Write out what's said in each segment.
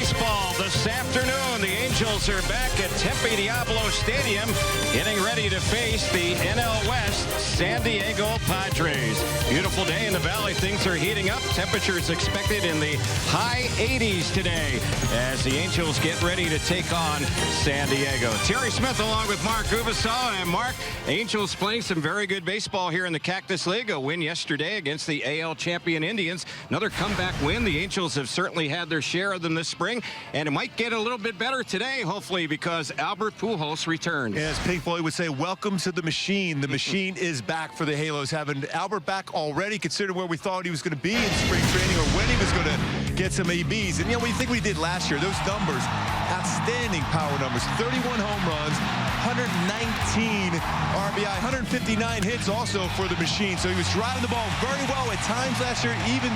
baseball this afternoon. The Angels are back at Tempe Diablo Stadium, getting ready to face the NL West San Diego Padres. Beautiful day in the valley. Things are heating up. Temperatures expected in the high 80s today as the Angels get ready to take on San Diego. Terry Smith along with Mark Uvasaw. And Mark, Angels playing some very good baseball here in the Cactus League. A win yesterday against the AL champion Indians. Another comeback win. The Angels have certainly had their share of them this spring, and it might get a little bit better today, hopefully, because Albert Pujols returns. As Pink Floyd would say, welcome to the machine. The machine is back for the Halos. Having Albert back already, considering where we thought he was going to be in spring training or when he was going to get some ABs. And, you know, what do you think we did last year? Those numbers, outstanding power numbers, 31 home runs, 119 RBI, 159 hits also for the machine. So he was driving the ball very well at times last year, even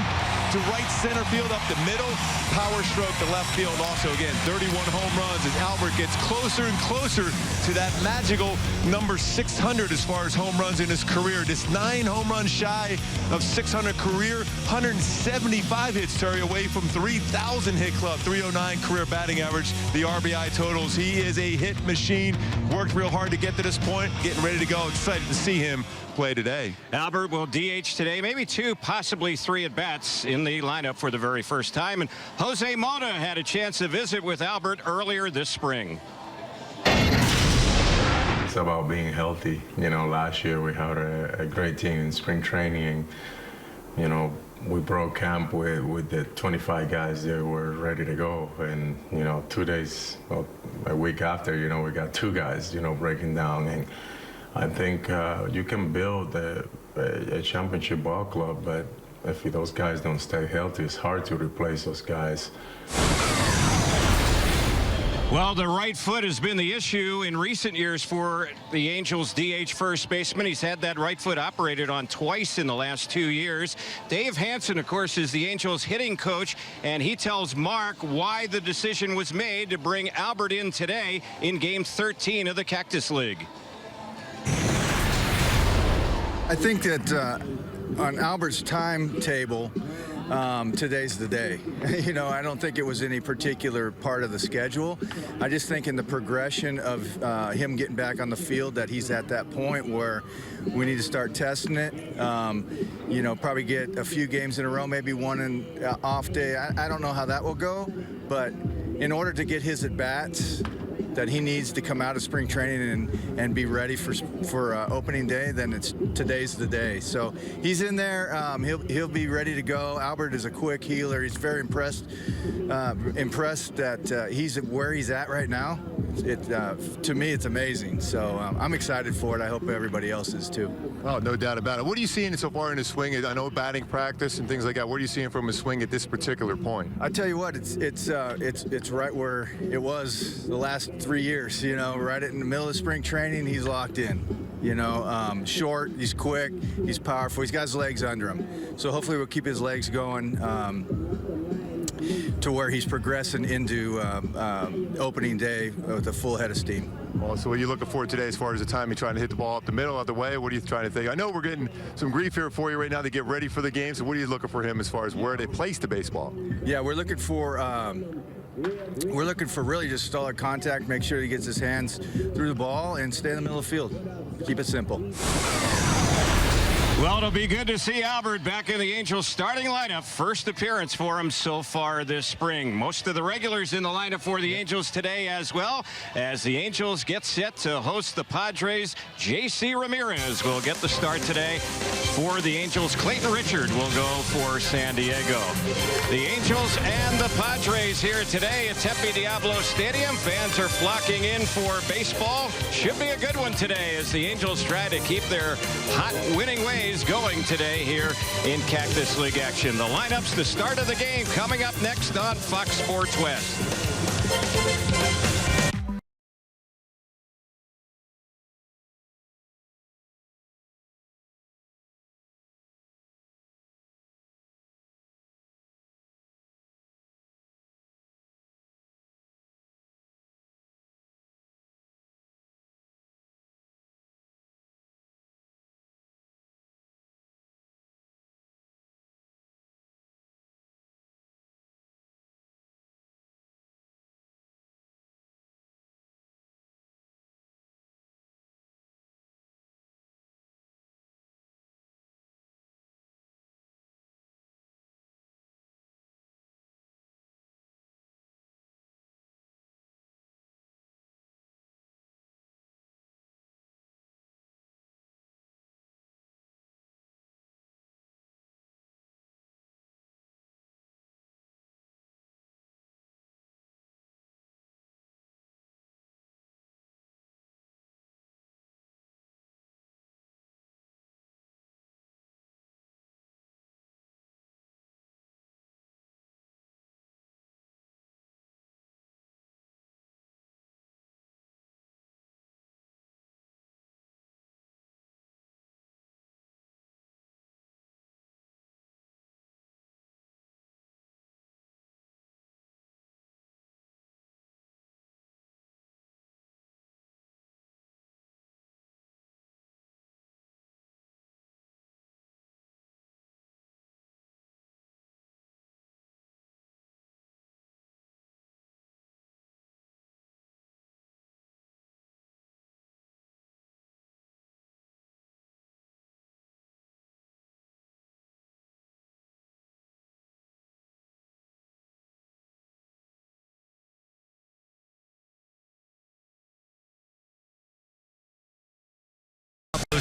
to right center field, up the middle, power stroke to left field also. Again, 31 home runs as Albert gets closer and closer to that magical number 600 as far as home runs in his career. Just 9 home runs shy of 600 career, 175 hits, Terry, away from 3,000 hit club, 309 career batting average, the RBI totals. He is a hit machine. Worked real hard to get to this point, getting ready to go. Excited to see him play today. Albert will DH today, maybe 2, possibly 3 at-bats in the lineup for the very first time. And Jose Mota had a chance to visit with Albert earlier this spring. It's about being healthy. You know, last year we had a great team in spring training, and, you know, we broke camp with the 25 guys that were ready to go. And, you know, 2 days, well, a week after, you know, we got 2 guys, you know, breaking down. And I think you can build a championship ball club, but if those guys don't stay healthy, it's hard to replace those guys. Well, the right foot has been the issue in recent years for the Angels' DH first baseman. He's had that right foot operated on twice in the last 2 years. Dave Hansen, of course, is the Angels' hitting coach, and he tells Mark why the decision was made to bring Albert in today in Game 13 of the Cactus League. I think that on Albert's timetable, today's the day. You know, I don't think it was any particular part of the schedule. I just think in the progression of him getting back on the field that he's at that point where we need to start testing it. You know, probably get a few games in a row, maybe one off day. I don't know how that will go, but in order to get his at-bats that he needs to come out of spring training and be ready for opening day, then today's the day. So he's in there. He'll be ready to go. Albert is a quick healer. He's very impressed that he's where he's at right now. To me, it's amazing. So I'm excited for it. I hope everybody else is too. Oh, no doubt about it. What are you seeing so far in his swing? I know batting practice and things like that. What are you seeing from his swing at this particular point? I tell you what, it's right where it was the last 3 years. You know, right in the middle of spring training, he's locked in. You know, short, he's quick, he's powerful, he's got his legs under him. So hopefully we'll keep his legs going to where he's progressing into opening day with a full head of steam. Well, so what are you looking for today as far as the timing, trying to hit the ball up the middle, out the way? What are you trying to think? I know we're getting some grief here for you right now to get ready for the game. So what are you looking for him as far as where they place the baseball? Yeah, we're looking for really just solid contact, make sure he gets his hands through the ball and stay in the middle of the field. Keep it simple. Well, it'll be good to see Albert back in the Angels starting lineup. First appearance for him so far this spring. Most of the regulars in the lineup for the Angels today as well, as the Angels get set to host the Padres. J.C. Ramirez will get the start today for the Angels. Clayton Richard will go for San Diego. The Angels and the Padres here today at Tempe Diablo Stadium. Fans are flocking in for baseball. Should be a good one today as the Angels try to keep their hot winning ways going today here in Cactus League action. The lineups, the start of the game coming up next on Fox Sports West.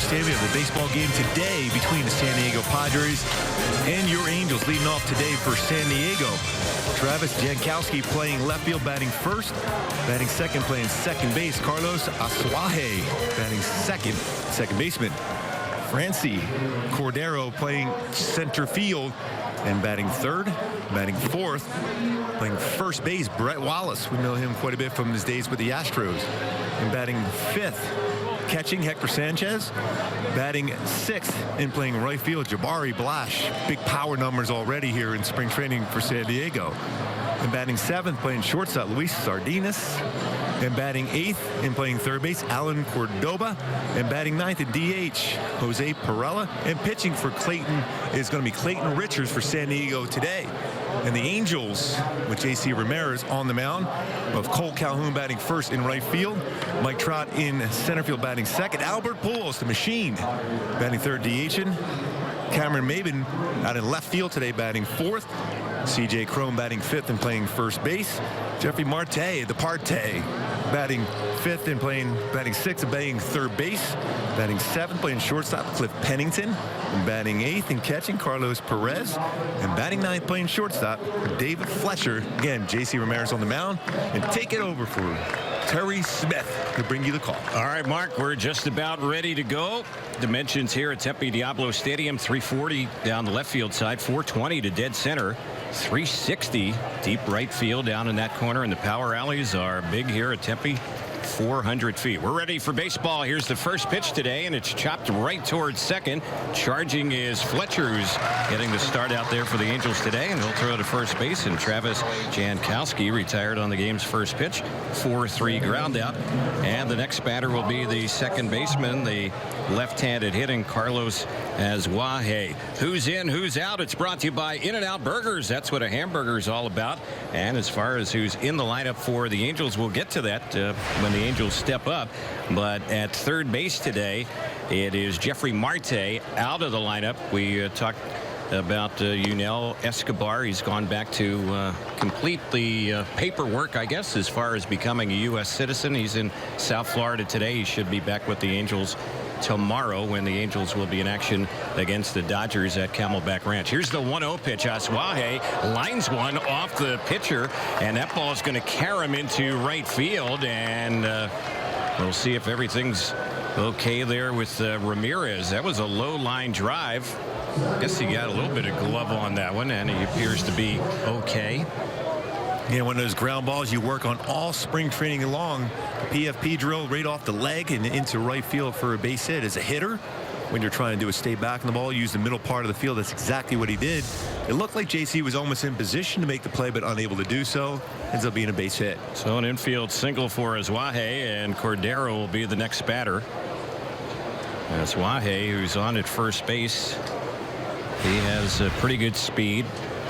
Stadium. The baseball game today between the San Diego Padres and your Angels, leading off today for San Diego. Travis Jankowski playing left field, batting first. Batting second, playing second base, Carlos Asuaje batting second baseman. Francie Cordero playing center field and batting third. Batting fourth, playing first base, Brett Wallace. We know him quite a bit from his days with the Astros. And batting fifth, catching, Hector Sanchez. Batting sixth and playing right field, Jabari Blash. Big power numbers already here in spring training for San Diego. And batting seventh, playing shortstop, Luis Sardinas. And batting eighth and playing third base, Alan Cordoba. And batting ninth at DH, Jose Perella. And pitching for Clayton is going to be Clayton Richards for San Diego today. And the Angels, with J.C. Ramirez on the mound, of Cole Calhoun batting first in right field, Mike Trout in center field batting second, Albert Pujols, the machine, batting third, DHing. Cameron Maybin out in left field today, batting fourth. C.J. Cron batting fifth and playing first base. Jeffrey Marte, the Parte, batting fifth and batting sixth and playing third base. Batting seventh, playing shortstop, Cliff Pennington. And batting eighth and catching, Carlos Perez. And batting ninth, playing shortstop, David Fletcher. Again, J.C. Ramirez on the mound. And take it over for Terry Smith to bring you the call. All right, Mark, we're just about ready to go. Dimensions here at Tempe Diablo Stadium, 340 down the left field side, 420 to dead center. 360 deep right field down in that corner, and the power alleys are big here at Tempe. 400 feet. We're ready for baseball. Here's the first pitch today, and it's chopped right towards second. Charging is Fletcher, who's getting the start out there for the Angels today, and he'll throw to first base. And Travis Jankowski retired on the game's first pitch. 4-3 ground out. And the next batter will be the second baseman, the left-handed hitting Carlos Asuaje. Who's in, who's out? It's brought to you by In-N-Out Burgers. That's what a hamburger is all about. And as far as who's in the lineup for the Angels, we'll get to that when the Angels step up. But at third base today, it is Jeffrey Marte out of the lineup. We talked about Yunel Escobar. He's gone back to complete the paperwork, I guess, as far as becoming a U.S. citizen. He's in South Florida today. He should be back with the Angels tomorrow when the Angels will be in action against the Dodgers at Camelback Ranch. Here's the 1-0 pitch. Asuaje lines one off the pitcher, and that ball is going to carry him into right field, and we'll see if everything's okay there with Ramirez. That was a low line drive. I guess he got a little bit of glove on that one, and he appears to be okay. You know, one of those ground balls you work on all spring training long. PFP drill right off the leg and into right field for a base hit. As a hitter, when you're trying to do a stay back on the ball, use the middle part of the field. That's exactly what he did. It looked like JC was almost in position to make the play, but unable to do so. Ends up being a base hit. So an infield single for Asuaje, and Cordero will be the next batter. Asuaje, who's on at first base, he has a pretty good speed.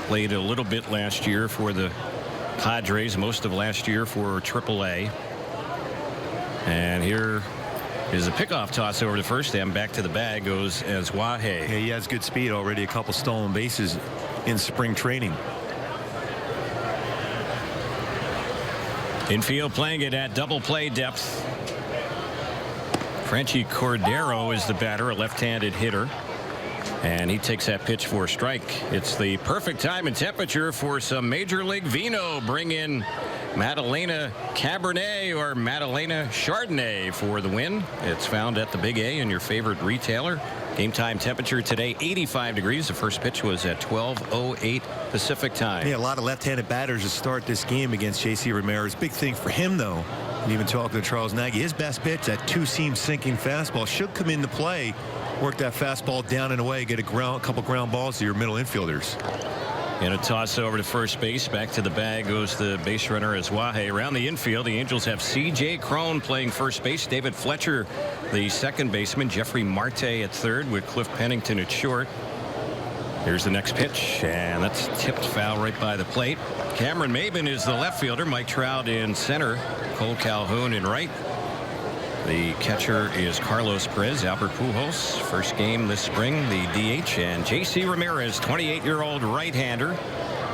Played a little bit last year for the Padres, most of last year for AAA. And here is a pickoff toss over to first, and back to the bag goes Asuaje. Yeah, he has good speed already. A couple stolen bases in spring training. Infield playing it at double play depth. Franchi Cordero is the batter, a left-handed hitter. And he takes that pitch for a strike. It's the perfect time and temperature for some Major League Vino. Bring in Madalena Cabernet or Madalena Chardonnay for the win. It's found at the Big A in your favorite retailer. Game time temperature today, 85 degrees. The first pitch was at 12:08 Pacific time. Yeah, a lot of left-handed batters to start this game against J.C. Ramirez. Big thing for him, though. And even talking to Charles Nagy, his best pitch, that two-seam sinking fastball, should come into play. Work that fastball down and away, get a couple ground balls to your middle infielders. And a toss over to first base. Back to the bag goes the base runner Asuaje. Around the infield, the Angels have C.J. Cron playing first base. David Fletcher, the second baseman. Jeffrey Marte at third with Cliff Pennington at short. Here's the next pitch, and that's tipped foul right by the plate. Cameron Maybin is the left fielder. Mike Trout in center. Cole Calhoun in right. The catcher is Carlos Perez. Albert Pujols, first game this spring, the DH. And J.C. Ramirez, 28-year-old right-hander,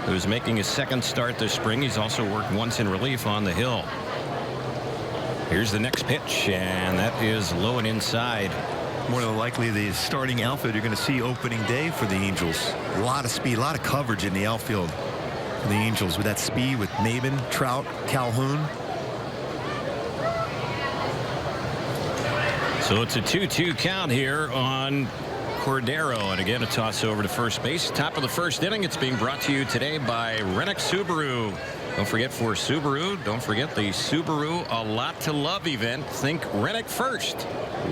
who's making his second start this spring. He's also worked once in relief on the hill. Here's the next pitch, and that is low and inside. More than likely the starting outfield you're going to see opening day for the Angels. A lot of speed, a lot of coverage in the outfield for the Angels with that speed with Maben, Trout, Calhoun. So it's a 2-2 count here on Cordero, and again a toss over to first base. Top of the first inning. It's being brought to you today by Rennick Subaru. Don't forget, for Subaru, don't forget the Subaru A Lot to Love event. Think Rennick first.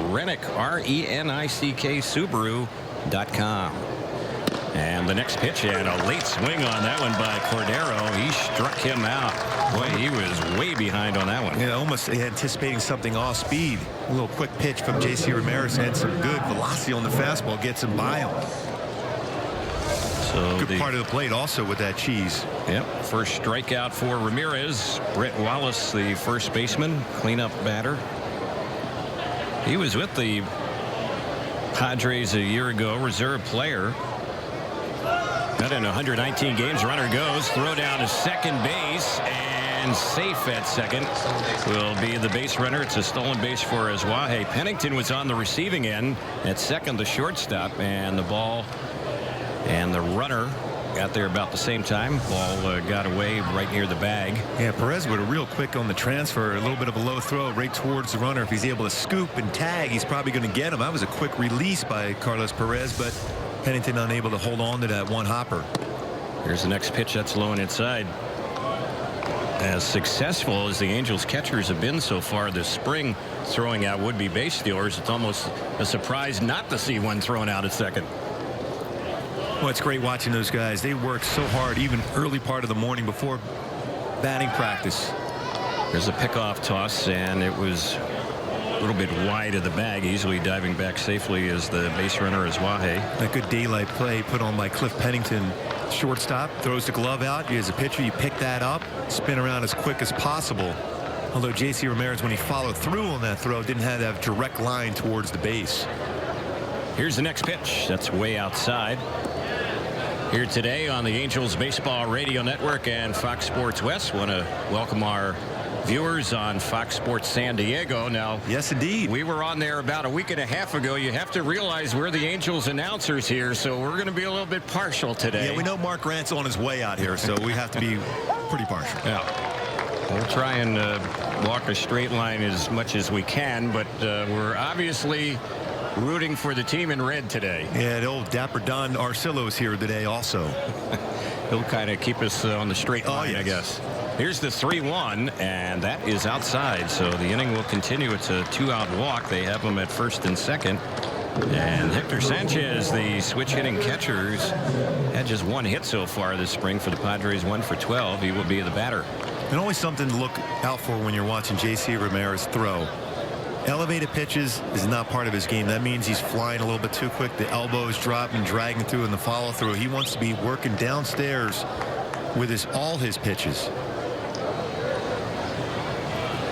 Rennick, R-E-N-I-C-K, Subaru.com. And the next pitch, and a late swing on that one by Cordero. He struck him out. Boy, he was way behind on that one. Yeah, almost anticipating something off speed. A little quick pitch from J.C. Ramirez had some good velocity on the fastball, gets him by him. So good part of the plate also with that cheese. Yep, first strikeout for Ramirez. Brett Wallace, the first baseman, cleanup batter. He was with the Padres a year ago, reserve player. Not in 119 games. Runner goes, throw down to second base, and safe at second will be the base runner. It's a stolen base for Azuaje. Pennington was on the receiving end. At second, the shortstop, and the ball and the runner got there about the same time. Ball got away right near the bag. Yeah, Perez with a real quick on the transfer. A little bit of a low throw right towards the runner. If he's able to scoop and tag, he's probably going to get him. That was a quick release by Carlos Perez, but Pennington unable to hold on to that one hopper. Here's the next pitch. That's low and inside. As successful as the Angels catchers have been so far this spring throwing out would-be base stealers, it's almost a surprise not to see one thrown out at second. Well, it's great watching those guys. They work so hard even early part of the morning before batting practice. There's a pickoff toss, and it was a little bit wide of the bag. Easily diving back safely as the base runner Azuaje. That good daylight play put on by Cliff Pennington. Shortstop throws the glove out. You as a pitcher, you pick that up, spin around as quick as possible. Although J.C. Ramirez, when he followed through on that throw, didn't have that direct line towards the base. Here's the next pitch. That's way outside. Here today on the Angels Baseball Radio Network and Fox Sports West. Want to welcome our viewers on Fox Sports San Diego. Now, yes, indeed. We were on there about a week and a half ago. You have to realize we're the Angels announcers here, so we're going to be a little bit partial today. Yeah, we know Mark Grant's on his way out here, so we have to be pretty partial. Yeah. We'll try and walk a straight line as much as we can, but we're obviously rooting for the team in red today. Yeah, the old Dapper Don Arcillo's here today also. He'll kind of keep us on the straight line, yes. I guess. Here's the 3-1, and that is outside, so the inning will continue. It's a 2-out walk. They have him at first and second. And Hector Sanchez, the switch-hitting catchers, had just one hit so far this spring for the Padres, 1 for 12. He will be the batter. And always something to look out for when you're watching J.C. Ramirez throw. Elevated pitches is not part of his game. That means he's flying a little bit too quick. The elbows dropping, dragging through in the follow-through. He wants to be working downstairs with all his pitches.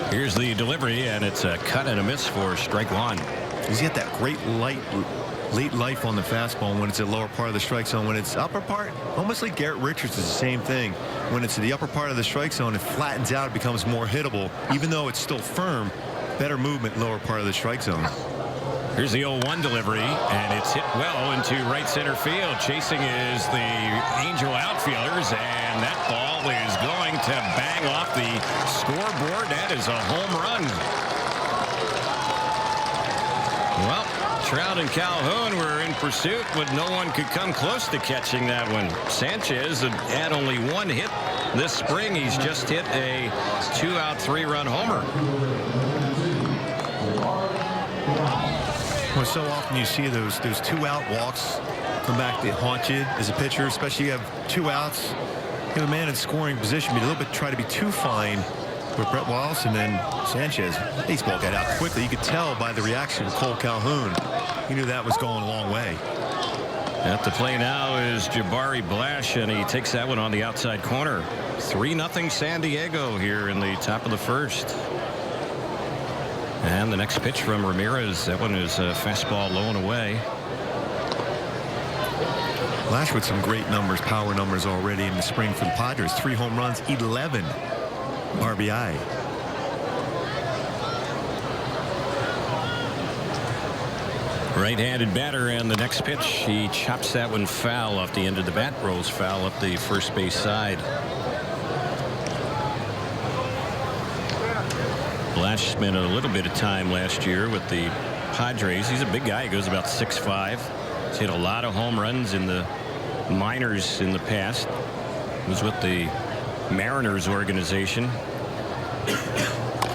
Here's the delivery, and it's a cut and a miss for strike one. He's got that great late life on the fastball when it's the lower part of the strike zone. When it's upper part, almost like Garrett Richards is the same thing. When it's the upper part of the strike zone, it flattens out, it becomes more hittable. Even though it's still firm, better movement lower part of the strike zone. Here's the 0-1 delivery, and it's hit well into right center field. Chasing is the Angel outfielders, and that ball is going to bang off the scoreboard. That is a home run. Well, Trout and Calhoun were in pursuit, but no one could come close to catching that one. Sanchez had only one hit this spring. He's just hit a 2-out, 3-run homer. Well, so often you see those 2-out walks come back to haunt you as a pitcher, especially you have 2 outs. You have a man in scoring position, but a little bit try to be too fine with Brett Wallace, and then Sanchez. Baseball got out quickly. You could tell by the reaction of Cole Calhoun. He knew that was going a long way. At the play now is Jabari Blash, and he takes that one on the outside corner. 3-0 San Diego here in the top of the first. And the next pitch from Ramirez, that one is a fastball low and away. Blash with some great numbers, power numbers already in the spring for the Padres. 3 home runs, 11 RBI. Right-handed batter, and the next pitch, he chops that one foul off the end of the bat, rolls foul up the first base side. Blash spent a little bit of time last year with the Padres. He's a big guy. He goes about 6'5". He's hit a lot of home runs in the minors in the past. He was with the Mariners organization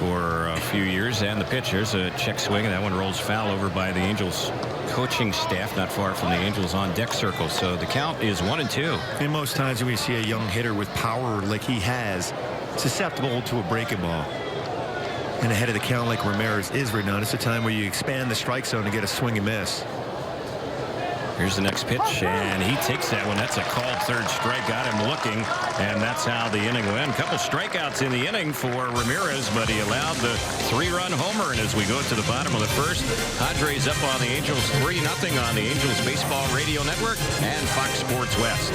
for a few years. And the pitch, there's a check swing, and that one rolls foul over by the Angels coaching staff not far from the Angels on deck circle. So the count is 1-2. And most times when we see a young hitter with power like he has, susceptible to a breaking ball. And ahead of the count like Ramirez is right now, it's a time where you expand the strike zone to get a swing and miss. Here's the next pitch, and he takes that one. That's a called third strike. Got him looking, and that's how the inning went. A couple strikeouts in the inning for Ramirez, but he allowed the 3-run homer. And as we go to the bottom of the first, Padres up on the Angels 3-0 on the Angels Baseball Radio Network and Fox Sports West.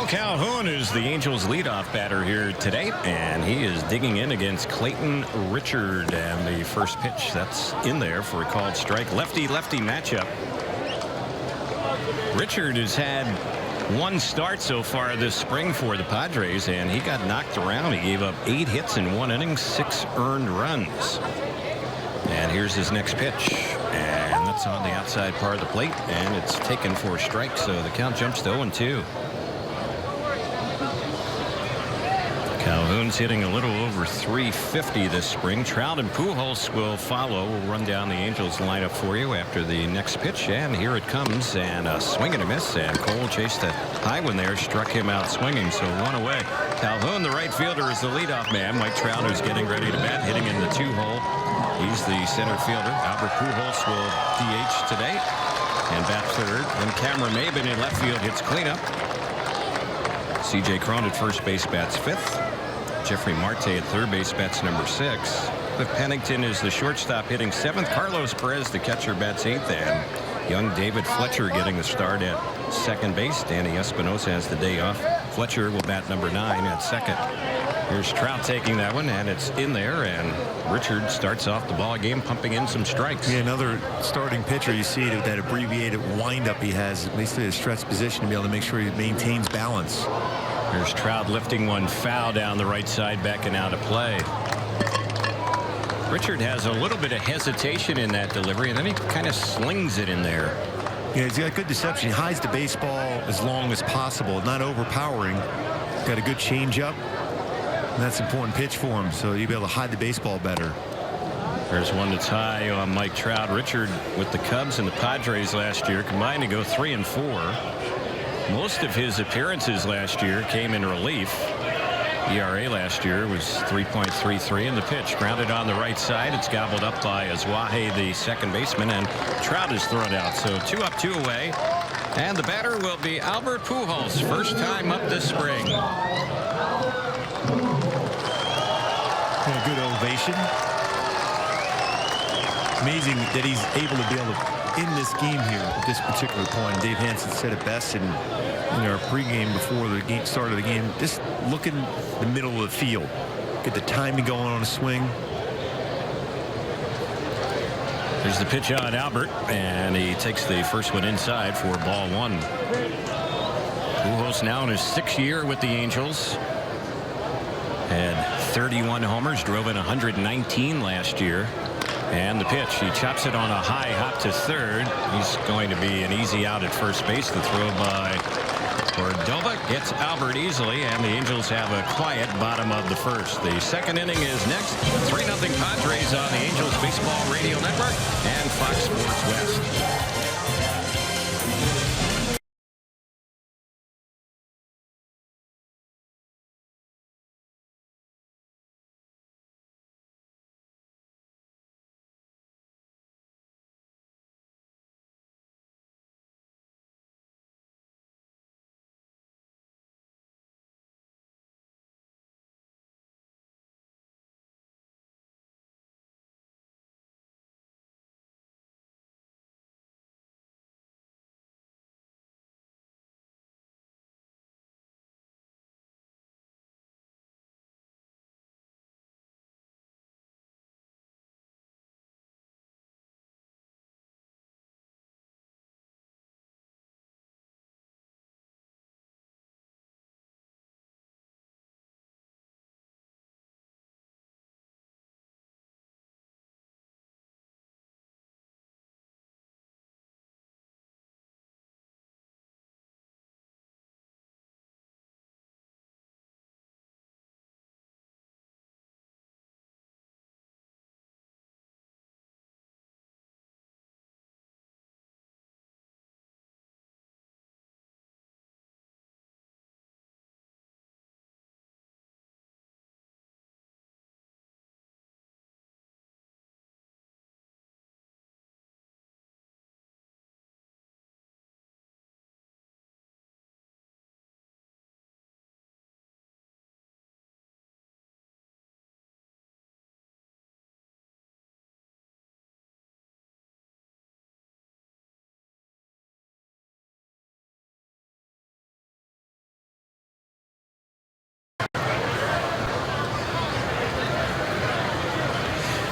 Calhoun is the Angels leadoff batter here today, and he is digging in against Clayton Richard, and the first pitch that's in there for a called strike. Lefty-lefty matchup. Richard has had one start so far this spring for the Padres, and he got knocked around. He gave up 8 hits in 1 inning, 6 earned runs. And here's his next pitch, and that's on the outside part of the plate, and it's taken for a strike, so the count jumps to 0-2. Calhoun's hitting a little over 350 this spring. Trout and Pujols will follow. We'll run down the Angels lineup for you after the next pitch, and here it comes, and a swing and a miss, and Cole chased a high one there, struck him out swinging, so 1 away. Calhoun, the right fielder, is the leadoff man. Mike Trout is getting ready to bat, hitting in the 2-hole. He's the center fielder. Albert Pujols will DH today and bat third. And Cameron Maben in left field hits cleanup. C.J. Cron at first base bats 5th. Jeffrey Marte at third base bats number 6. Cliff Pennington is the shortstop hitting 7th. Carlos Perez, the catcher, bats 8th. And young David Fletcher getting the start at second base. Danny Espinosa has the day off. Fletcher will bat number 9 at second. Here's Trout taking that one, and it's in there, and Richard starts off the ball game pumping in some strikes. Yeah, another starting pitcher. You see that abbreviated windup he has, at least in his stretch position, to be able to make sure he maintains balance. Here's Trout lifting one foul down the right side, backing out of play. Richard has a little bit of hesitation in that delivery, and then he kind of slings it in there. Yeah, he's got good deception. He hides the baseball as long as possible, not overpowering. Got a good changeup. And that's an important pitch for him, so you'll be able to hide the baseball better. There's one that's high on Mike Trout. Richard with the Cubs and the Padres last year combined to go 3-4. Most of his appearances last year came in relief. ERA last year was 3.33, and the pitch grounded on the right side. It's gobbled up by Azwahe, the second baseman, and Trout is thrown out. So 2 up, 2 away. And the batter will be Albert Pujols, first time up this spring. And a good ovation. Amazing that he's able to be able to end this game here at this particular point. Dave Hansen said it best in our pregame before the game started the game. Just look in the middle of the field. Get the timing going on a swing. There's the pitch on Albert, and he takes the first one inside for ball 1. Pujols now in his 6th year with the Angels. Had 31 homers, drove in 119 last year. And the pitch, he chops it on a high hop to third. He's going to be an easy out at first base. The throw by Cordova gets Albert easily, and the Angels have a quiet bottom of the first. The second inning is next. 3-0 Padres on the Angels Baseball Radio Network and Fox Sports West.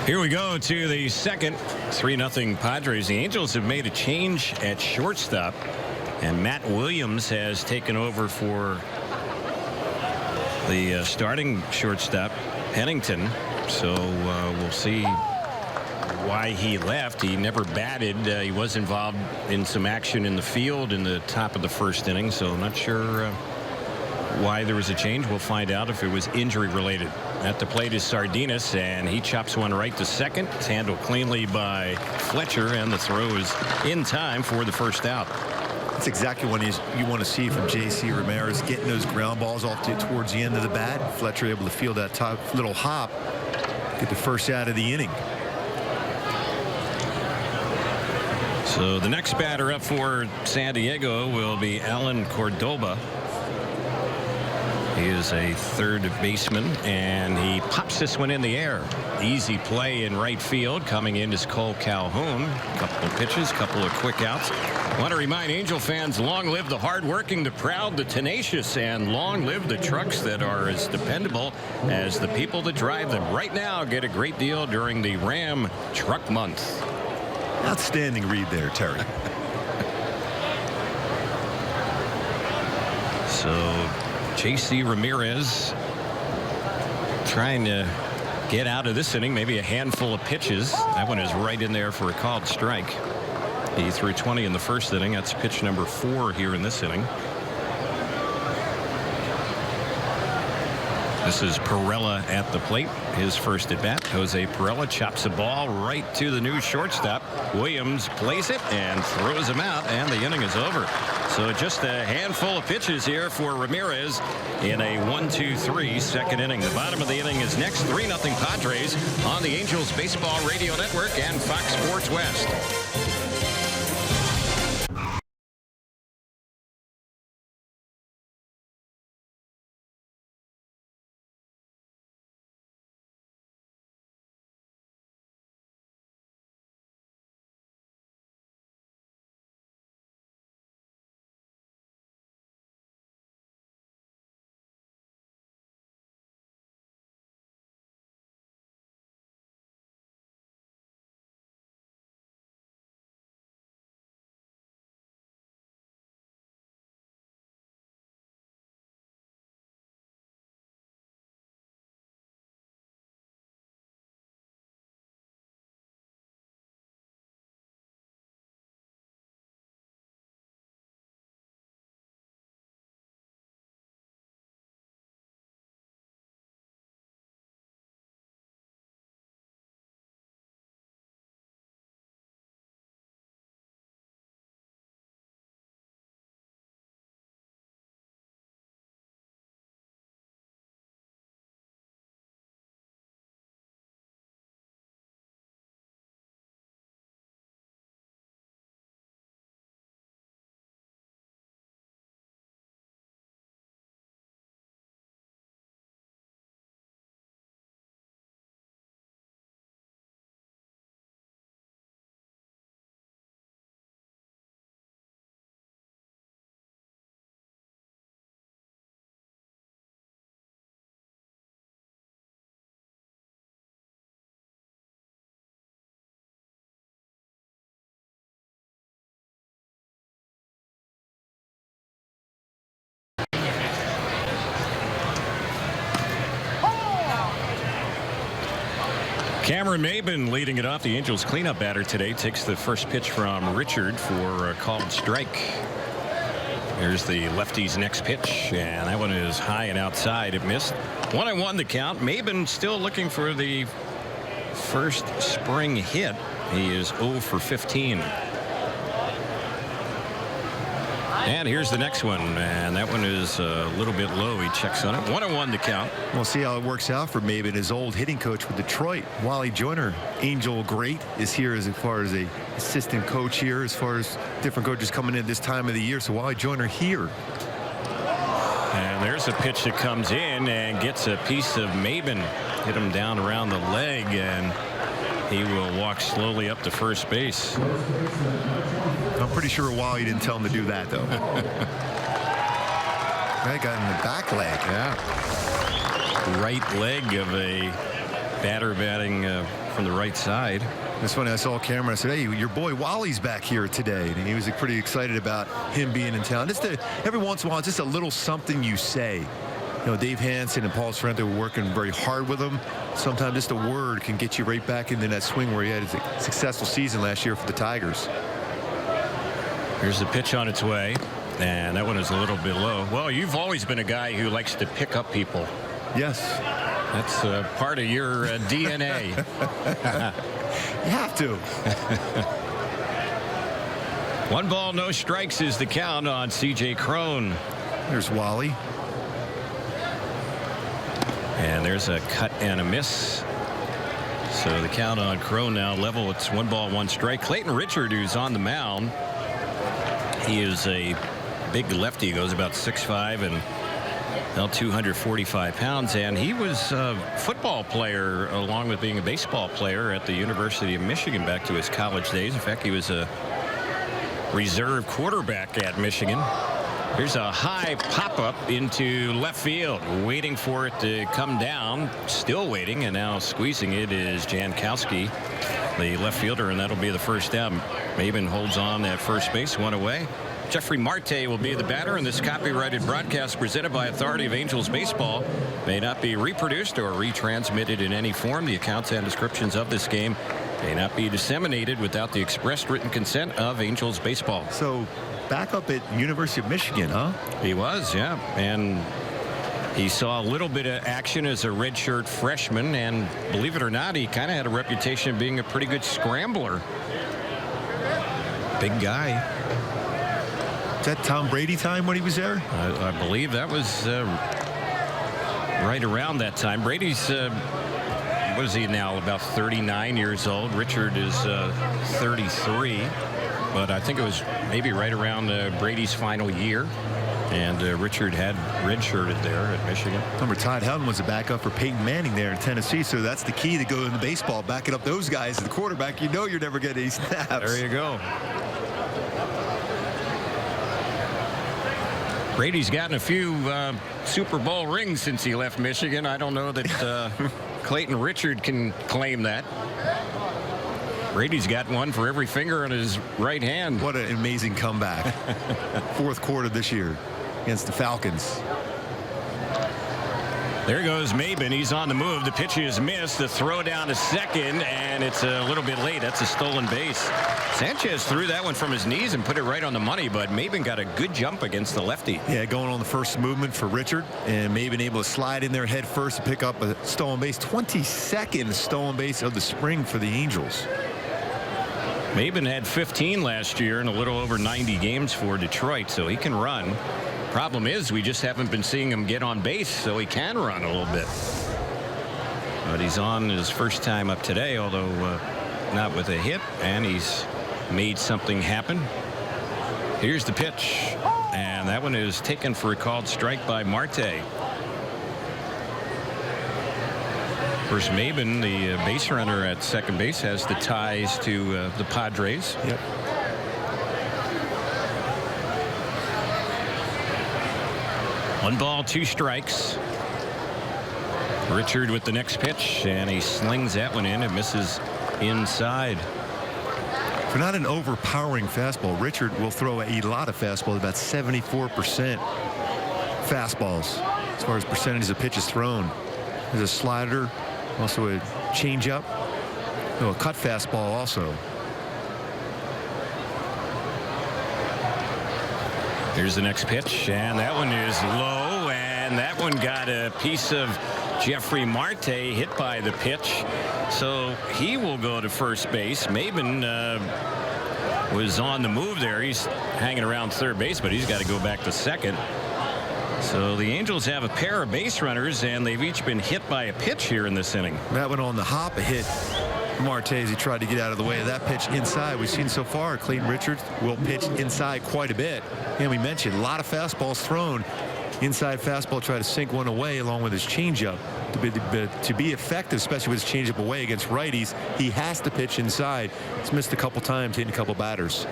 Here we go to the second. 3-0 Padres. The Angels have made a change at shortstop, and Matt Williams has taken over for the starting shortstop, Pennington. So we'll see why he left. He never batted. He was involved in some action in the field in the top of the first inning, so I'm not sure why there was a change. We'll find out if it was injury related. At the plate is Sardinas, and he chops one right to second. It's handled cleanly by Fletcher, and the throw is in time for the first out. That's exactly what you want to see from J.C. Ramirez, getting those ground balls off towards the end of the bat. Fletcher able to field that top little hop, get the first out of the inning. So the next batter up for San Diego will be Alan Cordova. He is a third baseman, and he pops this one in the air. Easy play in right field. Coming in is Cole Calhoun. Couple of pitches, couple of quick outs. Want to remind Angel fans, long live the hardworking, the proud, the tenacious, and long live the trucks that are as dependable as the people that drive them. Right now, get a great deal during the Ram Truck Month. Outstanding read there, Terry. So J.C. Ramirez trying to get out of this inning. Maybe a handful of pitches. That one is right in there for a called strike. He threw 20 in the first inning. That's pitch number 4 here in this inning. This is Perella at the plate. His first at bat. Jose Perella chops the ball right to the new shortstop. Williams plays it and throws him out, and the inning is over. So just a handful of pitches here for Ramirez in a 1-2-3 second inning. The bottom of the inning is next. 3-0 Padres on the Angels Baseball Radio Network and Fox Sports West. Cameron Maben leading it off. The Angels cleanup batter today takes the first pitch from Richard for a called strike. Here's the lefty's next pitch, and that one is high and outside. It missed. 1-1 the count. Maben still looking for the first spring hit. He is 0 for 15. And here's the next one, and that one is a little bit low. He checks on it. 1-1 to count. We'll see how it works out for Maben. His old hitting coach with Detroit, Wally Joyner, Angel great, is here as far as a assistant coach here, as far as different coaches coming in this time of the year. So Wally Joyner here. And there's a pitch that comes in and gets a piece of Maben. Hit him down around the leg, and he will walk slowly up to first base. I'm pretty sure Wally didn't tell him to do that, though. That got in the back leg. Yeah. Right leg of a batter batting from the right side. It's funny, I saw a camera. I said, hey, your boy Wally's back here today. And he was pretty excited about him being in town. Just every once in a while, just a little something you say. You know, Dave Hansen and Paul Sorrento were working very hard with him. Sometimes just a word can get you right back into that swing where he had a successful season last year for the Tigers. Here's the pitch on its way, and that one is a little bit low. Well, you've always been a guy who likes to pick up people. Yes. That's part of your DNA. You have to. 1 ball, no strikes is the count on C.J. Cron. There's Wally. And there's a cut and a miss. So the count on Cron now level. It's 1 ball, 1 strike. Clayton Richard, who's on the mound. He is a big lefty. He goes about 6'5" and now 245 pounds. And he was a football player along with being a baseball player at the University of Michigan back to his college days. In fact, he was a reserve quarterback at Michigan. Here's a high pop-up into left field. Waiting for it to come down. Still waiting, and now squeezing it is Jankowski, the left fielder, and that'll be the first down. Maben holds on at first base, 1 away. Jeffrey Marte will be the batter, and this copyrighted broadcast presented by authority of Angels Baseball may not be reproduced or retransmitted in any form. The accounts and descriptions of this game may not be disseminated without the expressed written consent of Angels Baseball. So back up at University of Michigan, huh? He was, yeah. And He saw a little bit of action as a redshirt freshman, and believe it or not, he kind of had a reputation of being a pretty good scrambler. Big guy. Is that Tom Brady time when he was there? I believe that was right around that time. Brady's what is he now, about 39 years old. Richard is 33, but I think it was maybe right around Brady's final year. And Richard had redshirted there at Michigan. Remember, Todd Helton was a backup for Peyton Manning there in Tennessee, so that's the key to go in the baseball. Backing up those guys as the quarterback, you know you're never getting any snaps. There you go. Brady's gotten a few Super Bowl rings since he left Michigan. I don't know that Clayton Richard can claim that. Brady's got one for every finger on his right hand. What an amazing comeback. Fourth quarter this year against the Falcons. There goes Maben. He's on the move. The pitch is missed. The throw down to second, and it's a little bit late. That's a stolen base. Sanchez threw that one from his knees and put it right on the money, but Maben got a good jump against the lefty. Yeah, going on the first movement for Richard, and Maben able to slide in there head first to pick up a stolen base. 22nd stolen base of the spring for the Angels. Maben had 15 last year and a little over 90 games for Detroit, so he can run. Problem is, we just haven't been seeing him get on base, so he can run a little bit. But he's on his first time up today, although not with a hit, and he's made something happen. Here's the pitch, and that one is taken for a called strike by Marte. Of course, Maben, the base runner at second base, has the ties to the Padres. Yep. One ball, two strikes. Richard with the next pitch, and he slings that one in. It misses inside. For not an overpowering fastball, Richard will throw a lot of fastballs, about 74% fastballs as far as percentages of pitches thrown. There's a slider, also a changeup, a cut fastball also. Here's the next pitch, and that one is low, and that one got a piece of Jeffrey Marte hit by the pitch, so he will go to first base. Maben was on the move there. He's hanging around third base, but he's got to go back to second. So the Angels have a pair of base runners, and they've each been hit by a pitch here in this inning. That one on the hop, a hit Marte as he tried to get out of the way of that pitch inside. We've seen so far Clayton Richards will pitch inside quite a bit. And we mentioned a lot of fastballs thrown. Inside fastball, try to sink one away along with his changeup. To be effective, especially with his changeup away against righties, he has to pitch inside. He's missed a couple times, hitting a couple batters.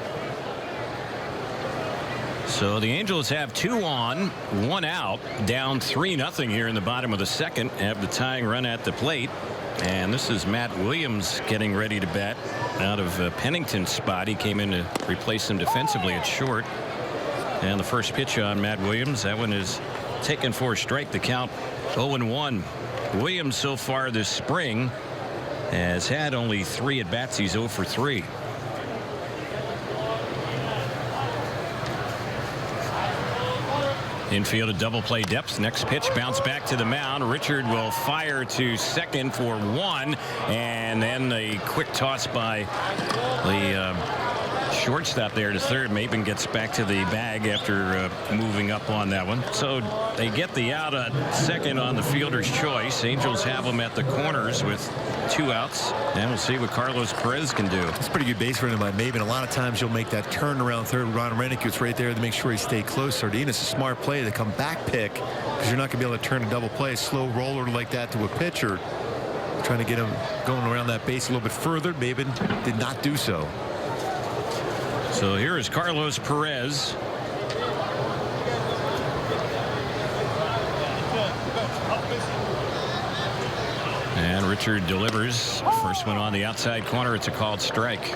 So the Angels have 2 on, 1 out, down 3-0 here in the bottom of the second. Have the tying run at the plate. And this is Matt Williams getting ready to bat out of Pennington's spot. He came in to replace him defensively at short. And the first pitch on Matt Williams, that one is taken for a strike. The count 0-1. Williams so far this spring has had only 3 at bats. He's 0 for 3. Infield a double play depth. Next pitch, bounce back to the mound. Richard will fire to second for 1, and then a quick toss by the shortstop there to third. Maben gets back to the bag after moving up on that one. So they get the out at second on the fielder's choice. Angels have them at the corners with 2 outs, and we'll see what Carlos Perez can do. It's pretty good base running by Maben. A lot of times you'll make that turn around third. Ron Rennick gets right there to make sure he stay close. Sardina's a smart play to come back pick, because you're not going to be able to turn a double play. A slow roller like that to a pitcher, trying to get him going around that base a little bit further. Maben did not do so. So here is Carlos Perez. And Richard delivers. First one on the outside corner. It's a called strike.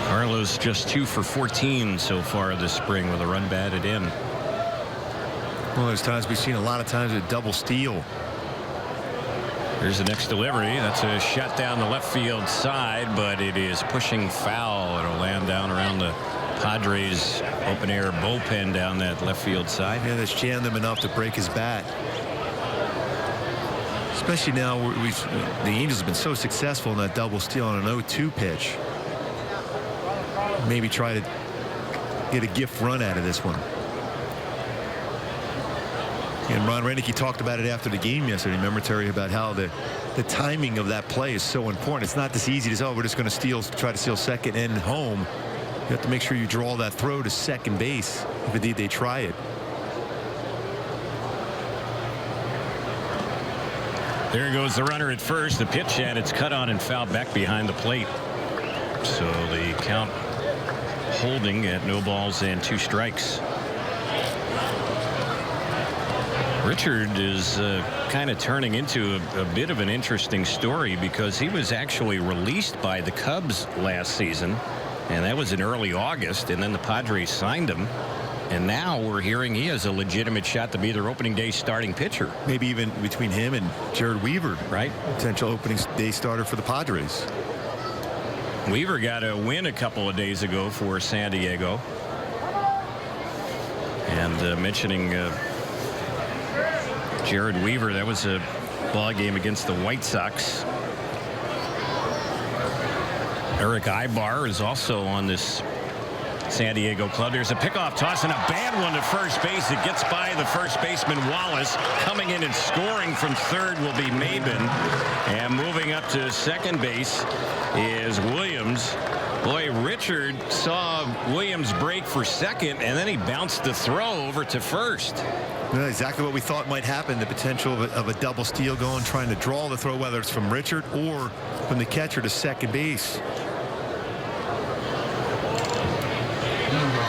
Carlos just 2 for 14 so far this spring with a run batted in. One of those times we've seen a lot of times a double steal. Here's the next delivery. That's a shot down the left field side, but it is pushing foul. It'll land down around the Padres open air bullpen down that left field side. Yeah, that's jammed him enough to break his bat. Especially now, the Angels have been so successful in that double steal on an 0-2 pitch. Maybe try to get a gift run out of this one. And Ron Renicky talked about it after the game yesterday. Remember, Terry, about how the timing of that play is so important. It's not this easy to say, oh, we're just going to try to steal second and home. You have to make sure you draw that throw to second base if indeed they try it. There goes the runner at first. The pitch, and it's cut on and fouled back behind the plate. So the count holding at no balls and 2 strikes. Richard is kind of turning into a bit of an interesting story because he was actually released by the Cubs last season, and that was in early August, and then the Padres signed him. And now we're hearing he has a legitimate shot to be their opening day starting pitcher. Maybe even between him and Jared Weaver, right? Potential opening day starter for the Padres. Weaver got a win a couple of days ago for San Diego. And mentioning Jared Weaver, that was a ball game against the White Sox. Eric Ibar is also on this San Diego club. There's a pickoff toss and a bad one to first base. It gets by the first baseman Wallace. Coming in and scoring from third will be Maben. And moving up to second base is Williams. Boy, Richard saw Williams break for second, and then he bounced the throw over to first. Yeah, exactly what we thought might happen. The potential of a double steal going, trying to draw the throw, whether it's from Richard or from the catcher to second base.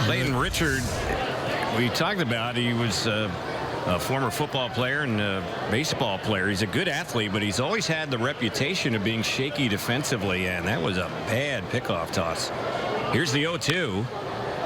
Clayton Richard, we talked about, he was a former football player and a baseball player. He's a good athlete, but he's always had the reputation of being shaky defensively, and that was a bad pickoff toss. Here's the 0-2,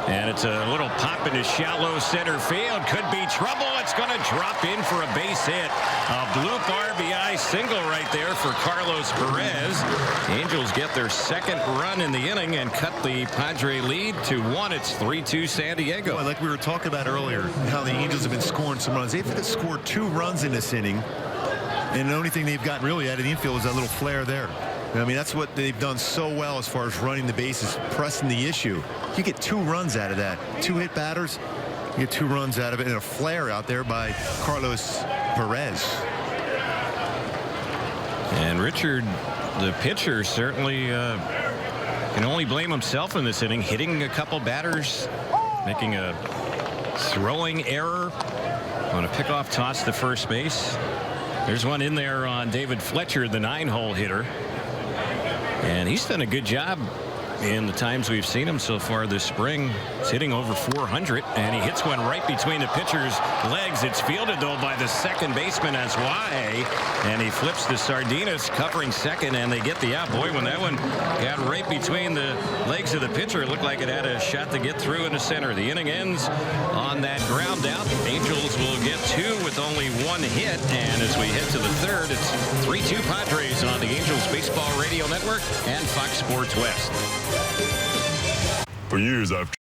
and it's a little pop into shallow center field. Could be trouble. It's going to drop in for a base hit. A bloop RBI single right there for Carlos Perez. The Angels get their second run in the inning and cut the Padre lead to 1. It's 3-2 San Diego. Well, like we were talking about earlier, how the Angels have been scoring some runs. They've scored 2 runs in this inning, and the only thing they've gotten really out of the infield is that little flare there. I mean, that's what they've done so well as far as running the bases, pressing the issue. You get 2 runs out of that. 2 hit batters, you get 2 runs out of it, and a flare out there by Carlos Perez. And Richard, the pitcher, certainly can only blame himself in this inning, hitting a couple batters, making a throwing error on a pickoff toss to first base. There's one in there on David Fletcher, the 9-hole hitter. And he's done a good job in the times we've seen him so far this spring. He's hitting over 400, and he hits one right between the pitcher's legs. It's fielded, though, by the second baseman as Y, and he flips to Sardinas covering second, and they get the out. Boy, when that one got right between the legs of the pitcher, it looked like it had a shot to get through in the center. The inning ends on that ground out. Angels will get 2 with only 1 hit, and as we head to the third, it's 3-2 Padres on the Angels Baseball Radio Network and Fox Sports West. For years, I've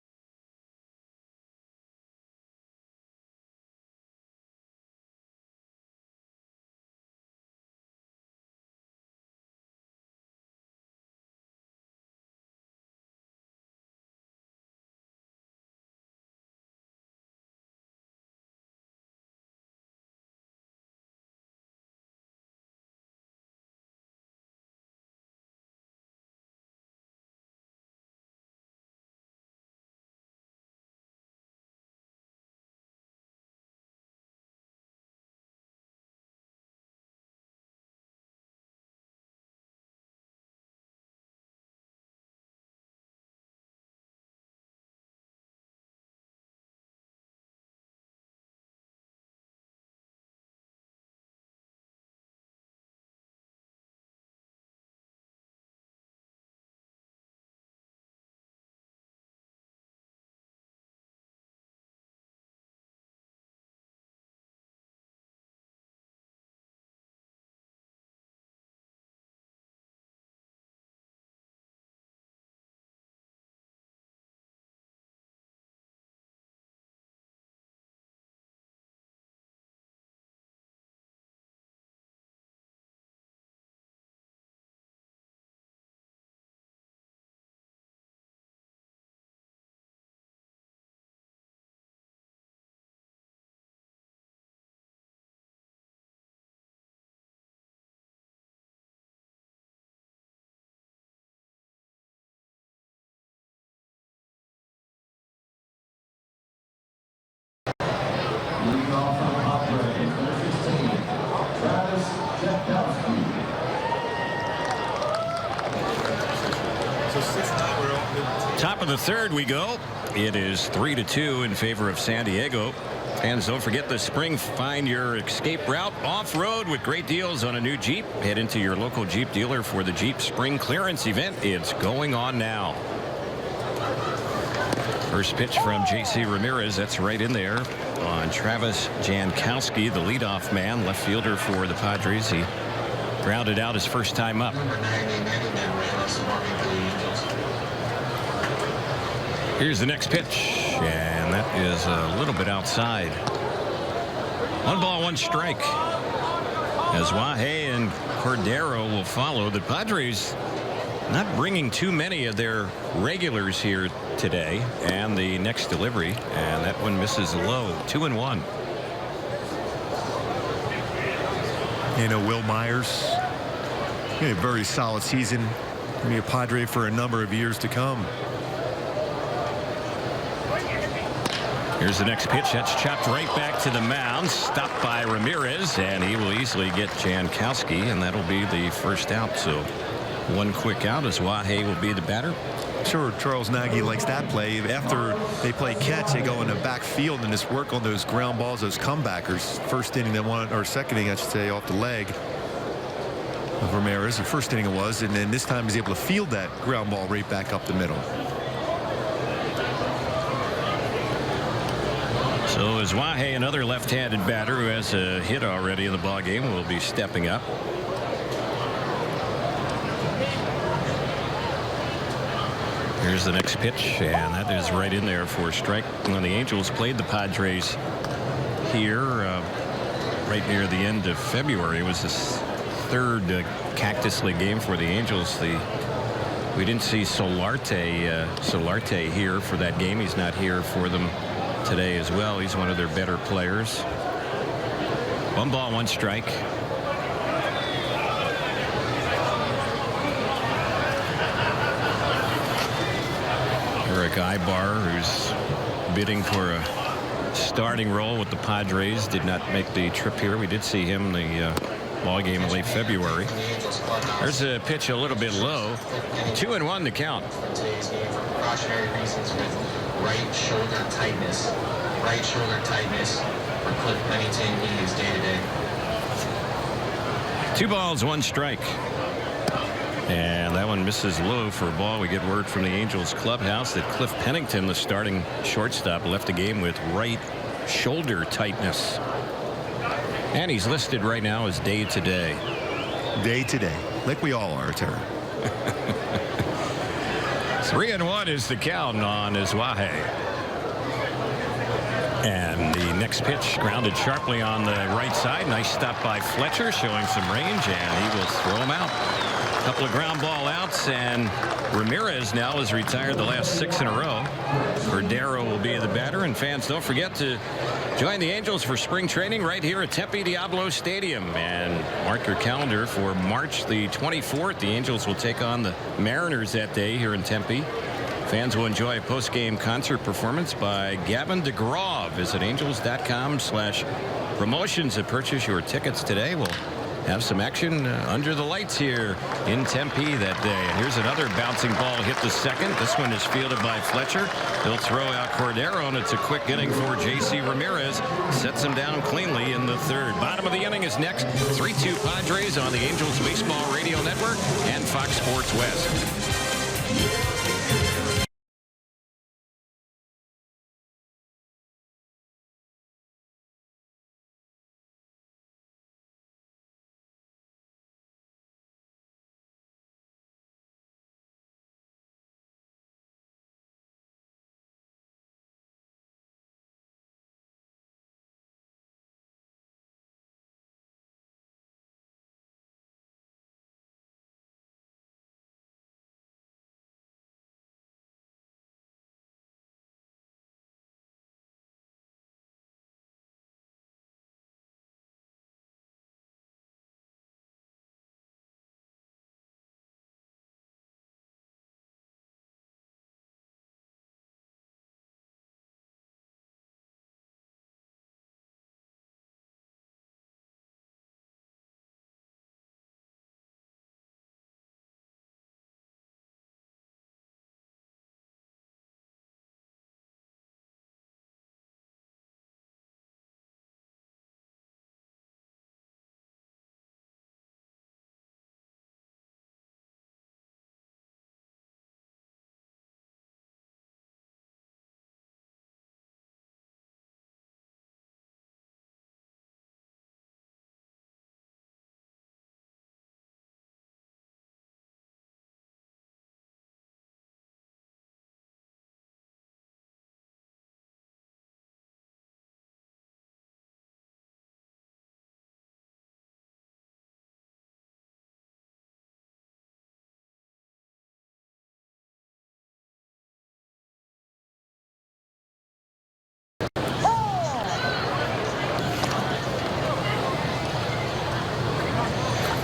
Top of the third we go. It is 3-2 in favor of San Diego. And don't forget this spring, find your escape route off-road with great deals on a new Jeep. Head into your local Jeep dealer for the Jeep Spring Clearance event. It's going on now. First pitch from J.C. Ramirez. That's right in there on Travis Jankowski, the leadoff man, left fielder for the Padres. He grounded out his first time up. Here's the next pitch, and that is a little bit outside. 1 ball, 1 strike. As Wahe and Cordero will follow. The Padres not bringing too many of their regulars here today, and the next delivery, and that one misses low. 2-1. You know, Will Myers, he had a very solid season. He'll be a Padre for a number of years to come. Here's the next pitch. That's chopped right back to the mound. Stopped by Ramirez, and he will easily get Jankowski, and that'll be the first out. So 1 quick out as Wahe will be the batter. Sure, Charles Nagy likes that play. After they play catch, they go in the backfield and just work on those ground balls, those comebackers. First inning, or second inning, I should say, off the leg of Ramirez. The first inning it was, and then this time he's able to field that ground ball right back up the middle. So as Wahe, another left-handed batter who has a hit already in the ballgame, will be stepping up. Here's the next pitch, and that is right in there for a strike. When the Angels played the Padres here right near the end of February, it was this third Cactus League game for the Angels. We didn't see Solarte here for that game. He's not here for them today as well. He's one of their better players. 1 ball, 1 strike. Eric Ibar, who's bidding for a starting role with the Padres, did not make the trip here. We did see him in the ball game in late February. There's a pitch a little bit low. 2-1 to count. Precautionary reasons with right shoulder tightness. Right shoulder tightness for Cliff Pennington. He is day-to-day. 2 balls, 1 strike. And that one misses low for a ball. We get word from the Angels clubhouse that Cliff Pennington, the starting shortstop, left the game with right shoulder tightness. And he's listed right now as day-to-day. Day-to-day, like we all are, Terry. 3-1 is the count on Iswahe. And the next pitch grounded sharply on the right side. Nice stop by Fletcher, showing some range, and he will throw him out. A couple of ground ball outs, and Ramirez now has retired the last 6 in a row. Cordero will be the batter, and fans, don't forget to join the Angels for spring training right here at Tempe Diablo Stadium. And mark your calendar for March the 24th. The Angels will take on the Mariners that day here in Tempe. Fans will enjoy a post-game concert performance by Gavin DeGraw. Visit angels.com/promotions to purchase your tickets today. We'll have some action under the lights here in Tempe that day. And here's another bouncing ball hit the second. This one is fielded by Fletcher. He'll throw out Cordero, and it's a quick inning for J.C. Ramirez. Sets him down cleanly in the third. Bottom of the inning is next. 3-2 Padres on the Angels Baseball Radio Network and Fox Sports West.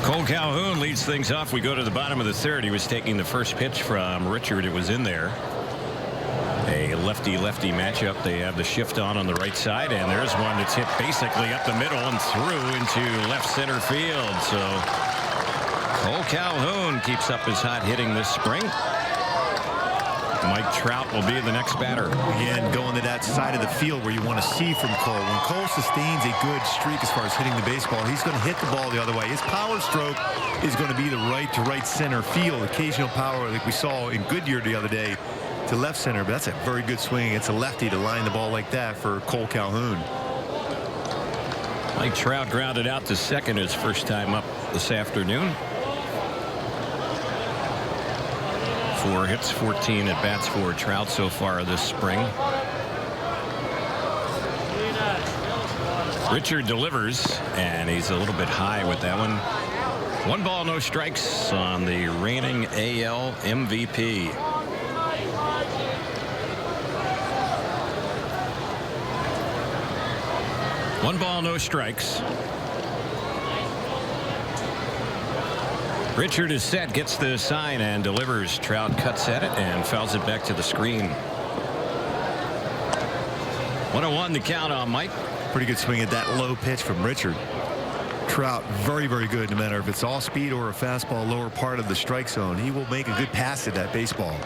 Cole Calhoun leads things off. We go to the bottom of the third. He was taking the first pitch from Richard. It was in there. A lefty-lefty matchup. They have the shift on the right side, and there's one that's hit basically up the middle and through into left center field. So Cole Calhoun keeps up his hot hitting this spring. Mike Trout will be the next batter. Again, going to that side of the field where you want to see from Cole. When Cole sustains a good streak as far as hitting the baseball, he's going to hit the ball the other way. His power stroke is going to be the right to right center field. Occasional power like we saw in Goodyear the other day to left center, but that's a very good swing. It's a lefty to line the ball like that for Cole Calhoun. Mike Trout grounded out to second his first time up this afternoon. 4 hits, 14 at bats for Trout so far this spring. Richard delivers, and he's a little bit high with that one. 1 ball, no strikes on the reigning AL MVP. One ball, no strikes. Richard is set, gets the sign and delivers. Trout cuts at it and fouls it back to the screen. 1-1 the count on Mike. Pretty good swing at that low pitch from Richard. Trout very, very good no matter if it's off speed or a fastball lower part of the strike zone. He will make a good pass at that baseball.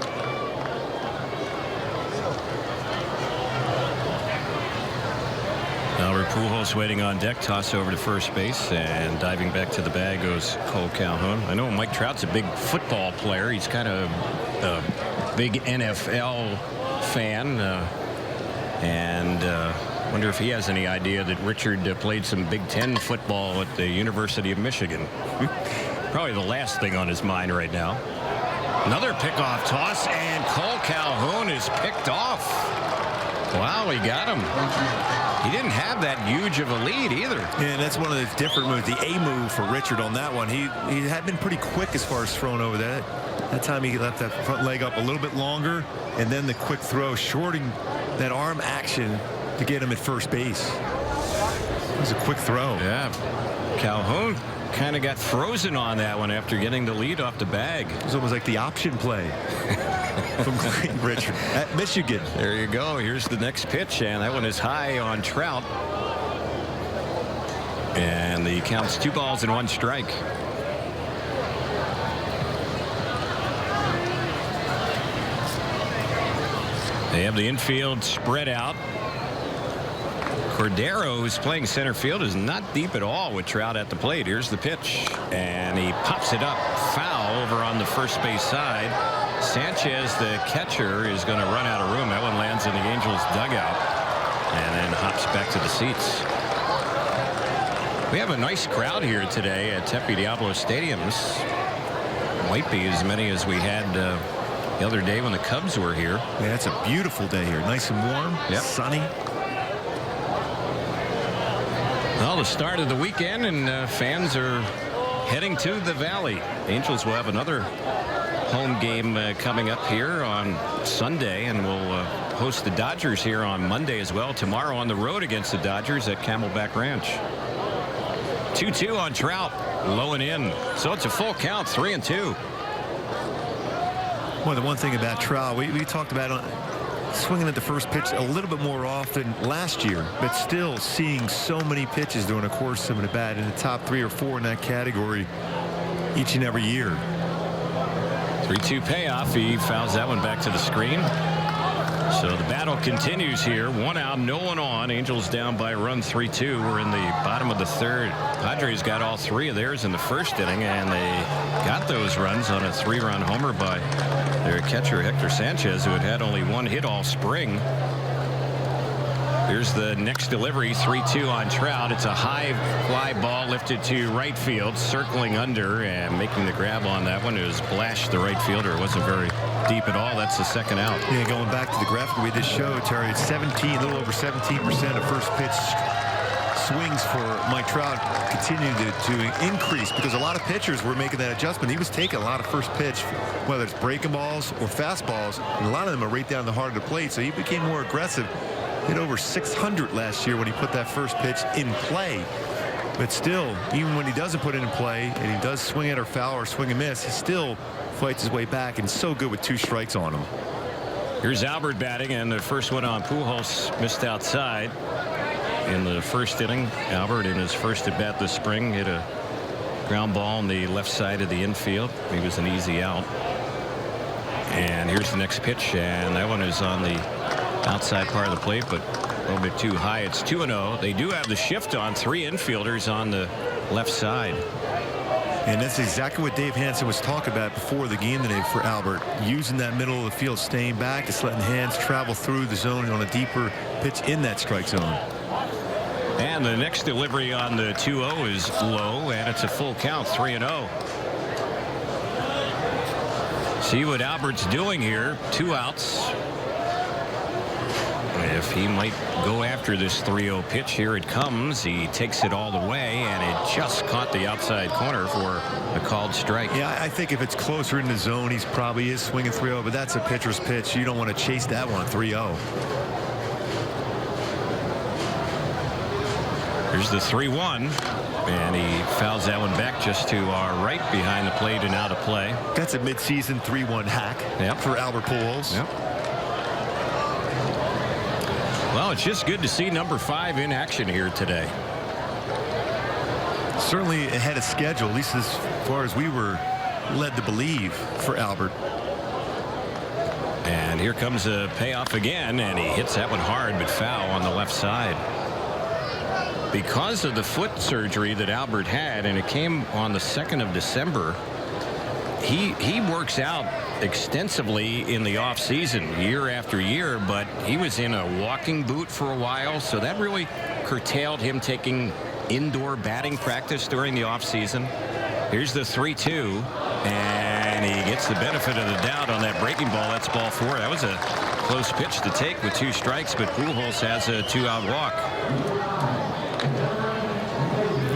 Albert Pujols waiting on deck. Toss over to first base, and diving back to the bag goes Cole Calhoun. I know Mike Trout's a big football player. He's kind of a big NFL fan, and wonder if he has any idea that Richard played some Big Ten football at the University of Michigan. Probably the last thing on his mind right now. Another pickoff toss, and Cole Calhoun is picked off. Wow, he got him. He didn't have that huge of a lead either. And that's one of the different moves, the A move for Richard on that one. He had been pretty quick as far as throwing over that. That time he left that front leg up a little bit longer, and then the quick throw, shorting that arm action to get him at first base. It was a quick throw. Yeah. Calhoun kind of got frozen on that one after getting the lead off the bag. It was almost like the option play from Richard at Michigan. There you go. Here's the next pitch, and that one is high on Trout. And the count's 2 balls and 1 strike. They have the infield spread out. Cordero, who's playing center field, is not deep at all with Trout at the plate. Here's the pitch, and he pops it up foul over on the first base side. Sanchez, the catcher, is going to run out of room. That one lands in the Angels dugout and then hops back to the seats. We have a nice crowd here today at Tempe Diablo Stadium. This might be as many as we had the other day when the Cubs were here. Yeah, it's a beautiful day here. Nice and warm, sunny. Well, the start of the weekend, and fans are heading to the Valley. Angels will have another home game coming up here on Sunday, and we'll host the Dodgers here on Monday as well. Tomorrow on the road against the Dodgers at Camelback Ranch. 2-2 on Trout, low and in. So it's a full count, 3-2. Well, the one thing about Trout, we talked about swinging at the first pitch a little bit more often last year, but still seeing so many pitches during the course of an at bat in the top 3 or 4 in that category each and every year. 3-2 payoff. He fouls that one back to the screen. So the battle continues here. 1 out, no one on. Angels down by a run, 3-2. We're in the bottom of the third. Padres got all 3 of theirs in the first inning, and they got those runs on a 3-run homer by their catcher Hector Sanchez, who had had only 1 hit all spring. Here's the next delivery, 3-2 on Trout. It's a high fly ball lifted to right field, circling under, and making the grab on that one is Blash, the right fielder. It wasn't very deep at all. That's the second out. Yeah, going back to the graphic we just showed, Terry, it's 17, a little over 17% of first pitch swings for Mike Trout continue to increase, because a lot of pitchers were making that adjustment. He was taking a lot of first pitch, whether it's breaking balls or fastballs, and a lot of them are right down the heart of the plate, so he became more aggressive. Hit over 600 last year when he put that first pitch in play. But still, even when he doesn't put it in play and he does swing at or foul or swing and miss, he still fights his way back and so good with 2 strikes on him. Here's Albert batting, and the first one on Pujols missed outside in the first inning. Albert, in his first at bat this spring, hit a ground ball on the left side of the infield. He was an easy out. And here's the next pitch, and that one is on the outside part of the plate, but a little bit too high. It's 2-0. They do have the shift on 3 infielders on the left side. And that's exactly what Dave Hansen was talking about before the game today for Albert. Using that middle of the field, staying back, just letting hands travel through the zone on a deeper pitch in that strike zone. And the next delivery on the 2-0 is low, and it's a full count, 3-0. See what Albert's doing here. 2 outs. If he might go after this 3-0 pitch, here it comes. He takes it all the way, and it just caught the outside corner for a called strike. Yeah, I think if it's closer in the zone, he's probably is swinging 3-0, but that's a pitcher's pitch. You don't want to chase that one 3-0. Here's the 3-1, and he fouls that one back just to our right behind the plate and out of play. That's a midseason 3-1 hack for Albert Pujols. Yep. Well, it's just good to see number 5 in action here today. Certainly ahead of schedule, at least as far as we were led to believe for Albert. And here comes a payoff again, and he hits that one hard but foul on the left side. Because of the foot surgery that Albert had, and it came on the 2nd of December, he works out extensively in the off season year after year, but he was in a walking boot for a while, so that really curtailed him taking indoor batting practice during the off season. Here's the 3-2, and he gets the benefit of the doubt on that breaking ball. That's ball 4. That was a close pitch to take with 2 strikes, but Pujols has a 2-out walk.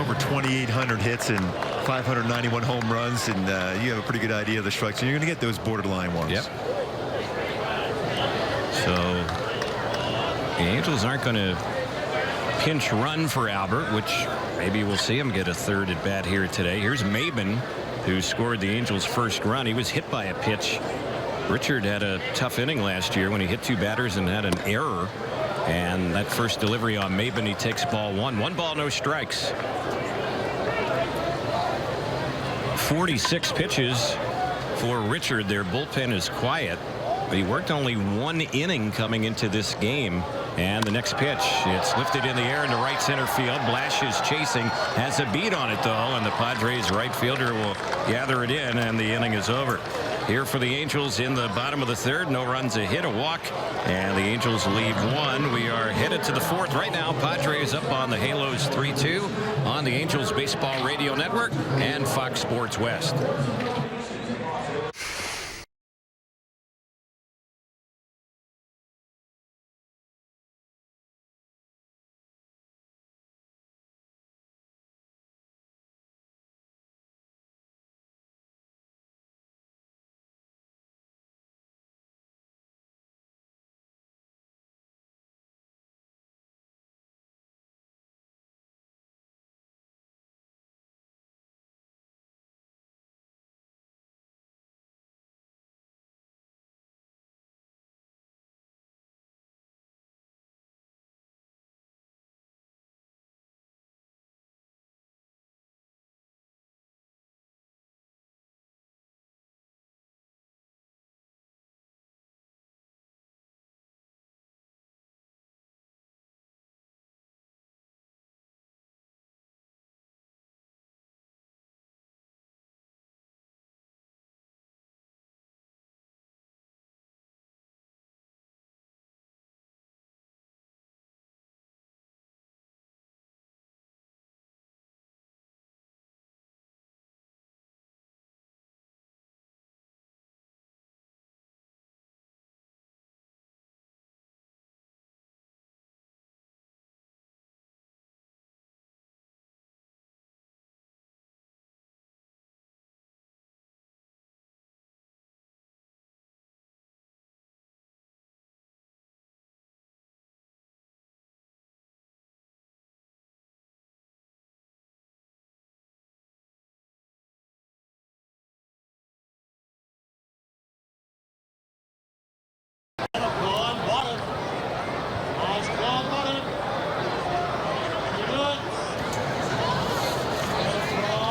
Over 2,800 hits and 591 home runs, and you have a pretty good idea of the strikes. So you're going to get those borderline ones. Yep. So the Angels aren't going to pinch run for Albert, which maybe we'll see him get a 3rd at bat here today. Here's Maben, who scored the Angels' first run. He was hit by a pitch. Richard had a tough inning last year when he hit 2 batters and had an error. And that first delivery on Maben, he takes ball 1. 1 ball, no strikes. 46 pitches for Richard. Their bullpen is quiet, but he worked only 1 inning coming into this game. And the next pitch, it's lifted in the air into right center field. Blash is chasing, has a beat on it though, and the Padres right fielder will gather it in, and the inning is over. Here for the Angels in the bottom of the 3rd. No runs, a hit, a walk, and the Angels lead 1. We are headed to the 4th right now. Padres up on the Halos 3-2 on the Angels Baseball Radio Network and Fox Sports West.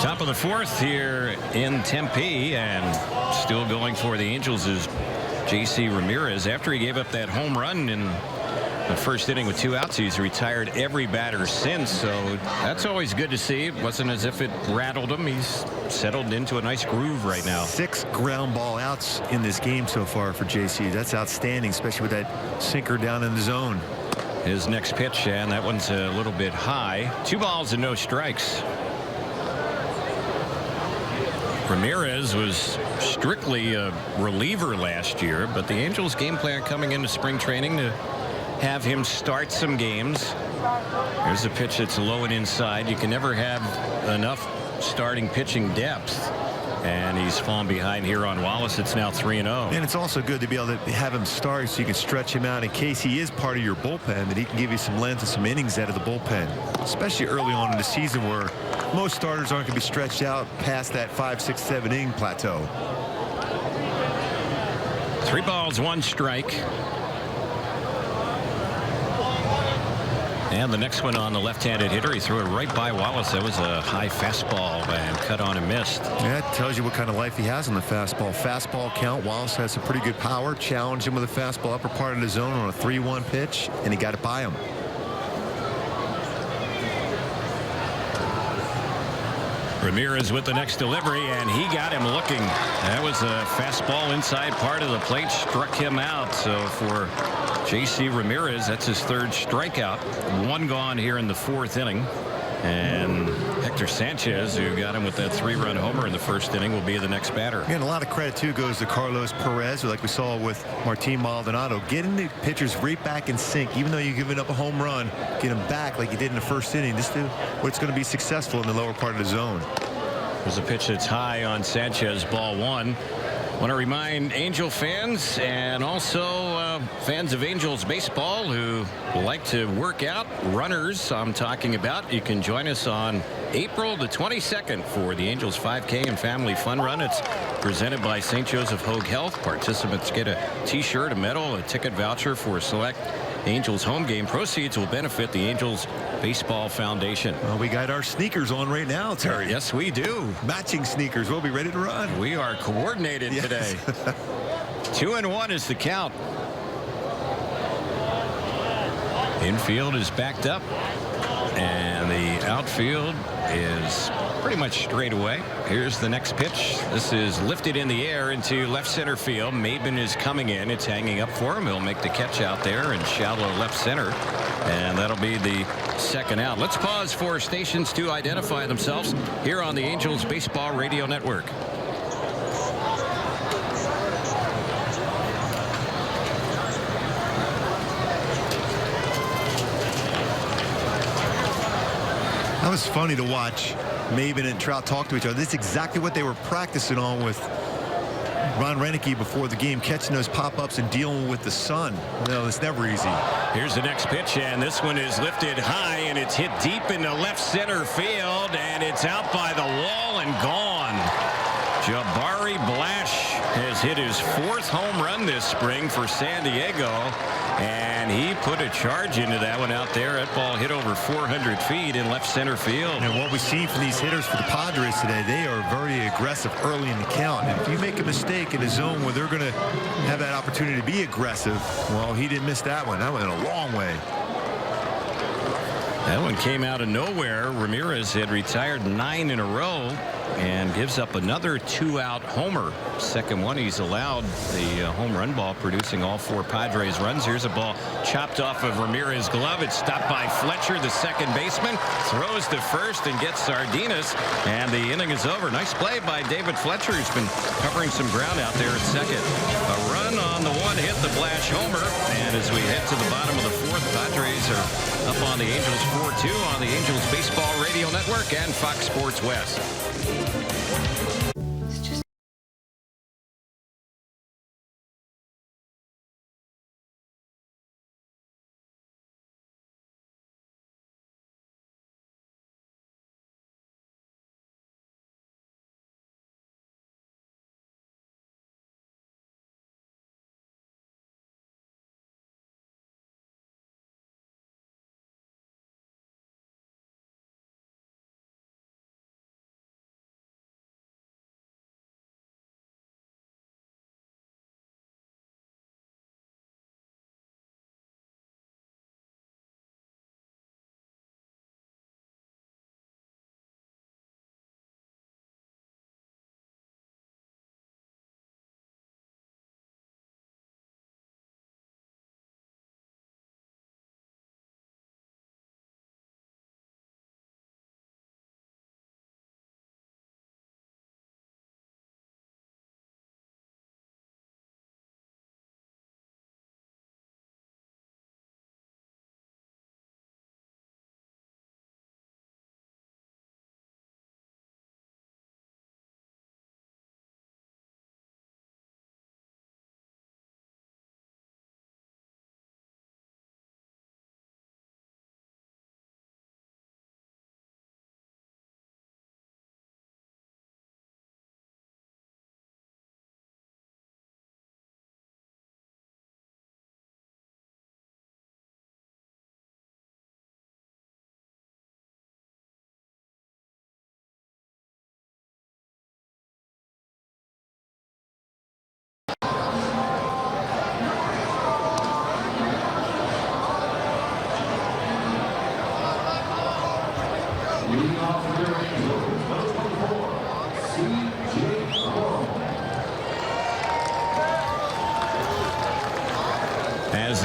Top of the fourth here in Tempe, and still going for the Angels is J.C. Ramirez. After he gave up that home run in the first inning with 2 outs, he's retired every batter since, so that's always good to see. It wasn't as if it rattled him. He's settled into a nice groove right now. 6 ground ball outs in this game so far for JC. That's outstanding, especially with that sinker down in the zone. His next pitch, and that one's a little bit high. 2 balls and no strikes. Ramirez was strictly a reliever last year, but the Angels game plan coming into spring training to have him start some games. Here's a pitch that's low and inside. You can never have enough starting pitching depth, and he's fallen behind here on Wallace. It's now 3-0. And it's also good to be able to have him start so you can stretch him out in case he is part of your bullpen, that he can give you some length and some innings out of the bullpen, especially early on in the season where most starters aren't going to be stretched out past that 5, 6, 7 inning plateau. 3 balls, 1 strike. And the next one on the left-handed hitter, he threw it right by Wallace. That was a high fastball and cut on and missed. Yeah, that tells you what kind of life he has on the fastball. Fastball count. Wallace has some pretty good power. Challenged him with a fastball upper part of the zone on a 3-1 pitch, and he got it by him. Ramirez with the next delivery, and he got him looking. That was a fastball inside part of the plate, struck him out. So for J.C. Ramirez, that's his 3rd strikeout. 1 gone here in the 4th inning. And Hector Sanchez, who got him with that 3-run homer in the 1st inning, will be the next batter. And a lot of credit too goes to Carlos Perez, like we saw with Martin Maldonado, getting the pitchers right back in sync. Even though you're giving up a home run, get them back like you did in the 1st inning. This is what's going to be successful in the lower part of the zone. There's a pitch that's high on Sanchez, ball 1. Want to remind Angel fans and also fans of Angels baseball who like to work out, runners I'm talking about, you can join us on April the 22nd for the Angels 5K and Family Fun Run. It's presented by St. Joseph Hoag Health. Participants get a t-shirt, a medal, a ticket voucher for select Angels home game. Proceeds will benefit the Angels Baseball Foundation. Well, we got our sneakers on right now, Terry. Yes, we do. Matching sneakers. We'll be ready to run. We are coordinated today. 2-1 is the count. Infield is backed up, and the outfield is pretty much straight away. Here's the next pitch. This is lifted in the air into left center field. Maben is coming in. It's hanging up for him. He'll make the catch out there in shallow left center, and that'll be the 2nd out. Let's pause for stations to identify themselves here on the Angels Baseball Radio Network. That was funny to watch Maben and Trout talk to each other. This is exactly what they were practicing on with Ron Renicky before the game, catching those pop-ups and dealing with the sun. No, it's never easy. Here's the next pitch, and this one is lifted high, and it's hit deep into left center field, and it's out by the wall and gone. Jabari Blash has hit his 4th home run this spring for San Diego, and he put a charge into that one out there. That ball hit over 400 feet in left center field. And what we see from these hitters for the Padres today, they are very aggressive early in the count. And if you make a mistake in a zone where they're going to have that opportunity to be aggressive, well, he didn't miss that one. That went a long way. That one came out of nowhere. Ramirez had retired 9 in a row and gives up another 2-out homer. 2nd one he's allowed. The home run ball producing all 4 Padres runs. Here's a ball chopped off of Ramirez's glove. It's stopped by Fletcher, the 2nd baseman. Throws to first and gets Sardinas, and the inning is over. Nice play by David Fletcher, who's been covering some ground out there at 2nd. A run on the one hit the Blash homer, and as we head to the bottom of the 4th, Padres are up on the Angels 4-2 on the Angels Baseball Radio Network and Fox Sports West.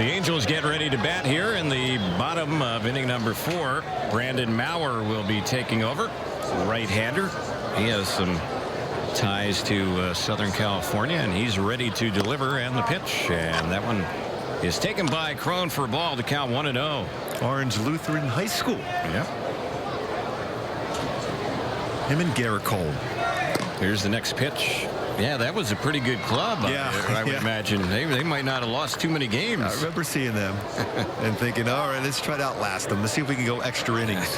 the Angels get ready to bat here in the bottom of inning number 4, Brandon Maurer will be taking over. Right-hander. He has some ties to Southern California, and he's ready to deliver. And the pitch, and that one is taken by Crone for a ball to count 1-0. Orange Lutheran High School. Yep. Him and Garrett Cole. Here's the next pitch. Yeah, that was a pretty good club. Yeah, I would imagine they might not have lost too many games. I remember seeing them and thinking, all right, let's try to outlast them. Let's see if we can go extra innings.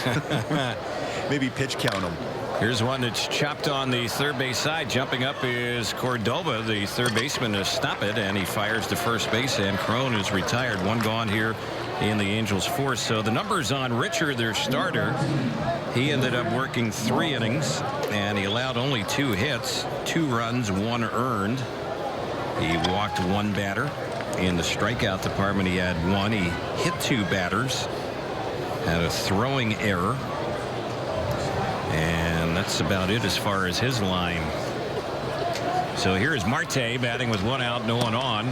Maybe pitch count them. Here's one that's chopped on the third base side. Jumping up is Cordova, the third baseman, to stop it, and he fires to first base, and Crone is retired. One gone here in the Angels' fourth. So the numbers on Richard, their starter, he ended up working 3 innings, and he allowed only 2 hits, 2 runs, 1 earned. He walked 1 batter. In the strikeout department, he had 1. He hit 2 batters, had a throwing error, and that's about it as far as his line. So here is Marte batting with 1 out, no one on.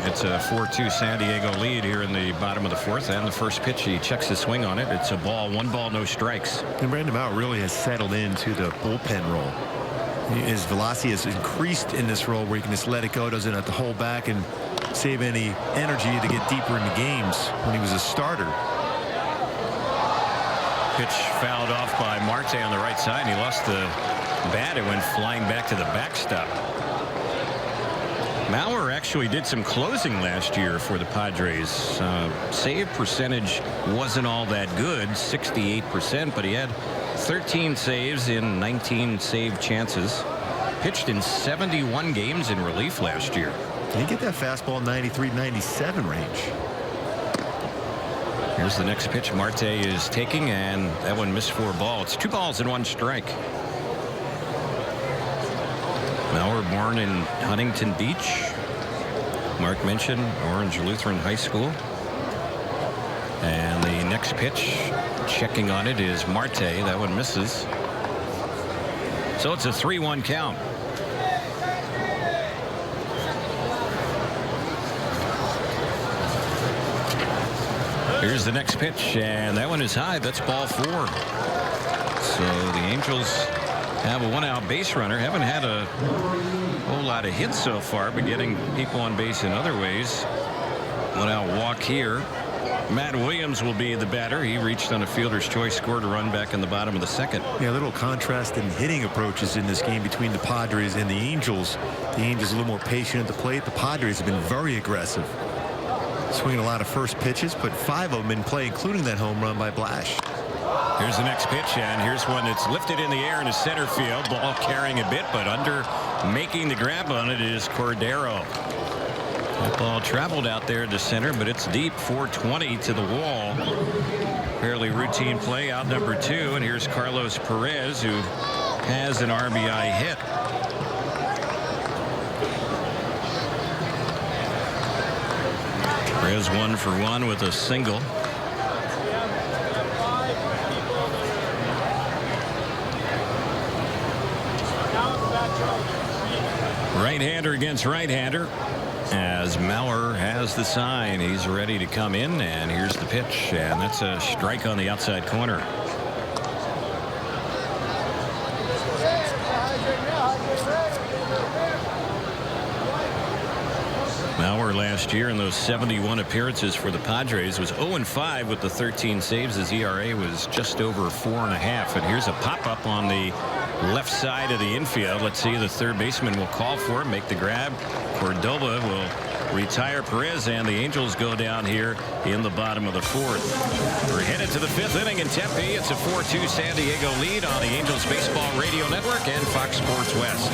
It's a 4-2 San Diego lead here in the bottom of the 4th, and the first pitch, he checks the swing on it. It's a ball, 1 ball, no strikes. And Brandon Maurer really has settled into the bullpen role. His velocity has increased in this role where he can just let it go, doesn't have to hold back and save any energy to get deeper into games when he was a starter. Pitch fouled off by Marte on the right side, and he lost the bat. It went flying back to the backstop. Maurer actually did some closing last year for the Padres. Save percentage wasn't all that good, 68%, but he had 13 saves in 19 save chances. Pitched in 71 games in relief last year. Can he get that fastball 93, 97 range? Here's the next pitch Marte is taking, and that one missed for a ball. It's 2 balls and 1 strike. Maurer born in Huntington Beach. Mark mentioned Orange Lutheran High School. And the next pitch, checking on it, is Marte. That one misses. So it's a 3-1 count. Here's the next pitch, and that one is high. That's ball 4. So the Angels have a 1-out base runner. Haven't had a whole lot of hits so far, but getting people on base in other ways. 1-out walk here. Matt Williams will be the batter. He reached on a fielder's choice, scored a run back in the bottom of the 2nd. Yeah, a little contrast in hitting approaches in this game between the Padres and the Angels. The Angels a little more patient at the plate. The Padres have been very aggressive. Swinging a lot of first pitches, put 5 of them in play, including that home run by Blash. Here's the next pitch, and here's one that's lifted in the air into center field. Ball carrying a bit, but under making the grab on it is Cordero. That ball traveled out there to center, but it's deep, 420 to the wall. Fairly routine play, out number 2, and here's Carlos Perez, who has an RBI hit. Perez 1 for 1 with a single. Right-hander against right-hander, as Maurer has the sign. He's ready to come in, and here's the pitch, and that's a strike on the outside corner. Maurer last year in those 71 appearances for the Padres was 0-5 with the 13 saves. His ERA was just over 4.5. And here's a pop-up on the left side of the infield. Let's see, the third baseman will call for it, make the grab. Cordova will retire Perez, and the Angels go down here in the bottom of the 4th. We're headed to the 5th inning in Tempe. It's a 4-2 San Diego lead on the Angels Baseball Radio Network and Fox Sports West.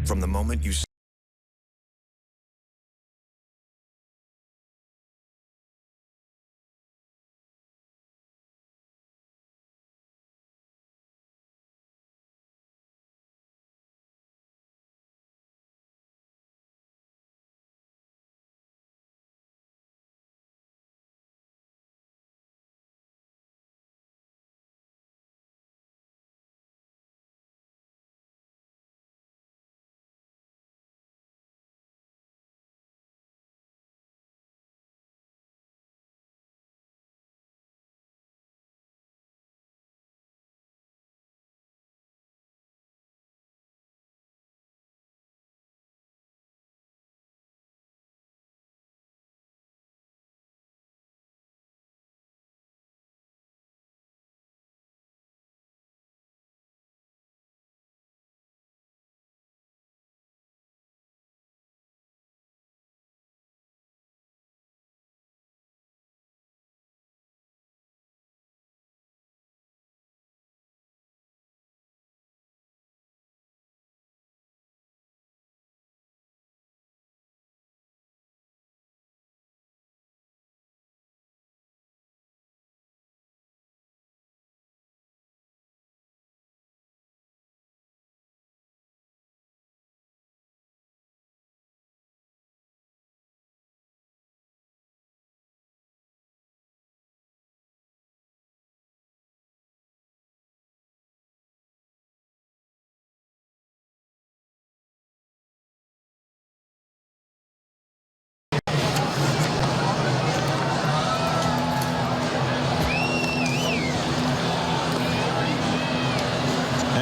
From the moment you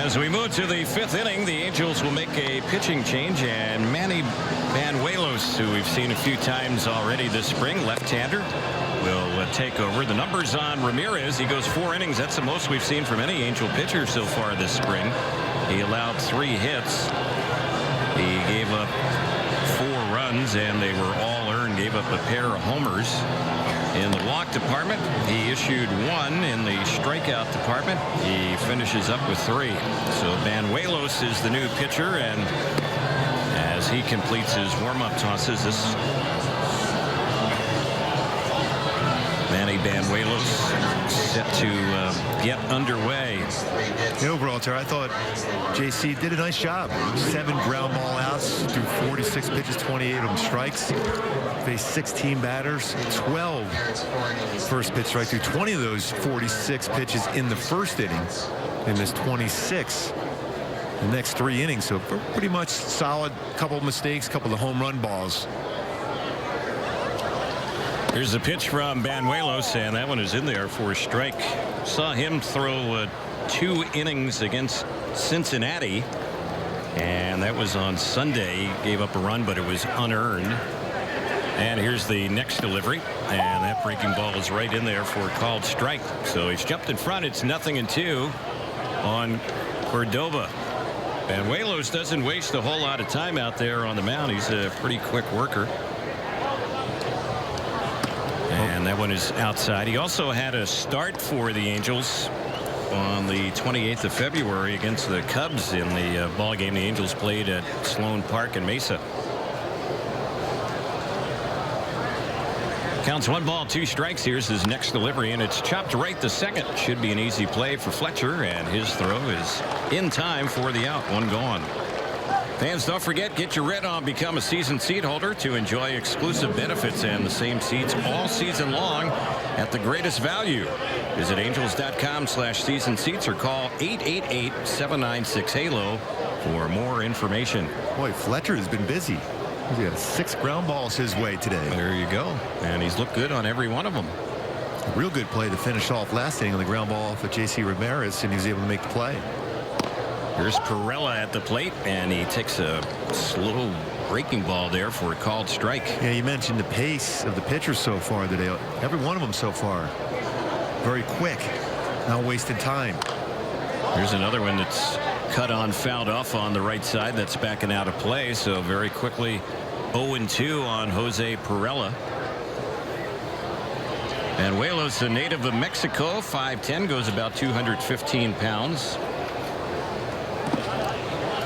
As we move to the 5th inning, the Angels will make a pitching change, and Manny Banuelos, who we've seen a few times already this spring, left-hander, will take over. The numbers on Ramirez, he goes 4 innings. That's the most we've seen from any Angel pitcher so far this spring. He allowed 3 hits. He gave up 4 runs, and they were all earned. Gave up a pair of homers. In the walk department, he issued 1. In the strikeout department, he finishes up with 3. So Banuelos is the new pitcher, and as he completes his warm-up tosses, this Manny Banuelos set to get underway. Overall, Terry, I thought JC did a nice job. 7 ground ball outs through 46 pitches, 28 of them strikes. Faced 16 batters, 12 first pitch strike through 20 of those 46 pitches in the first inning, and there's 26 the next 3 innings. So pretty much solid. Couple of mistakes, couple of home run balls. Here's the pitch from Banuelos, and that one is in there for a strike. Saw him throw 2 innings against Cincinnati, and that was on Sunday. He gave up a run, but it was unearned. And here's the next delivery, and that breaking ball is right in there for a called strike. So he's jumped in front. It's 0-2 on Cordova. Banuelos doesn't waste a whole lot of time out there on the mound. He's a pretty quick worker. And that one is outside. He also had a start for the Angels on the 28th of February against the Cubs in the ball game the Angels played at Sloan Park in Mesa. Counts 1 ball, 2 strikes. Here's his next delivery, and it's chopped right to second. Should be an easy play for Fletcher, and his throw is in time for the out. 1 gone. Fans, don't forget, get your red on, become a season seat holder to enjoy exclusive benefits and the same seats all season long at the greatest value. Visit angels.com/season seats or call 888-796-HALO for more information. Boy, Fletcher has been busy. He's got 6 ground balls his way today. There you go. And he's looked good on every one of them. A real good play to finish off last inning on the ground ball for JC Ramirez, and he was able to make the play. Here's Perella at the plate, and he takes a slow breaking ball there for a called strike. Yeah, you mentioned the pace of the pitchers so far today. Every one of them so far. Very quick. Not wasting time. Here's another one that's cut on, fouled off on the right side. That's backing out of play. So very quickly 0-2 on Jose Perella. Banuelos, a native of Mexico, 5'10", goes about 215 pounds.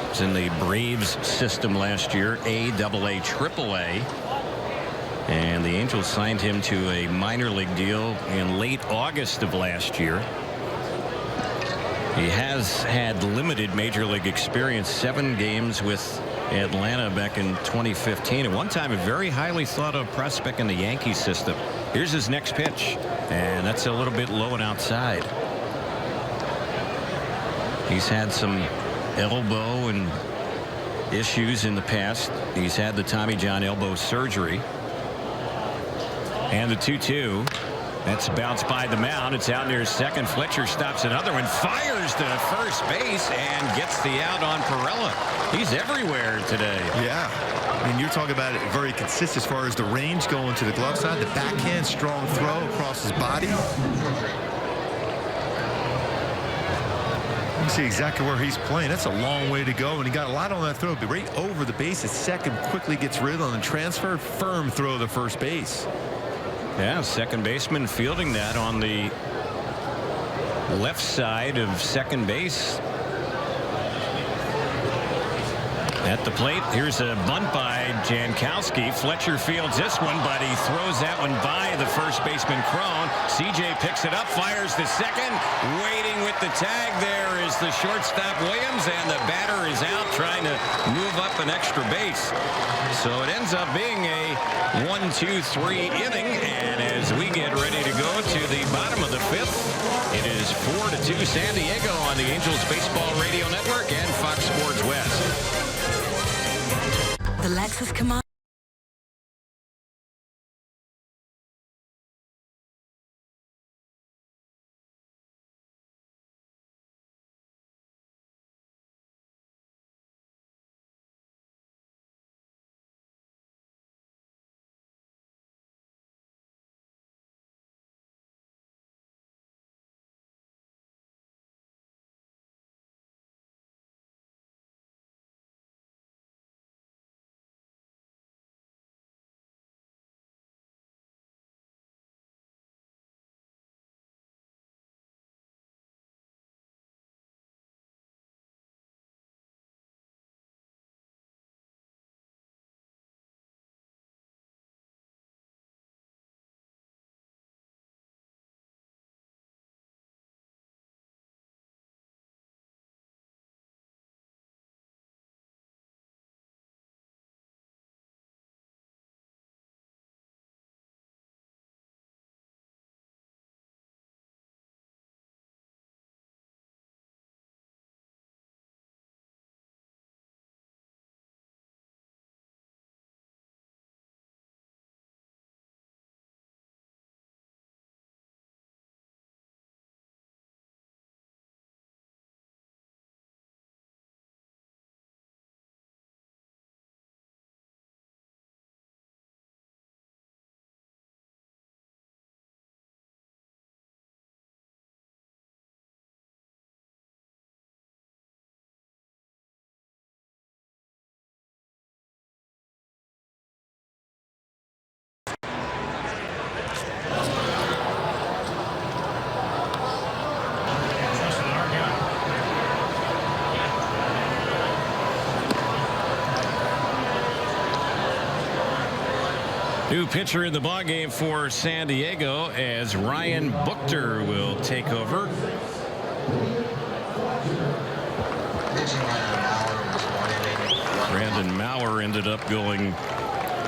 Was in the Braves system last year, AA, AAA. And the Angels signed him to a minor league deal in late August of last year. He has had limited major league experience, 7 games with Atlanta back in 2015. At one time, a very highly thought of prospect in the Yankee system. Here's his next pitch, and that's a little bit low and outside. He's had some elbow and issues in the past. He's had the Tommy John elbow surgery. And the 2-2. That's bounced by the mound. It's out near second. Fletcher stops another one, fires to first base, and gets the out on Perella. He's everywhere today. Yeah. I mean, you're talking about it very consistent as far as the range going to the glove side. The backhand strong throw across his body. You can see exactly where he's playing. That's a long way to go, and he got a lot on that throw. But right over the base at second, quickly gets rid on the transfer. Firm throw to first base. Yeah, second baseman fielding that on the left side of second base. At the plate, here's a bunt by Jankowski. Fletcher fields this one, but he throws that one by the first baseman Crone. CJ picks it up, fires to second. Waiting with the tag there is the shortstop Williams, and the batter is out trying to move up an extra base. So it ends up being a 1-2-3 inning, and as we get ready to go to the bottom of the 5th, it is 4-2 San Diego on the Angels Baseball Radio Network and Fox Sports West. The Lexus Command. New pitcher in the ballgame for San Diego as Ryan Buchter will take over. Brandon Maurer ended up going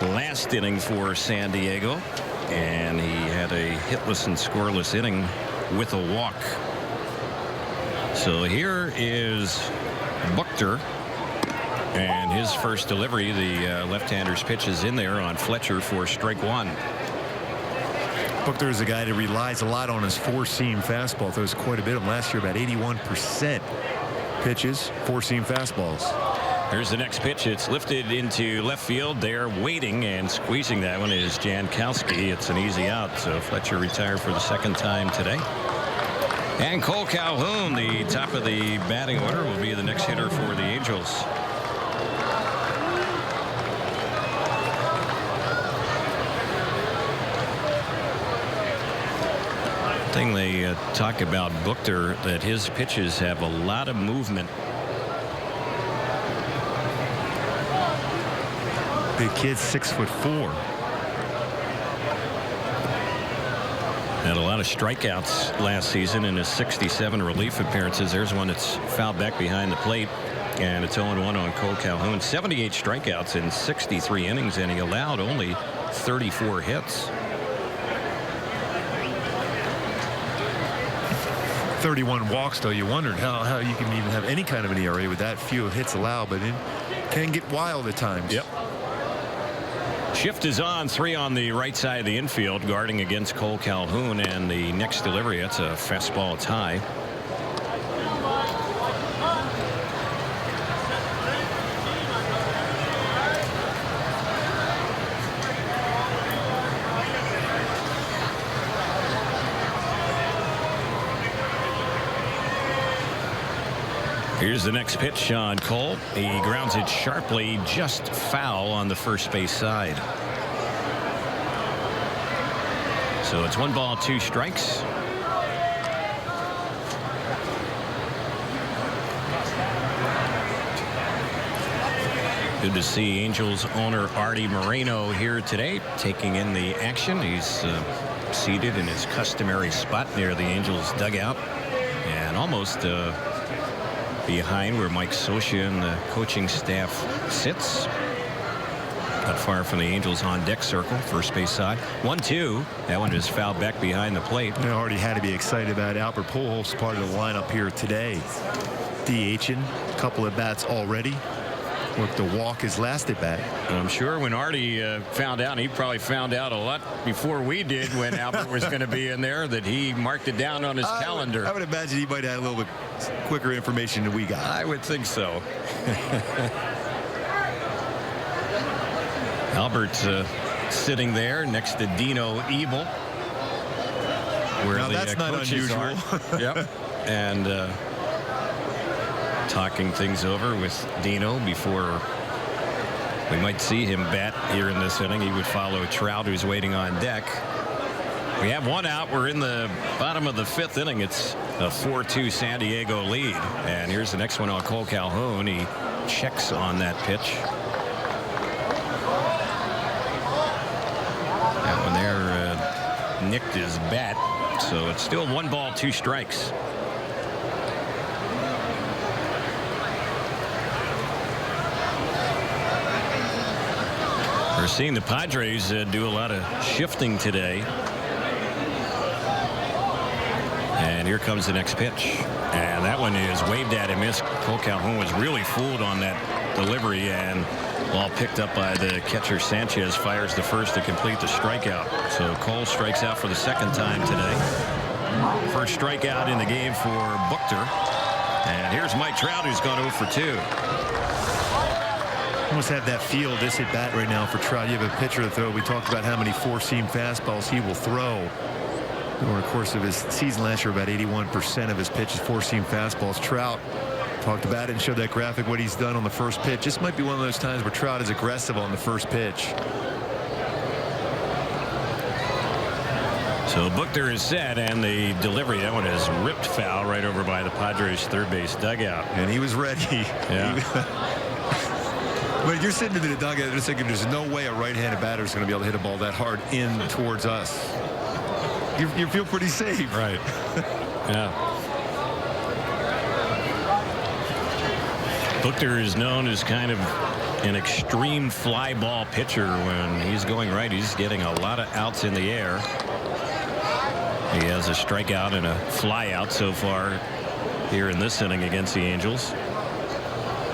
last inning for San Diego, and he had a hitless and scoreless inning with a walk. So here is Buchter, and his first delivery, the left-hander's pitch is in there on Fletcher for strike one. Buchter is a guy that relies a lot on his four-seam fastball. Throws quite a bit of them last year, about 81% pitches, four-seam fastballs. Here's the next pitch. It's lifted into left field. They're waiting, and squeezing that one is Jankowski. It's an easy out, so Fletcher retired for the second time today. And Cole Calhoun, the top of the batting order, will be the next hitter for the Angels. Thing they talk about Buchter, that his pitches have a lot of movement. Big kid, 6'4". Had a lot of strikeouts last season in his 67 relief appearances. There's one that's fouled back behind the plate, and it's 0-1 on Cole Calhoun. 78 strikeouts in 63 innings, and he allowed only 34 hits. 31 walks, though. You wondered how you can even have any kind of an ERA with that few hits allowed, but it can get wild at times. Yep. Shift is on. 3 on the right side of the infield, guarding against Cole Calhoun, and the next delivery, that's a fastball. It's high. Here's the next pitch on Cole. He grounds it sharply, just foul on the first base side. So it's 1 ball, 2 strikes. Good to see Angels owner Artie Moreno here today, taking in the action. He's seated in his customary spot near the Angels dugout, and almost behind where Mike Scioscia and the coaching staff sits. Not far from the Angels on deck circle, first base side. 1-2. That one is fouled back behind the plate. They already had to be excited about Albert Pujols, part of the lineup here today. DHing, a couple of bats already. Worked the walk his last at bat. I'm sure when Artie found out, he probably found out a lot before we did when Albert was going to be in there, that he marked it down on his calendar. I would imagine he might have a little bit quicker information than we got. I would think so. Albert's sitting there next to Dino Ebel, where now, the that's not coaches unusual. are. Yep. And talking things over with Dino before we might see him bat here in this inning. He would follow Trout, who's waiting on deck. We have 1 out. We're in the bottom of the 5th inning. It's a 4-2 San Diego lead. And here's the next one on Cole Calhoun. He checks on that pitch. That one there nicked his bat. So it's still 1 ball, 2 strikes. We're seeing the Padres do a lot of shifting today. And here comes the next pitch. And that one is waved at him. Cole Calhoun was really fooled on that delivery, and ball picked up by the catcher. Sanchez fires the first to complete the strikeout. So Cole strikes out for the second time today. First strikeout in the game for Buchter. And here's Mike Trout, who's gone 0 for 2. Almost have that feel this at bat right now for Trout. You have a pitcher to throw. We talked about how many four-seam fastballs he will throw. Over the course of his season last year, about 81% of his pitches four-seam fastballs. Trout talked about it and showed that graphic what he's done on the first pitch. This might be one of those times where Trout is aggressive on the first pitch. So Buchter is set, and the delivery, that one is ripped foul right over by the Padres third base dugout. And he was ready. Yeah. But you're sitting in the dugout and thinking there's no way a right-handed batter is going to be able to hit a ball that hard in towards us. You feel pretty safe. Right. Yeah. Buchter is known as kind of an extreme fly ball pitcher. When he's going right, he's getting a lot of outs in the air. He has a strikeout and a fly out so far here in this inning against the Angels.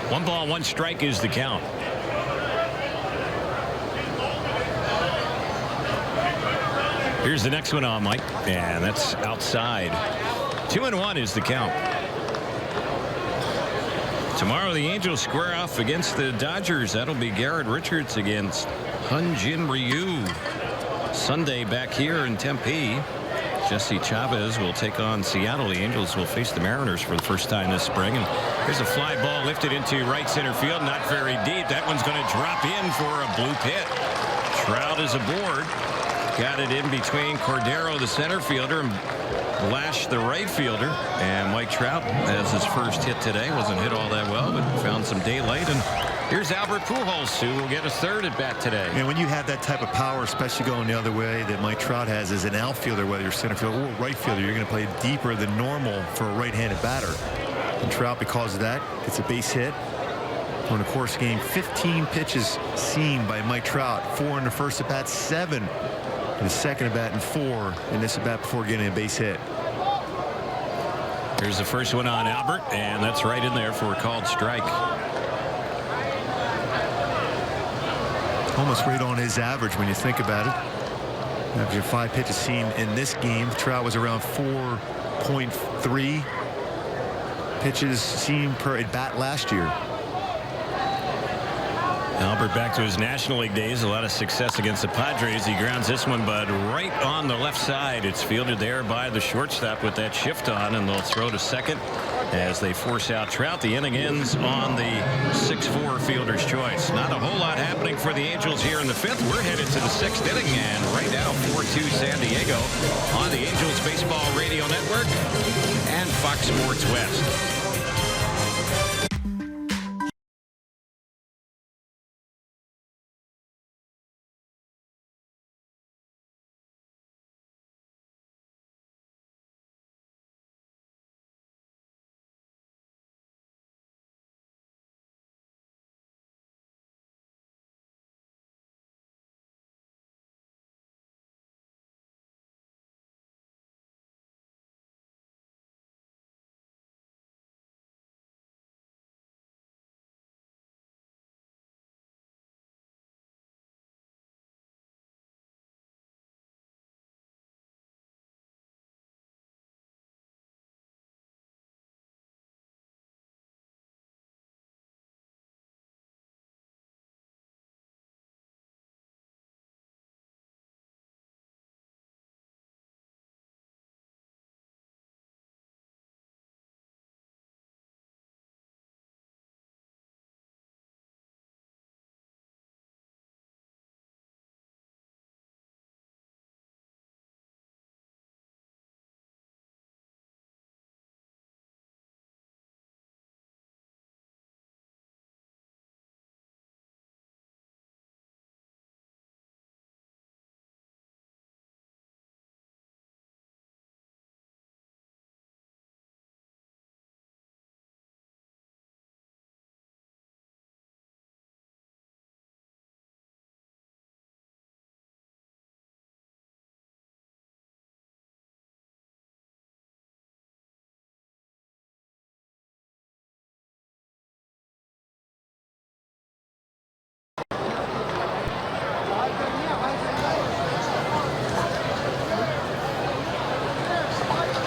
1 ball, 1 strike is the count. Here's the next one on, Mike, and that's outside. 2-1 is the count. Tomorrow the Angels square off against the Dodgers. That'll be Garrett Richards against Hyun-Jin Ryu. Sunday back here in Tempe, Jesse Chavez will take on Seattle. The Angels will face the Mariners for the first time this spring. And here's a fly ball lifted into right center field, not very deep. That one's going to drop in for a blue pit. Trout is aboard. Got it in between Cordero, the center fielder, and Lash, the right fielder. And Mike Trout has his first hit today. Wasn't hit all that well, but found some daylight. And here's Albert Pujols, who will get a third at bat today. And when you have that type of power, especially going the other way that Mike Trout has as an outfielder, whether you're center fielder or right fielder, you're going to play deeper than normal for a right-handed batter. And Trout, because of that, gets a base hit. On the course game, 15 pitches seen by Mike Trout. 4 in the first at bat, 7 in the second at bat, and 4 in this at bat before getting a base hit. Here's the first one on Albert, and that's right in there for a called strike. Almost right on his average when you think about it. After 5 pitches seen in this game, Trout was around 4.3 pitches seen per at bat last year. Albert back to his National League days. A lot of success against the Padres. He grounds this one, but right on the left side. It's fielded there by the shortstop with that shift on, and they'll throw to second as they force out Trout. The inning ends on the 6-4 fielder's choice. Not a whole lot happening for the Angels here in the 5th. We're headed to the 6th inning, and right now 4-2 San Diego on the Angels Baseball Radio Network and Fox Sports West.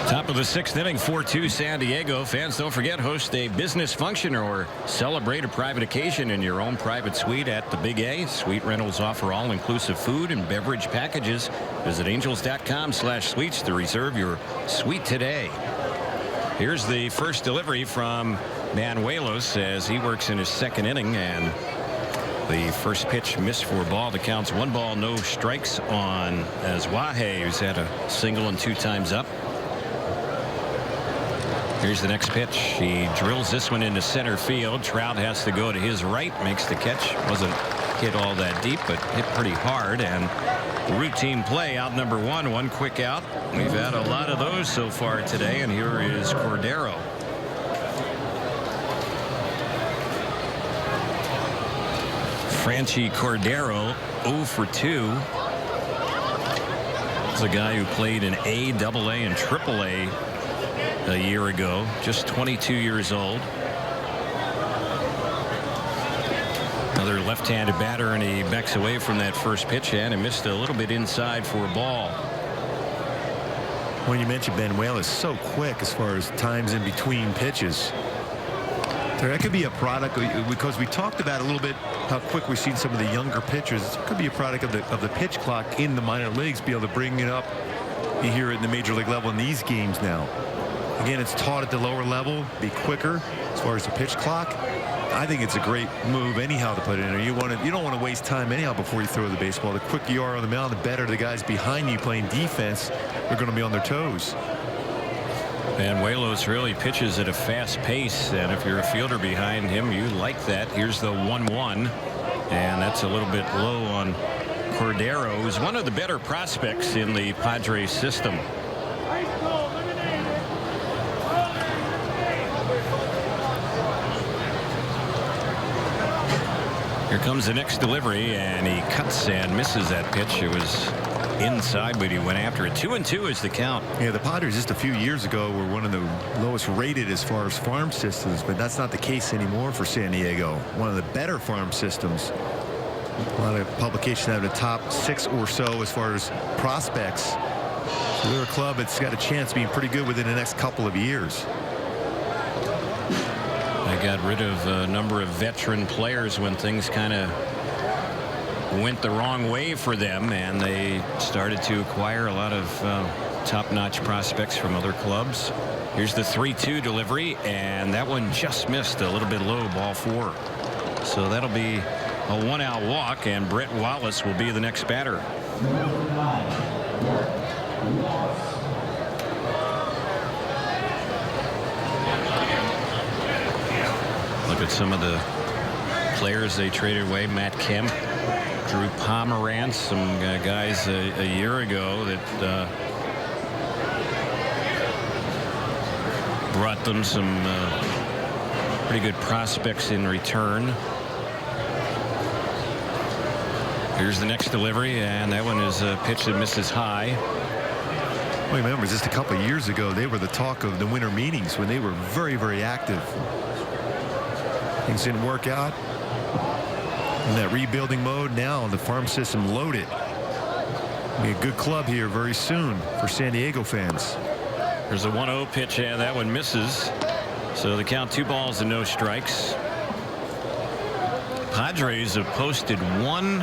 Top of the 6th inning, 4-2 San Diego. Fans, don't forget, host a business function or celebrate a private occasion in your own private suite at the Big A. Suite rentals offer all-inclusive food and beverage packages. Visit angels.com/suites to reserve your suite today. Here's the first delivery from Manuelos as he works in his 2nd inning, and the first pitch missed for a ball. The count's 1 ball, no strikes on Azwahe, who's had a single and 2 times up. Here's the next pitch. He drills this one into center field. Trout has to go to his right, makes the catch. Wasn't hit all that deep, but hit pretty hard. And routine play, out number one. One quick out. We've had a lot of those so far today, and here is Cordero. Franchy Cordero 0 for 2. It's a guy who played in A, AA, and AAA a year ago. Just 22 years old. Another left-handed batter, and he backs away from that first pitch, and he missed a little bit inside for a ball. When you mentioned Benuelos, so quick as far as times in between pitches. That could be a product, because we talked about a little bit how quick we've seen some of the younger pitchers. It could be a product of the pitch clock in the minor leagues, be able to bring it up. You hear it in the major league level in these games now. Again, it's taught at the lower level, be quicker as far as the pitch clock. I think it's a great move anyhow to put in there. You don't want to waste time anyhow before you throw the baseball. The quicker you are on the mound, the better the guys behind you playing defense are going to be on their toes. Banuelos really pitches at a fast pace, and if you're a fielder behind him, you like that. Here's the 1-1, and that's a little bit low on Cordero, who's one of the better prospects in the Padres system. Here comes the next delivery, and he cuts and misses that pitch. It was inside, but he went after it. 2-2 is the count. Yeah, the Padres just a few years ago were one of the lowest rated as far as farm systems, but that's not the case anymore for San Diego. One of the better farm systems. A lot of publications have the top 6 or so as far as prospects. So they're a club that's got a chance of being pretty good within the next couple of years. They got rid of a number of veteran players when things kind of went the wrong way for them, and they started to acquire a lot of top-notch prospects from other clubs. Here's the 3-2 delivery, and that one just missed a little bit low, ball 4. So that'll be a one-out walk, and Brett Wallace will be the next batter. Look at some of the players they traded away. Matt Kemp, Drew Pomeranz, some guys a year ago that brought them some pretty good prospects in return. Here's the next delivery, and that one is a pitch that misses high. Well, remember, just a couple of years ago, they were the talk of the winter meetings when they were very, very active. Things didn't work out. In that rebuilding mode, now the farm system loaded. Be a good club here very soon for San Diego fans. There's a 1-0 pitch, and that one misses. So the count 2 balls and no strikes. Padres have posted one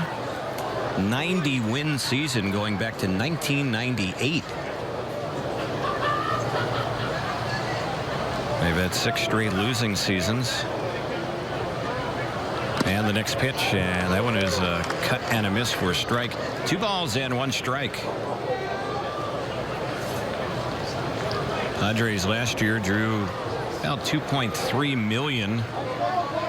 90-win season going back to 1998. They've had 6 straight losing seasons. And the next pitch, and that one is a cut and a miss for a strike. 2 balls and 1 strike. Padres last year drew about 2.3 million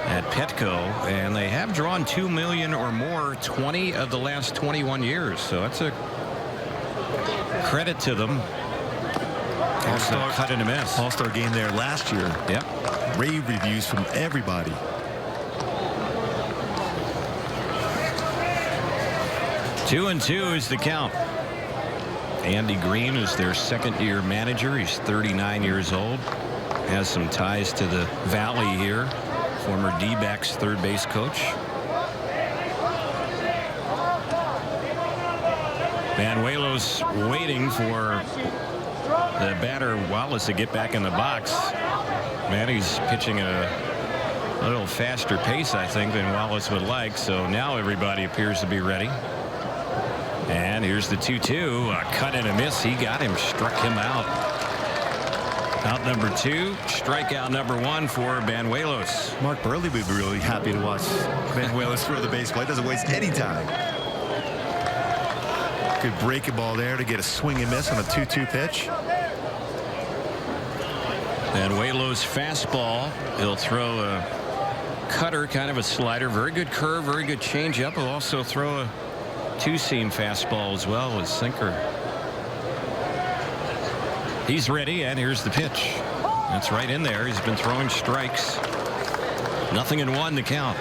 at Petco, and they have drawn 2 million or more 20 of the last 21 years. So that's a credit to them. All-Star cut and a miss. All-Star game there last year. Yep. Rave reviews from everybody. 2-2 is the count. Andy Green is their second-year manager. He's 39 years old. Has some ties to the Valley here. Former D-backs third base coach. Banuelos waiting for the batter Wallace to get back in the box. Manny's pitching a little faster pace, I think, than Wallace would like. So now everybody appears to be ready. And here's the 2-2, a cut and a miss. He got him, struck him out. Out number 2, strikeout number 1 for Banuelos. Mark Burley would be really happy to watch Banuelos throw the baseball. He doesn't waste any time. Good breaking ball there to get a swing and miss on a 2-2 pitch. And Waylo's fastball. He'll throw a cutter, kind of a slider. Very good curve, very good changeup. He'll also throw a two-seam fastball as well as sinker. He's ready, and here's the pitch. That's right in there. He's been throwing strikes. 0-1 the count.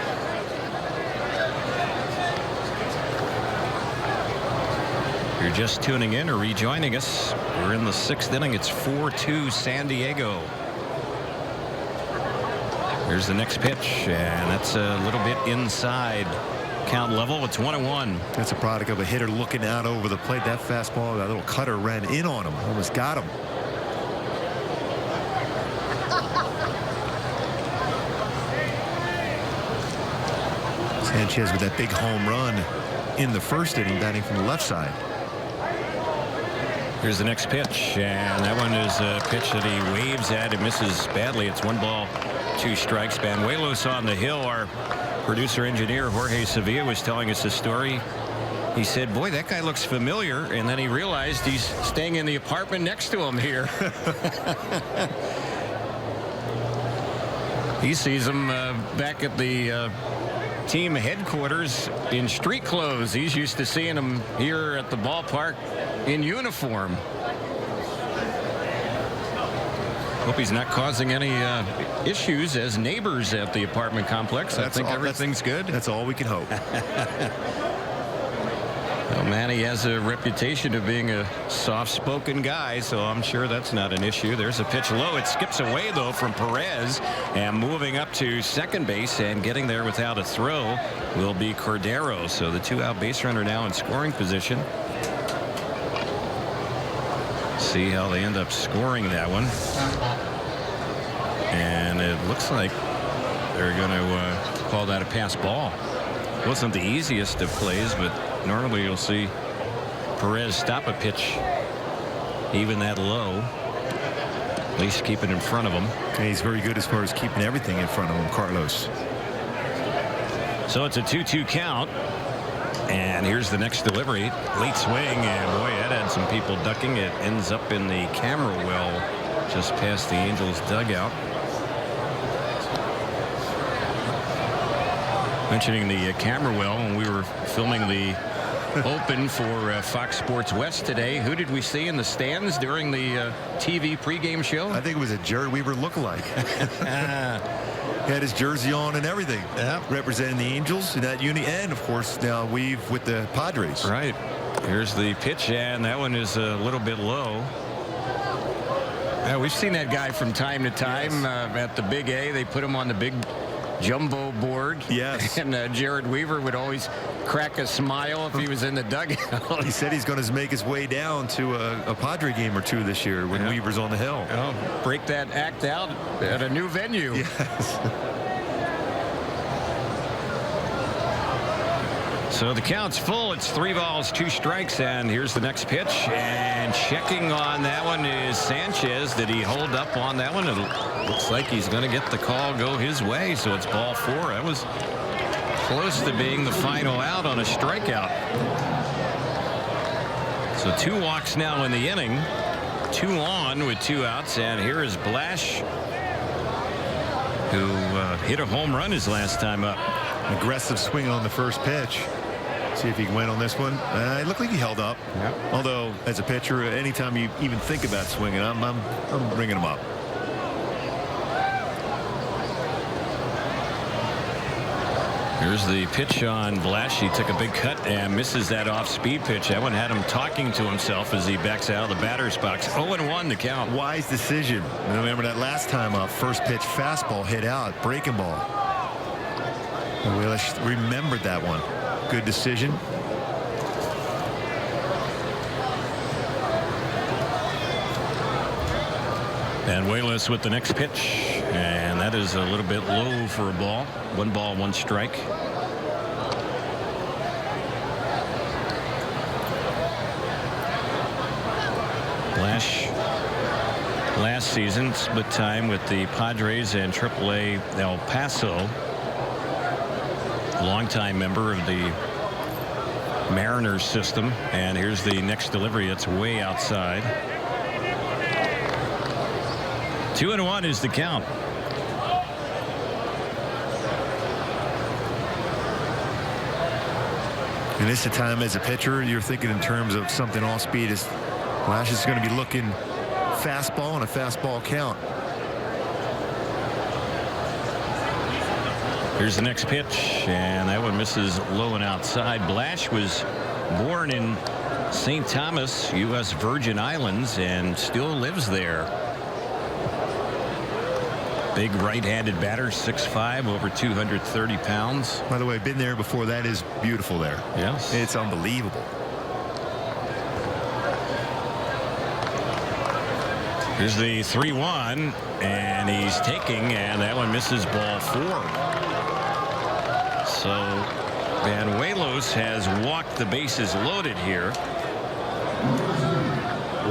If you're just tuning in or rejoining us, we're in the 6th inning. It's 4-2 San Diego. Here's the next pitch, and that's a little bit inside count level. It's 1-1. That's a product of a hitter looking out over the plate. That fastball, that little cutter ran in on him. Almost got him. Sanchez with that big home run in the 1st inning, batting from the left side. Here's the next pitch, and that one is a pitch that he waves at. It misses badly. It's 1 ball, 2 strikes. Banuelos on the hill. Our producer engineer Jorge Sevilla was telling us a story. He said, boy, that guy looks familiar, and then he realized he's staying in the apartment next to him here. He sees him back at the team headquarters in street clothes. He's used to seeing him here at the ballpark in uniform. Hope he's not causing any issues as neighbors at the apartment complex. I think everything's good. That's all we can hope. Well, Manny has a reputation of being a soft-spoken guy, so I'm sure that's not an issue. There's a pitch low. It skips away, though, from Perez, and moving up to second base and getting there without a throw will be Cordero. So the 2-out base runner now in scoring position. See how they end up scoring that one. And it looks like they're going to call that a pass ball. Wasn't the easiest of plays, but normally you'll see Perez stop a pitch even that low. At least keep it in front of him. And he's very good as far as keeping everything in front of him, Carlos. So it's a 2-2 count. And here's the next delivery. Late swing, and boy, that had some people ducking. It ends up in the camera well just past the Angels dugout. Mentioning the camera well, when we were filming the open for Fox Sports West today, who did we see in the stands during the TV pregame show? I think it was a Jared Weaver lookalike. He had his jersey on and everything. Yeah. Representing the Angels in that uni, and of course now Weave with the Padres. Right. Here's the pitch, and that one is a little bit low. We've seen that guy from time to time. Yes. At the Big A. They put him on the big jumbo board. Yes. And Jared Weaver would always crack a smile if he was in the dugout. He said he's going to make his way down to a Padre game or two this year when Weaver's on the hill. Oh, break that act out at a new venue. Yes. So the count's full. It's 3 balls, 2 strikes, and here's the next pitch. And checking on that one is Sanchez. Did he hold up on that one? It looks like he's going to get the call go his way. So it's ball 4. That was close to being the final out on a strikeout. So 2 walks now in the inning. 2 on with 2 outs, and here is Blash, who hit a home run his last time up. Aggressive swing on the first pitch. See if he can win on this one. It looked like he held up. Yep. Although, as a pitcher, anytime you even think about swinging, I'm bringing him up. Here's the pitch on Blash. He took a big cut and misses that off-speed pitch. That one had him talking to himself as he backs out of the batter's box. 0-1 the count. Wise decision. Remember that last time first pitch fastball hit out, breaking ball. We remembered that one. Good decision. And Wayless with the next pitch, and that is a little bit low for a ball. 1 ball, 1 strike. Blash last season split time with the Padres and AAA El Paso. Longtime member of the Mariners system, and here's the next delivery. It's way outside. 2-1 is the count. And this is the time as a pitcher you're thinking in terms of something off speed. Is Lash is going to be looking fastball and a fastball count. Here's the next pitch, and that one misses low and outside. Blash was born in St. Thomas, U.S. Virgin Islands, and still lives there. Big right-handed batter, 6'5", over 230 pounds. By the way, been there before. That is beautiful there. Yes. It's unbelievable. Here's the 3-1, and he's taking, and that one misses ball 4. So Banuelos has walked the bases loaded here.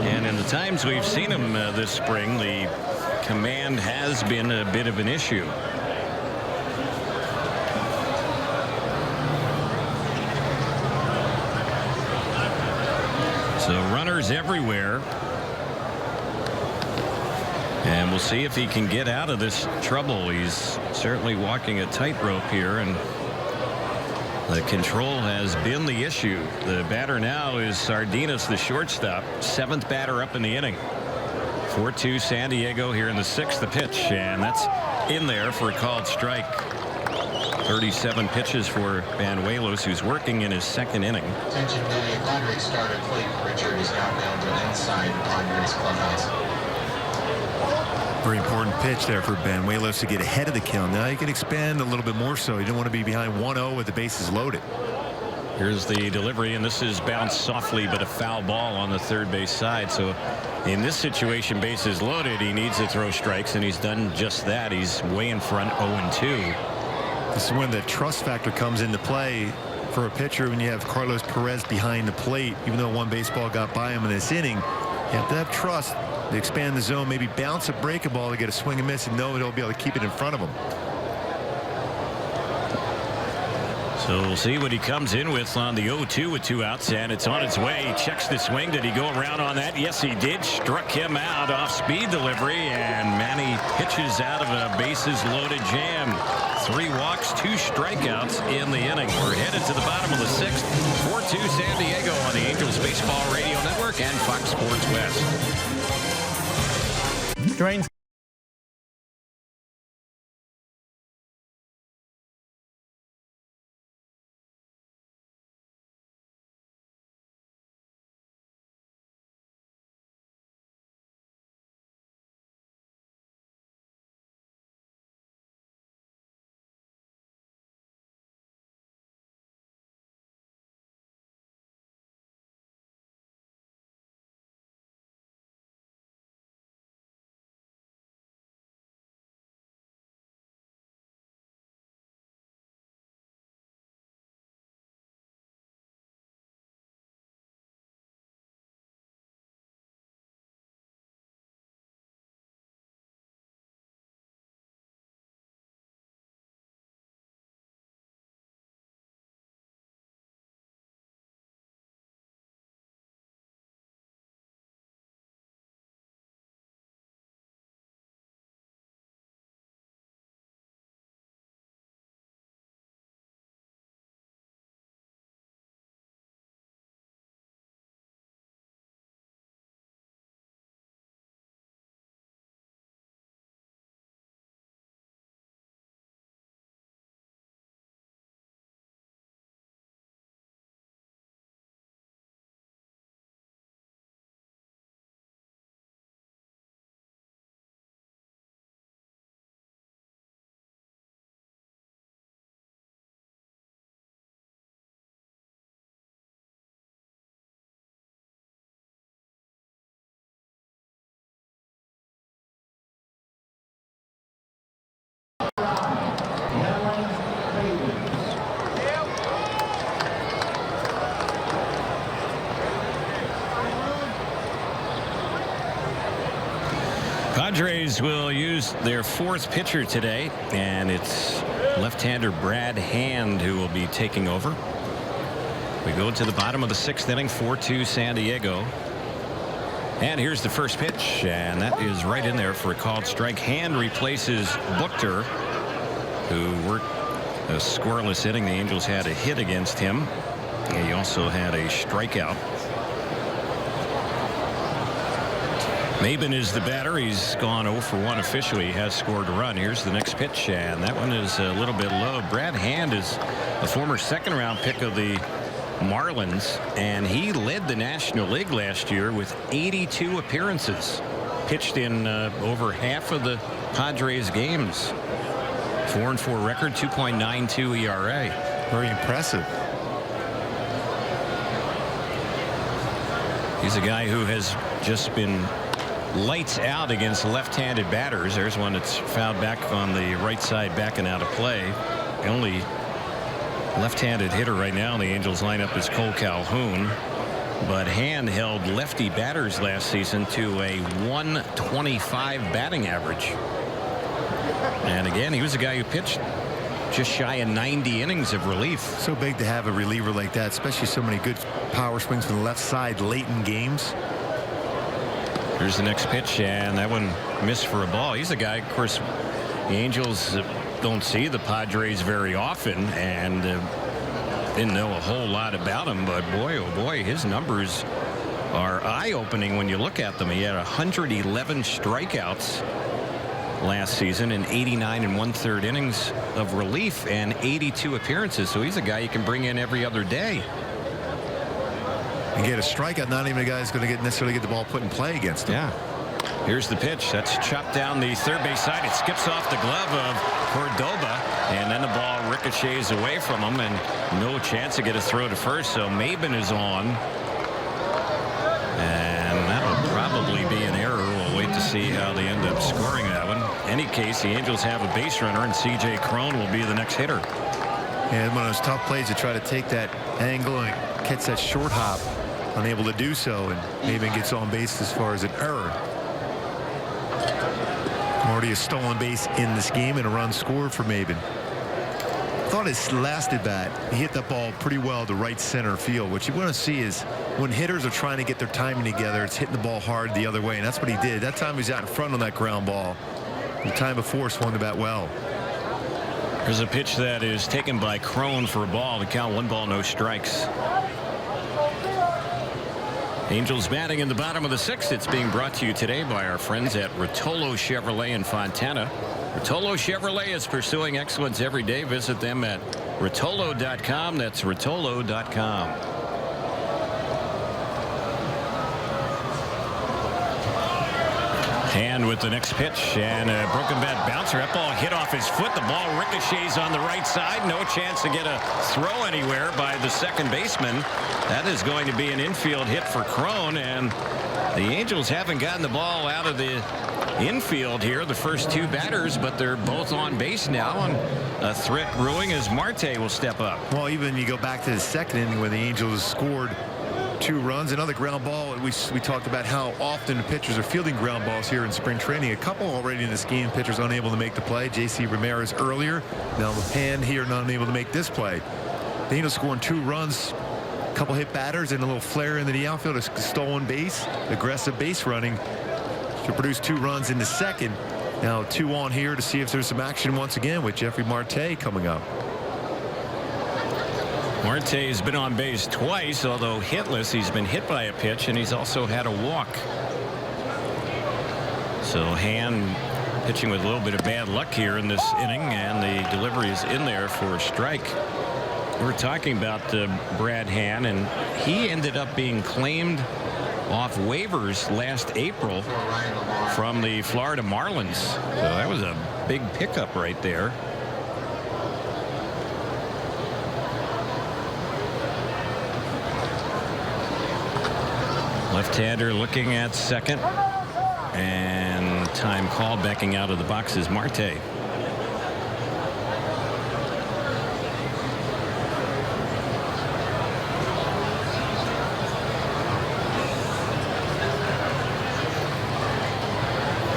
And in the times we've seen him this spring, the command has been a bit of an issue. So runners everywhere. And we'll see if he can get out of this trouble. He's certainly walking a tightrope here, and the control has been the issue. The batter now is Sardinas, the shortstop, 7th batter up in the inning. 4-2 San Diego here in the 6th. The pitch, and that's in there for a called strike. 37 pitches for Banuelos, who's working in his 2nd inning. Attention, the Padres starter Clayton Richard is now down to inside the Padres clubhouse. Very important pitch there for Banuelos to get ahead of the count. Now he can expand a little bit more so. He didn't want to be behind 1-0 with the bases loaded. Here's the delivery, and this is bounced softly, but a foul ball on the third base side. So in this situation, bases loaded, he needs to throw strikes, and he's done just that. He's way in front, 0-2. This is when the trust factor comes into play for a pitcher. When you have Carlos Perez behind the plate, even though one baseball got by him in this inning, you have to have trust to expand the zone, maybe bounce a breaking ball to get a swing and miss, and know they'll be able to keep it in front of him. So we'll see what he comes in with on the 0-2 with 2 outs, and it's on its way. He checks the swing. Did he go around on that? Yes, he did. Struck him out off speed delivery, and Manny pitches out of a bases loaded jam. 3 walks, 2 strikeouts in the inning. We're headed to the bottom of the 6th. 4-2 San Diego on the Angels Baseball Radio Network and Fox Sports West. Drains. Padres will use their 4th pitcher today, and it's left-hander Brad Hand who will be taking over. We go to the bottom of the 6th inning, 4-2 San Diego. And here's the first pitch, and that is right in there for a called strike. Hand replaces Buchter, who worked a scoreless inning. The Angels had a hit against him. He also had a strikeout. Maben is the batter. He's gone 0 for 1 officially. He has scored a run. Here's the next pitch, and that one is a little bit low. Brad Hand is a former second-round pick of the Marlins, and he led the National League last year with 82 appearances. Pitched in over half of the Padres games. 4-4 record, 2.92 ERA. Very impressive. He's a guy who has just been lights out against left-handed batters. There's one that's fouled back on the right side, backing out of play. The only left-handed hitter right now in the Angels lineup is Cole Calhoun, but Hand held lefty batters last season to a 125 batting average. And again, he was a guy who pitched just shy of 90 innings of relief. So big to have a reliever like that, especially so many good power swings from the left side late in games. Here's the next pitch, and that one missed for a ball. He's a guy, of course, the Angels don't see the Padres very often, and didn't know a whole lot about him, but boy, oh boy, his numbers are eye-opening when you look at them. He had 111 strikeouts last season in 89 1/3 innings of relief and 82 appearances. So he's a guy you can bring in every other day. And get a strikeout. Not even a guy who's going to necessarily get the ball put in play against him. Yeah. Here's the pitch. That's chopped down the third base side. It skips off the glove of Cordoba, and then the ball ricochets away from him, and no chance to get a throw to first. So Maben is on, and that'll probably be an error. We'll wait to see how they end up scoring that one. In any case, the Angels have a base runner, and C.J. Cron will be the next hitter. And one of those tough plays to try to take that angle and catch that short hop. Unable to do so, and Maben gets on base as far as an error. Already a stolen base in this game and a run scored for Maben. Thought his last at bat, he hit that ball pretty well to right center field. What you want to see is when hitters are trying to get their timing together, it's hitting the ball hard the other way, and that's what he did. That time he was out in front on that ground ball. The time before swung the bat well. There's a pitch that is taken by Cron for a ball. The count 1 ball, no strikes. Angels batting in the bottom of the 6th. It's being brought to you today by our friends at Rotolo Chevrolet in Fontana. Rotolo Chevrolet is pursuing excellence every day. Visit them at Rotolo.com. That's Rotolo.com. Hand with the next pitch, and a broken bat bouncer. That ball hit off his foot. The ball ricochets on the right side. No chance to get a throw anywhere by the second baseman. That is going to be an infield hit for Cron, and the Angels haven't gotten the ball out of the infield here, the first 2 batters, but they're both on base now, and a threat brewing as Marte will step up. Well, even you go back to the second inning where the Angels scored 2 runs, another ground ball. We talked about how often the pitchers are fielding ground balls here in spring training. A couple already in this game, pitchers unable to make the play. J.C. Ramirez earlier. Now the Hand here not able to make this play. The Angels scoring 2 runs, a couple hit batters, and a little flare into the outfield. A stolen base, aggressive base running to produce 2 runs in the second. Now 2 on here to see if there's some action once again with Jeffrey Marte coming up. Marte has been on base twice, although hitless. He's been hit by a pitch, and he's also had a walk. So Hand pitching with a little bit of bad luck here in this inning, and the delivery is in there for a strike. We were talking about Brad Hand, and he ended up being claimed off waivers last April from the Florida Marlins. So that was a big pickup right there. Left-hander looking at second, and time called. Backing out of the box is Marte.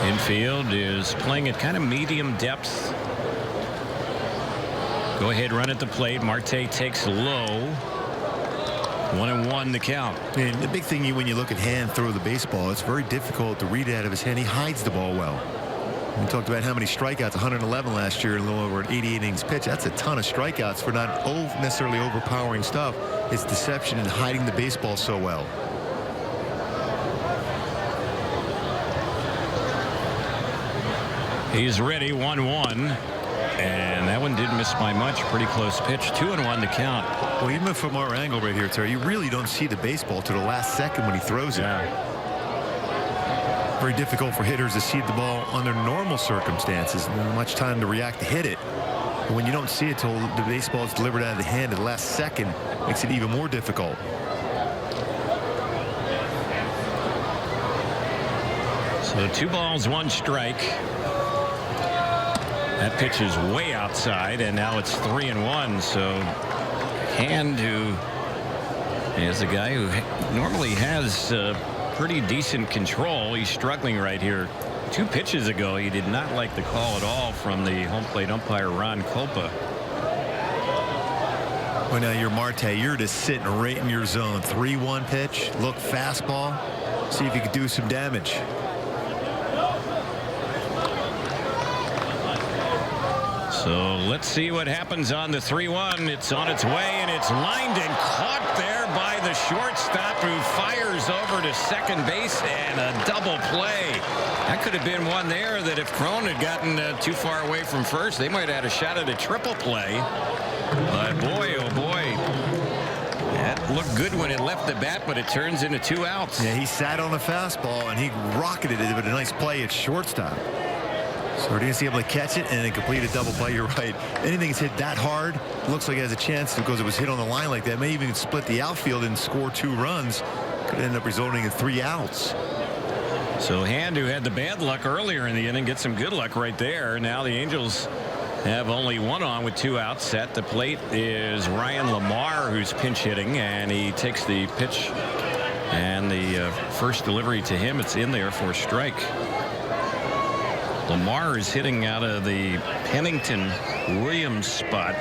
Infield is playing at kind of medium depth. Go ahead, run at the plate. Marte takes low. 1-1 the count. And the big thing when you look at Hand throw the baseball, it's very difficult to read it out of his hand. He hides the ball well. We talked about how many strikeouts, 111 last year, and a little over an 80 innings pitch. That's a ton of strikeouts for not necessarily overpowering stuff. It's deception and hiding the baseball so well. He's ready, 1-1. And that one didn't miss by much. Pretty close pitch. 2-1 to count. Well, even from our angle right here, Terry, you really don't see the baseball to the last second when he throws it. Very difficult for hitters to see the ball under normal circumstances. Not much time to react to hit it. But when you don't see it till the baseball is delivered out of the hand at the last second, makes it even more difficult. So 2 balls, 1 strike. That pitch is way outside, and now it's 3-1. So Hand, who is a guy who normally has pretty decent control, he's struggling right here. 2 pitches ago, he did not like the call at all from the home plate umpire Ron Kolpa. Well, now you're Marte. You're just sitting right in your zone. 3-1 pitch. Look, fastball. See if you could do some damage. So let's see what happens on the 3-1. It's on its way, and it's lined and caught there by the shortstop, who fires over to second base, and a double play. That could have been one there that if Cron had gotten too far away from first, they might have had a shot at a triple play. But boy, oh boy, that looked good when it left the bat, but it turns into 2 outs. Yeah, he sat on a fastball, and he rocketed it with a nice play at shortstop. So we're going to see able to catch it and then complete a double play. You're right. Anything that's hit that hard looks like it has a chance because it was hit on the line like that. May even split the outfield and score 2 runs. Could end up resulting in 3 outs. So Hand, who had the bad luck earlier in the inning, gets some good luck right there. Now the Angels have only 1 on with 2 outs. At the plate is Ryan Lamar, who's pinch hitting, and he takes the pitch, and the first delivery to him, it's in there for a strike. Lamar is hitting out of the Pennington-Williams spot.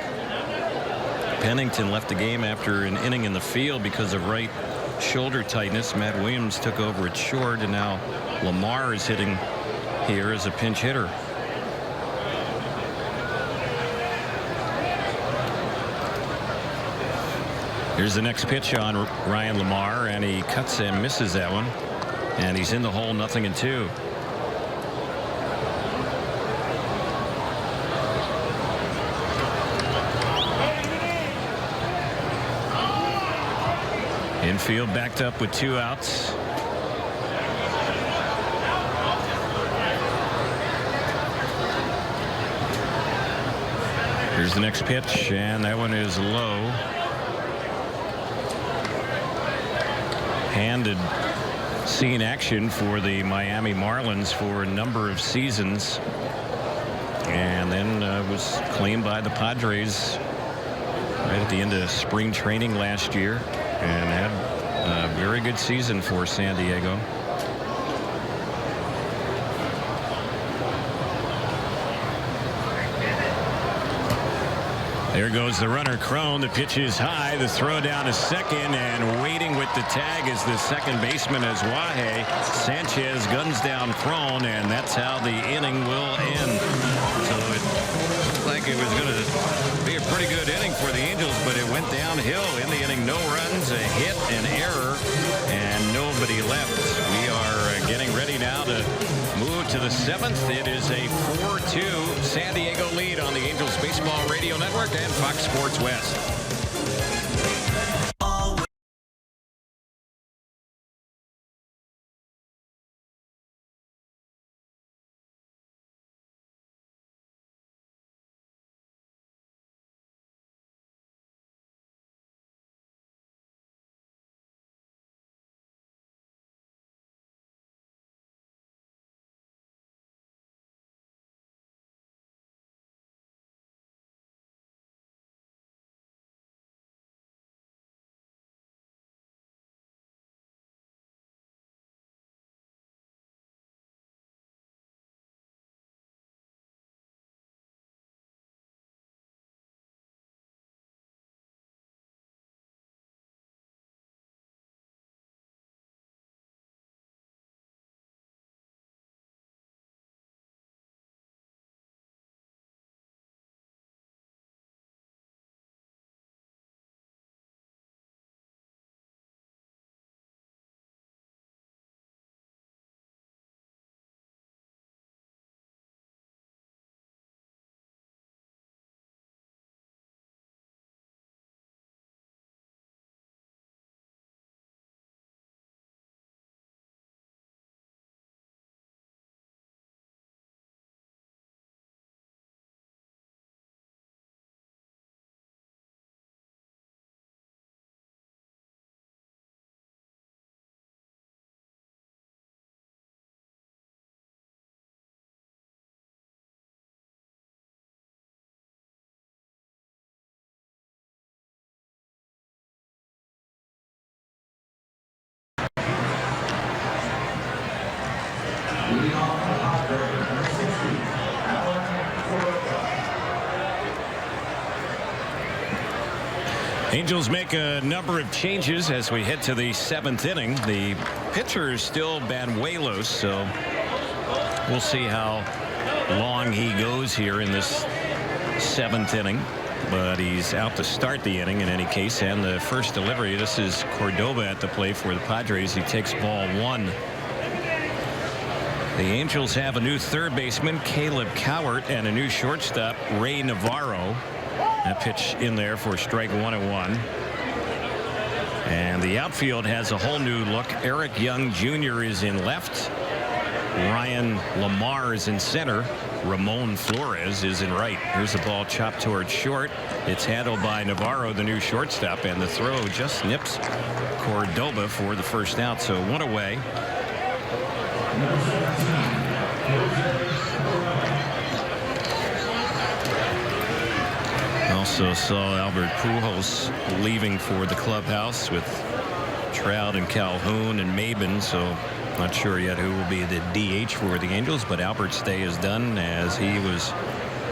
Pennington left the game after an inning in the field because of right shoulder tightness. Matt Williams took over at short, and now Lamar is hitting here as a pinch hitter. Here's the next pitch on Ryan Lamar, and he cuts and misses that one, and he's in the hole, 0-2. Infield backed up with 2 outs. Here's the next pitch, and that one is low. Hand had seen action for the Miami Marlins for a number of seasons, and then was claimed by the Padres right at the end of spring training last year, and had a very good season for San Diego. There goes the runner, Cron. The pitch is high. The throw down to second, and waiting with the tag is the second baseman as Wahe. Sanchez guns down Cron, and that's how the inning will end. So it looked like it was going to be a pretty good inning for the Angels, but it went downhill in the inning. No runs, a hit, an error, and nobody left. We are getting ready now to move to the 7th. It is a 4-2 San Diego lead on the Angels Baseball Radio Network and Fox Sports West. Angels make a number of changes as we head to the 7th inning. The pitcher is still Banuelos, so we'll see how long he goes here in this 7th inning. But he's out to start the inning in any case. And the first delivery, this is Cordoba at the plate for the Padres. He takes ball 1. The Angels have a new third baseman, Caleb Cowart, and a new shortstop, Ray Navarro. A pitch in there for strike 1-1. And the outfield has a whole new look. Eric Young Jr. is in left. Ryan Lamar is in center. Ramon Flores is in right. Here's the ball chopped towards short. It's handled by Navarro, the new shortstop, and the throw just nips Cordoba for the first out. So 1 away. Also saw Albert Pujols leaving for the clubhouse with Trout and Calhoun and Maben, so not sure yet who will be the DH for the Angels, but Albert's day is done as he was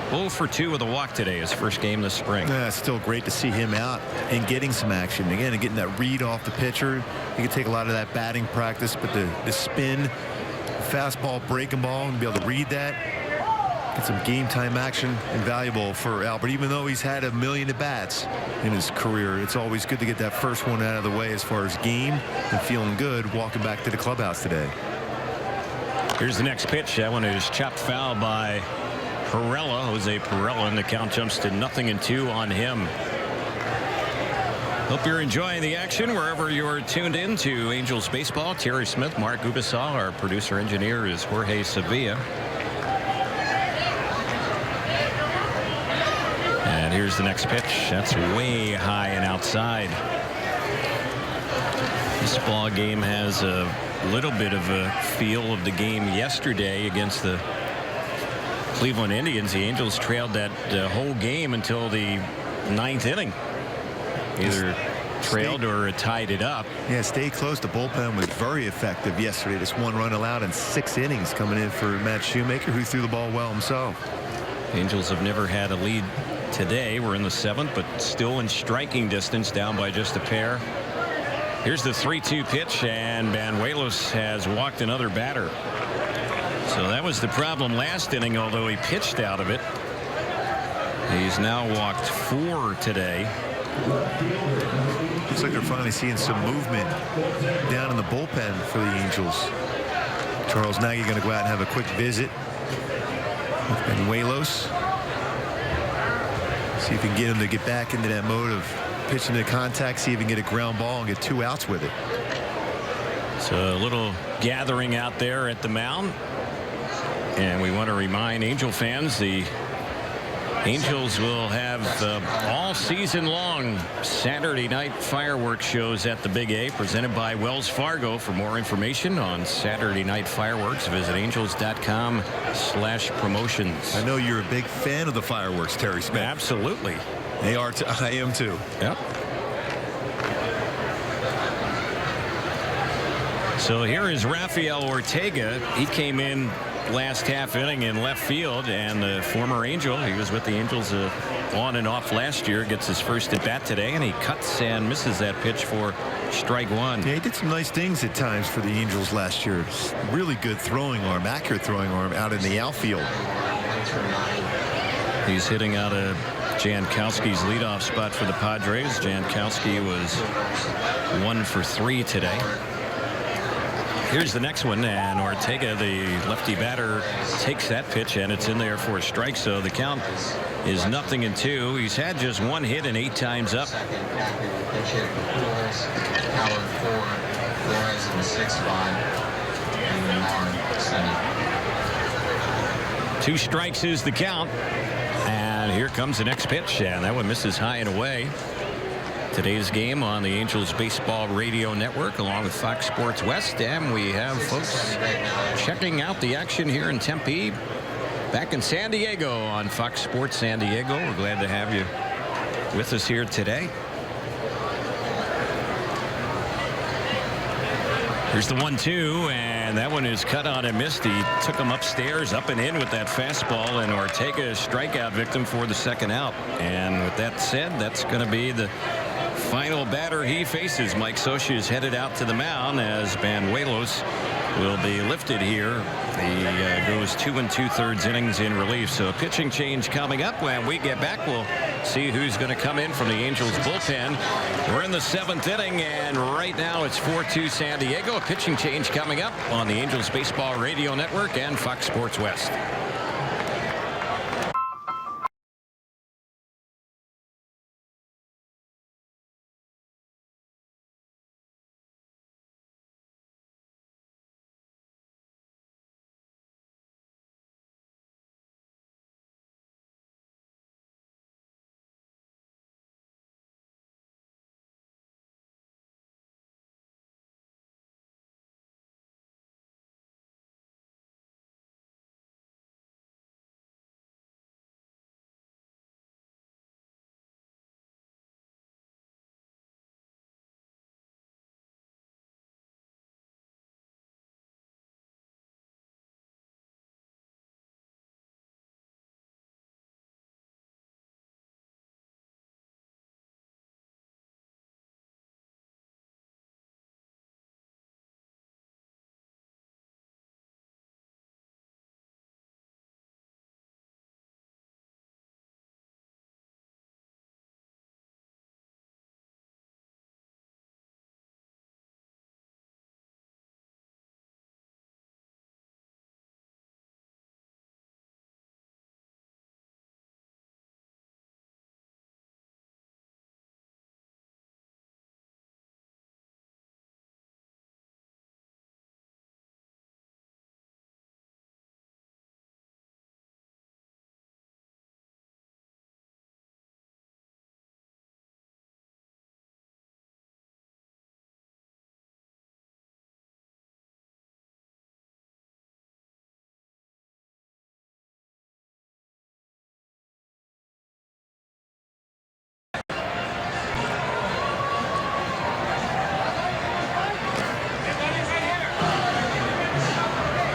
0 for 2 with a walk today, his first game this spring. Yeah, it's still great to see him out and getting some action again and getting that read off the pitcher. He can take a lot of that batting practice, but the spin, fastball, breaking ball, and be able to read that. Get some game time action, invaluable for Albert. Even though he's had 1 million at bats in his career, it's always good to get that first one out of the way as far as game and feeling good walking back to the clubhouse today. Here's the next pitch. That one is chopped foul by Perella, Jose Perella, and the count jumps to 0-2 on him. Hope you're enjoying the action wherever you're tuned in to Angels baseball. Terry Smith, Mark Gubasal, our producer engineer is Jorge Sevilla. And here's the next pitch. That's way high and outside. This ball game has a little bit of a feel of the game yesterday against the Cleveland Indians. The Angels trailed that whole game until the 9th inning. Either trailed or tied it up. Yeah, stayed close. The bullpen was very effective yesterday. Just 1 run allowed in 6 innings coming in for Matt Shoemaker, who threw the ball well himself. Angels have never had a lead today. We're in the 7th, but still in striking distance, down by just a pair. Here's the 3-2 pitch, and Banuelos has walked another batter. So that was the problem last inning, although he pitched out of it. He's now walked 4 today. Looks like they're finally seeing some movement down in the bullpen for the Angels. Charles Nagy going to go out and have a quick visit with Banuelos. See if he can get him to get back into that mode of pitching to contact, see if he can get a ground ball and get 2 outs with it. So a little gathering out there at the mound. And we want to remind Angel fans the Angels will have all season long Saturday night fireworks shows at the Big A, presented by Wells Fargo. For more information on Saturday night fireworks, visit angels.com/promotions. I know you're a big fan of the fireworks, Terry Smith. Absolutely. They are. I am too. Yep. So here is Rafael Ortega. He came in last half inning in left field, and the former Angel, he was with the Angels on and off last year, gets his first at bat today, and he cuts and misses that pitch for strike 1. Yeah, he did some nice things at times for the Angels last year. Really good throwing arm, accurate throwing arm out in the outfield. He's hitting out of Jankowski's leadoff spot for the Padres. Jankowski was 1 for 3 today. Here's the next one, and Ortega, the lefty batter, takes that pitch, and it's in there for a strike. So the count is 0-2. He's had just 1 hit and 8 times up. Howard 4, Flores in the 6th spot, and Lamar 7. 2 strikes is the count, and here comes the next pitch, and that one misses high and away. Today's game on the Angels Baseball Radio Network along with Fox Sports West, and we have folks checking out the action here in Tempe, back in San Diego on Fox Sports San Diego. We're glad to have you with us here today. Here's the 1-2, and that one is cut on and missed. He took him upstairs, up and in with that fastball, and Ortega is strikeout victim for the 2nd out. And with that said, that's going to be the final batter he faces. Mike Scioscia is headed out to the mound as Banuelos will be lifted here. He goes 2 2/3 innings in relief. So a pitching change coming up. When we get back, we'll see who's going to come in from the Angels bullpen. We're in the 7th inning, and right now it's 4-2 San Diego. A pitching change coming up on the Angels Baseball Radio Network and Fox Sports West.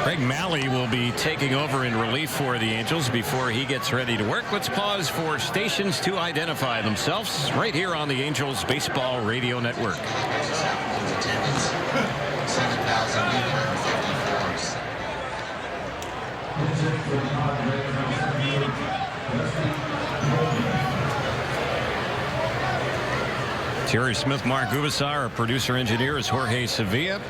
Greg Malley will be taking over in relief for the Angels before he gets ready to work. Let's pause for stations to identify themselves right here on the Angels Baseball Radio Network. Attendance 7,054. Terry Smith, Mark Gubasar, our producer engineer is Jorge Sevilla.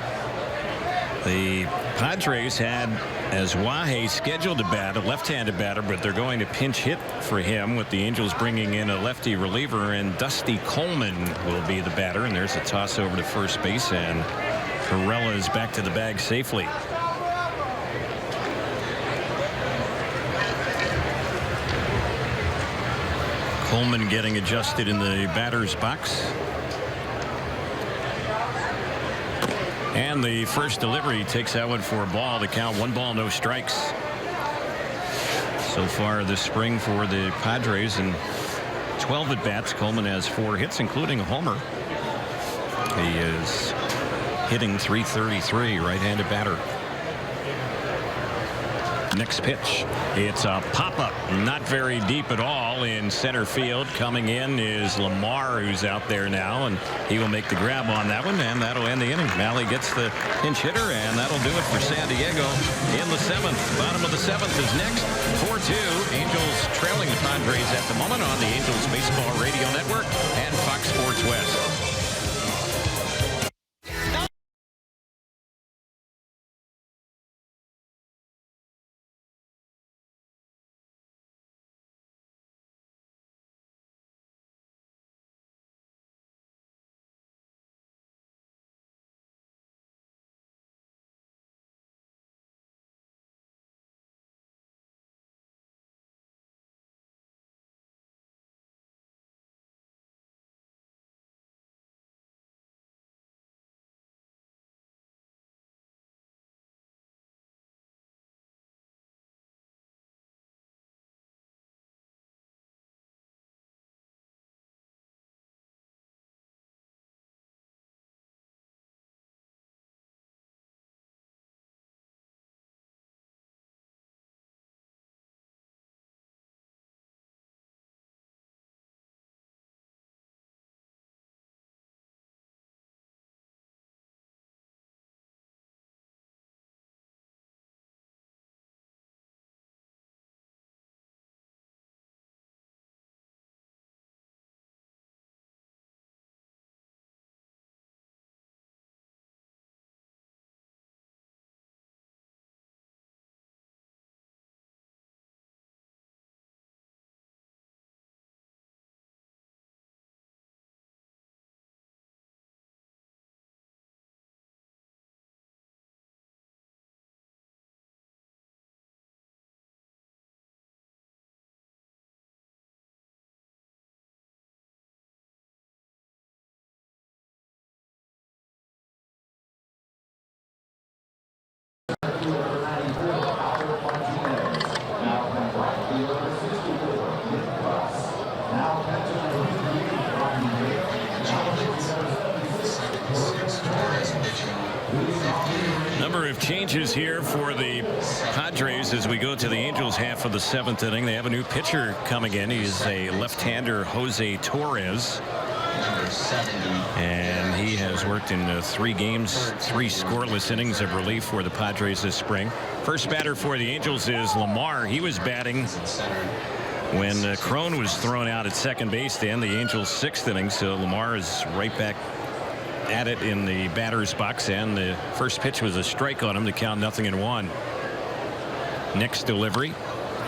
The Padres had as Wahe scheduled to bat, a left-handed batter, but they're going to pinch hit for him with the Angels bringing in a lefty reliever, and Dusty Coleman will be the batter. And there's a toss over to first base, and Perella is back to the bag safely. Coleman getting adjusted in the batter's box. And the first delivery takes that one for a ball. The count 1 ball, no strikes. So far this spring for the Padres, and 12 at bats. Coleman has 4 hits, including a homer. He is hitting .333, right-handed batter. Next pitch. It's a pop-up, not very deep at all in center field. Coming in is Lamar, who's out there now, and he will make the grab on that one, and that'll end the inning. Malley gets the pinch hitter, and that'll do it for San Diego in the 7th. Bottom of the 7th is next. 4-2. Angels trailing the Padres at the moment on the Angels Baseball Radio Network and Fox Sports West. Number of changes here for the Padres as we go to the Angels half of the 7th inning. They have a new pitcher coming in. He's a left-hander, Jose Torres. And he has worked in 3 games, 3 scoreless innings of relief for the Padres this spring. First batter for the Angels is Lamar. He was batting when Crone was thrown out at second base to end the Angels' 6th inning. So Lamar is right back at it in the batter's box, and the first pitch was a strike on him to count 0-1. Next delivery,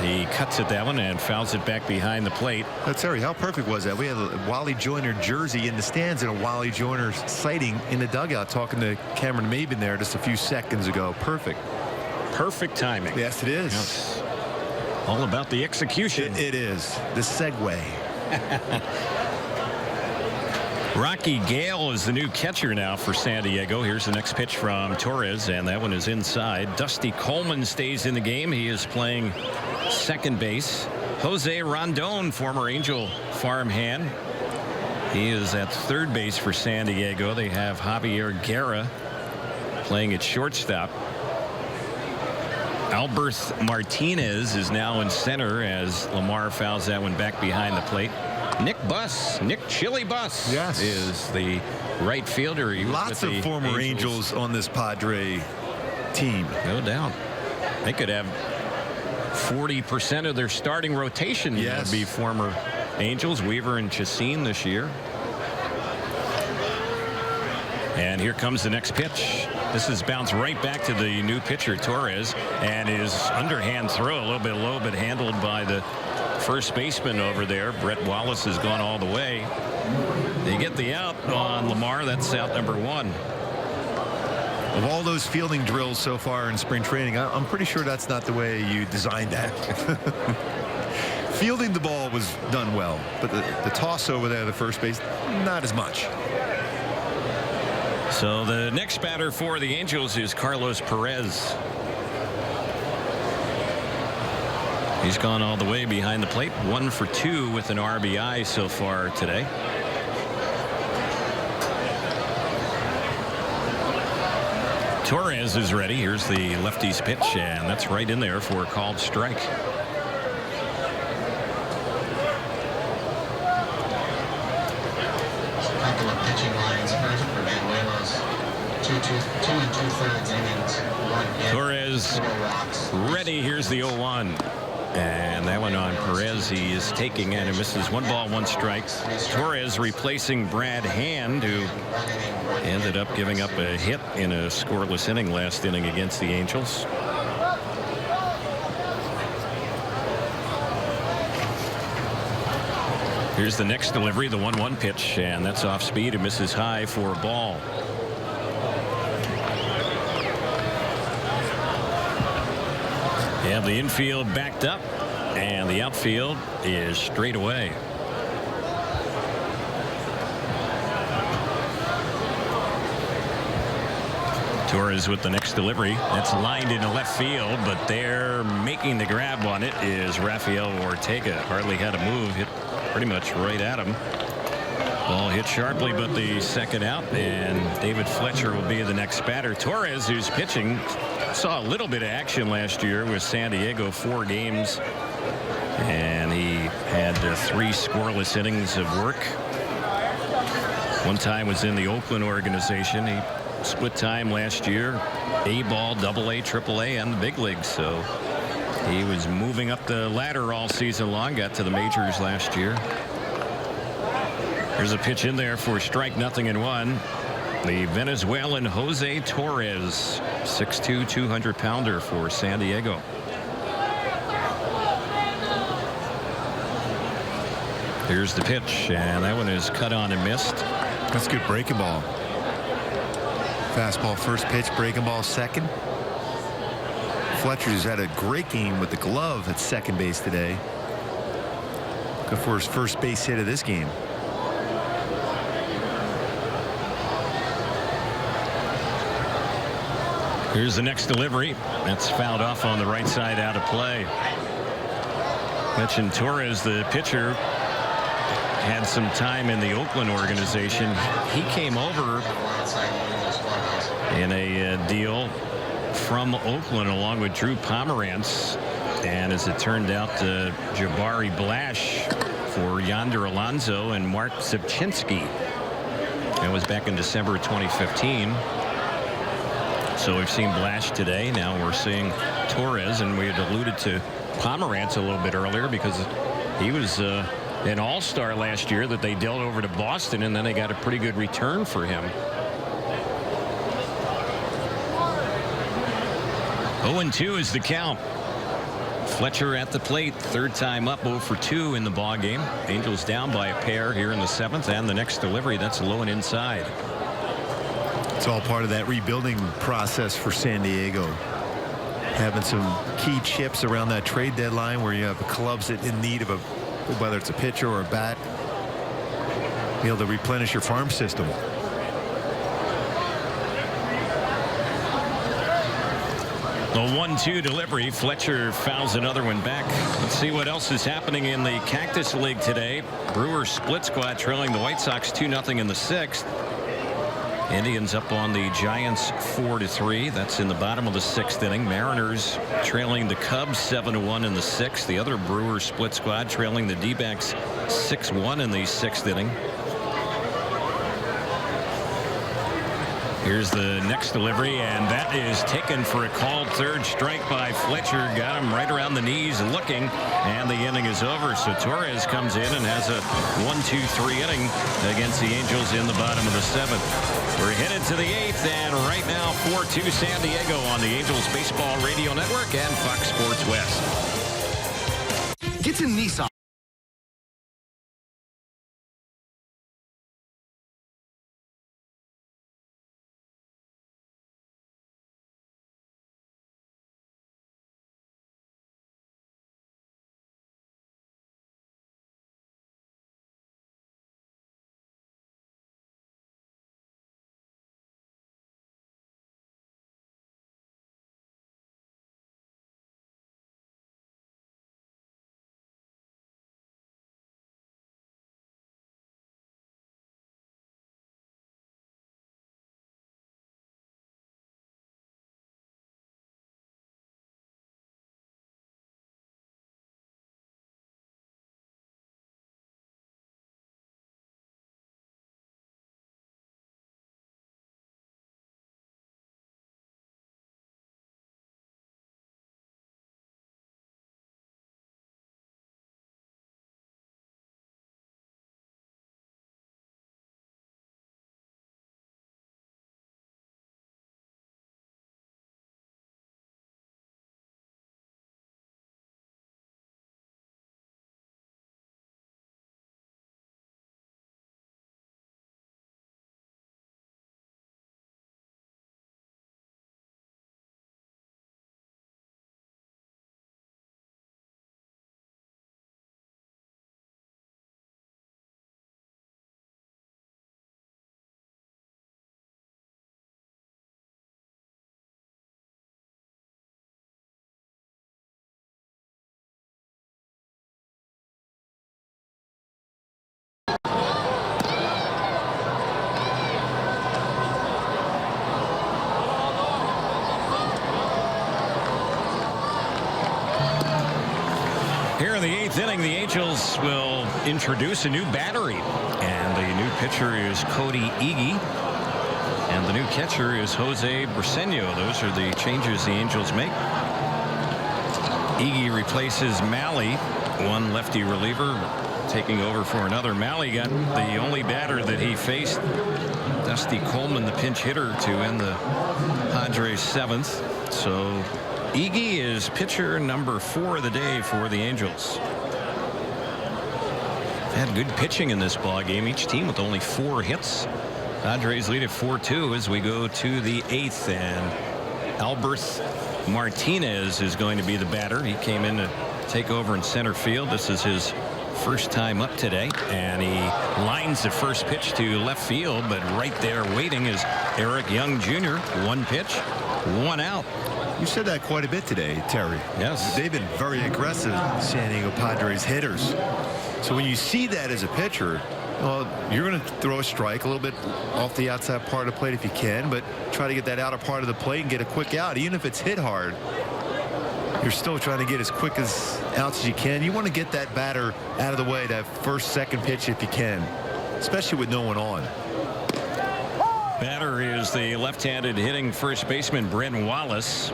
he cuts at that one and fouls it back behind the plate. Terry, how perfect was that? We had a Wally Joyner jersey in the stands and a Wally Joyner sighting in the dugout, talking to Cameron Maben there just a few seconds ago. Perfect Timing. Yes, it is. Yes. All about the execution. It is the segue. Rocky Gale is the new catcher now for San Diego. Here's the next pitch from Torres, and that one is inside. Dusty Coleman stays in the game. He is playing second base. Jose Rondon, former Angel farmhand. He is at third base for San Diego. They have Javier Guerra playing at shortstop. Albert Martinez is now in center as Lamar fouls that one back behind the plate. Nick Chili Bus yes. is the right fielder. Lots of former Angels on this Padre team. No doubt. They could have 40% of their starting rotation yes. be former Angels. Weaver and Chacin this year. And here comes the next pitch. This is bounced right back to the new pitcher, Torres, and his underhand throw a little bit low, but handled by the first baseman over there. Brett Wallace has gone all the way. They get the out on Lamar. That's out number 1. Of all those fielding drills so far in spring training, I'm pretty sure that's not the way you designed that. Fielding the ball was done well, but the toss over there, the first base, not as much. So the next batter for the Angels is Carlos Perez. He's gone all the way behind the plate. 1 for 2 with an RBI so far today. Torres is ready. Here's the lefty's pitch, and that's right in there for a called strike. Couple of pitching lines first for Manuelos. 2 2/3 innings. 1 hit. Torres ready. Here's the 0-1. And that one on Perez. He is taking in and misses. 1 ball, 1 strike. Torres replacing Brad Hand, who ended up giving up a hit in a scoreless inning last inning against the Angels. Here's the next delivery, the 1-1 pitch, and that's off speed and misses high for a ball. Yeah, the infield backed up, and the outfield is straight away. Torres with the next delivery. That's lined into left field, but they're making the grab on it is Rafael Ortega. Hardly had a move, hit pretty much right at him. Ball hit sharply, but the second out, and David Fletcher will be the next batter. Torres, who's pitching, saw a little bit of action last year with San Diego, 4 games, and he had 3 scoreless innings of work. One time was in the Oakland organization. He split time last year, A-ball, AA, AAA, and the big leagues. So he was moving up the ladder all season long, got to the majors last year. There's a pitch in there for strike, 0-1. The Venezuelan Jose Torres, 6'2", 200-pounder for San Diego. Here's the pitch, and that one is cut on and missed. That's a good breaking ball. Fastball first pitch, breaking ball second. Fletcher's had a great game with the glove at second base today. Good for his first base hit of this game. Here's the next delivery. That's fouled off on the right side, out of play. Mentioned Torres, the pitcher, had some time in the Oakland organization. He came over in a deal from Oakland along with Drew Pomerantz, and as it turned out, Jabari Blash for Yonder Alonso and Mark Zipchinski. That was back in December 2015. So we've seen Blash today. Now we're seeing Torres, and we had alluded to Pomerantz a little bit earlier because he was an all-star last year that they dealt over to Boston, and then they got a pretty good return for him. 0-2 is the count. Fletcher at the plate, third time up, 0 for 2 in the ball game. Angels down by a pair here in the 7th, and the next delivery, that's low and inside. It's all part of that rebuilding process for San Diego. Having some key chips around that trade deadline where you have clubs that in need of a, whether it's a pitcher or a bat, be able to replenish your farm system. The 1-2 delivery. Fletcher fouls another one back. Let's see what else is happening in the Cactus League today. Brewers split squad trailing the White Sox 2-0 in the 6th. Indians up on the Giants 4-3. That's in the bottom of the 6th inning. Mariners trailing the Cubs 7-1 in the 6th. The other Brewers split squad trailing the D-backs 6-1 in the 6th inning. Here's the next delivery, and that is taken for a called third strike by Fletcher. Got him right around the knees looking, and the inning is over. So Torres comes in and has a 1-2-3 inning against the Angels in the bottom of the 7th. We're headed to the 8th, and right now 4-2 San Diego on the Angels Baseball Radio Network and Fox Sports West. Get to Nissan. Here in the 8th inning, the Angels will introduce a new battery, and the new pitcher is Cody Iggy, and the new catcher is Jose Briseño. Those are the changes the Angels make. Iggy replaces Malley, one lefty reliever, taking over for another. Malley got the only batter that he faced, Dusty Coleman, the pinch hitter, to end the Padres 7th. So Iggy is pitcher number 4 of the day for the Angels. Had good pitching in this ball game. Each team with only 4 hits. Padres lead at 4-2 as we go to the 8th, and Alberth Martinez is going to be the batter. He came in to take over in center field. This is his first time up today, and he lines the first pitch to left field, but right there waiting is Eric Young Jr. 1 pitch, 1 out. You said that quite a bit today, Terry. Yes. They've been very aggressive, San Diego Padres hitters. So when you see that as a pitcher, well, you're going to throw a strike a little bit off the outside part of the plate if you can, but try to get that outer part of the plate and get a quick out. Even if it's hit hard, you're still trying to get as quick as outs as you can. You want to get that batter out of the way, that first, second pitch if you can, especially with no one on. Batter is the left-handed hitting first baseman Brent Wallace.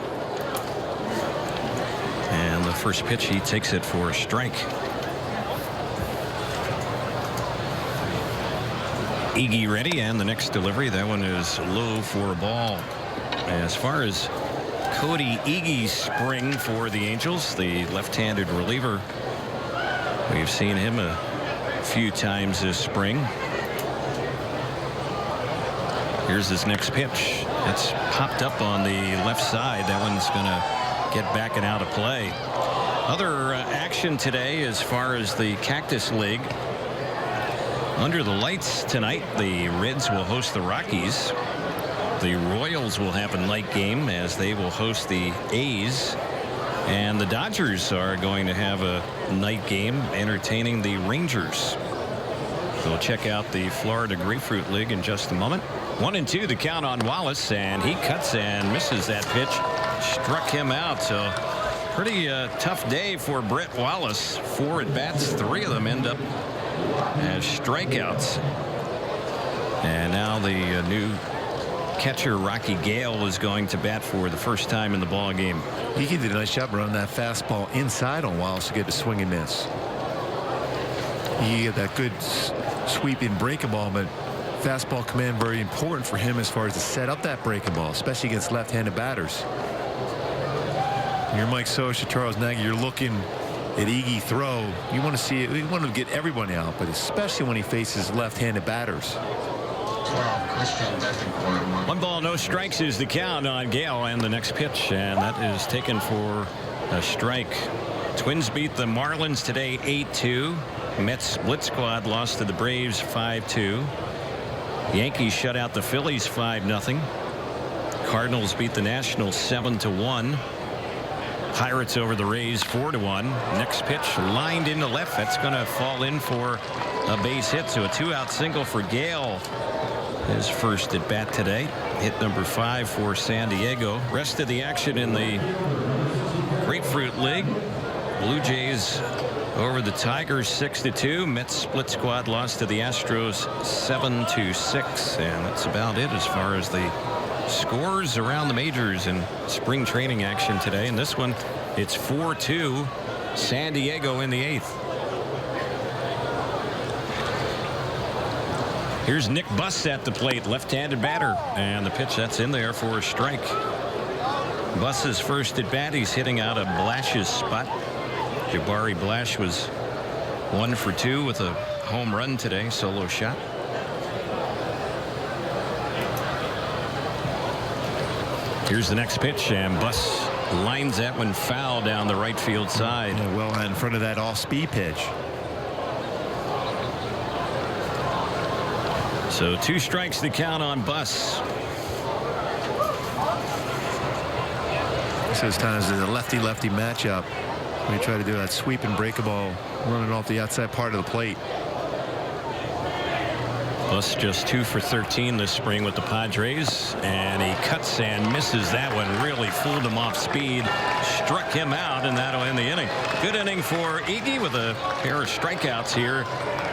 And the first pitch, he takes it for a strike. Iggy ready, and the next delivery, that one is low for a ball. As far as Cody Iggy's spring for the Angels, the left-handed reliever, we've seen him a few times this spring. Here's his next pitch. It's popped up on the left side. That one's going to get back and out of play. Other action today as far as the Cactus League. Under the lights tonight, the Reds will host the Rockies. The Royals will have a night game as they will host the A's. And the Dodgers are going to have a night game entertaining the Rangers. We'll check out the Florida Grapefruit League in just a moment. 1-2 the count on Wallace, and he cuts and misses that pitch. Struck him out. So pretty tough day for Brett Wallace. 4 at bats, 3 of them end up as strikeouts. And now the new catcher Rocky Gale is going to bat for the first time in the ball game. He did a nice job running that fastball inside on Wallace to get a swing and miss. He get that good sweeping breaking ball, but fastball command very important for him as far as to set up that breaking ball, especially against left-handed batters. You're Mike Scioscia, Charles Nagy, you're looking at Iggy throw. You want to see it. You want to get everybody out, but especially when he faces left-handed batters. 1 ball, no strikes is the count on Gale, and the next pitch, and that is taken for a strike. Twins beat the Marlins today 8-2. Mets split squad lost to the Braves 5-2. Yankees shut out the Phillies 5-0. Cardinals beat the Nationals 7-1. Pirates over the Rays 4-1. Next pitch lined into left. That's going to fall in for a base hit. So a 2-out single for Gale. His first at bat today. Hit number 5 for San Diego. Rest of the action in the Grapefruit League. Blue Jays over the Tigers 6-2. Mets split squad lost to the Astros 7-6. And that's about it as far as the scores around the majors in spring training action today. And this one, it's 4-2 San Diego in the 8th. Here's Nick Buss at the plate, left-handed batter, and the pitch that's in there for a strike. Buss's first at bat. He's hitting out of Blash's spot. Jabari Blash was 1 for 2 with a home run today, solo shot. Here's the next pitch, and Buss lines that one foul down the right field side. Yeah, well in front of that off-speed pitch. So 2 strikes to count on Buss. So it's times a lefty-lefty matchup. We try to do that sweep and break a ball, running off the outside part of the plate. Buss just 2 for 13 this spring with the Padres, and he cuts and misses that one. Really fooled him off speed, struck him out, and that'll end the inning. Good inning for Iggy with a pair of strikeouts here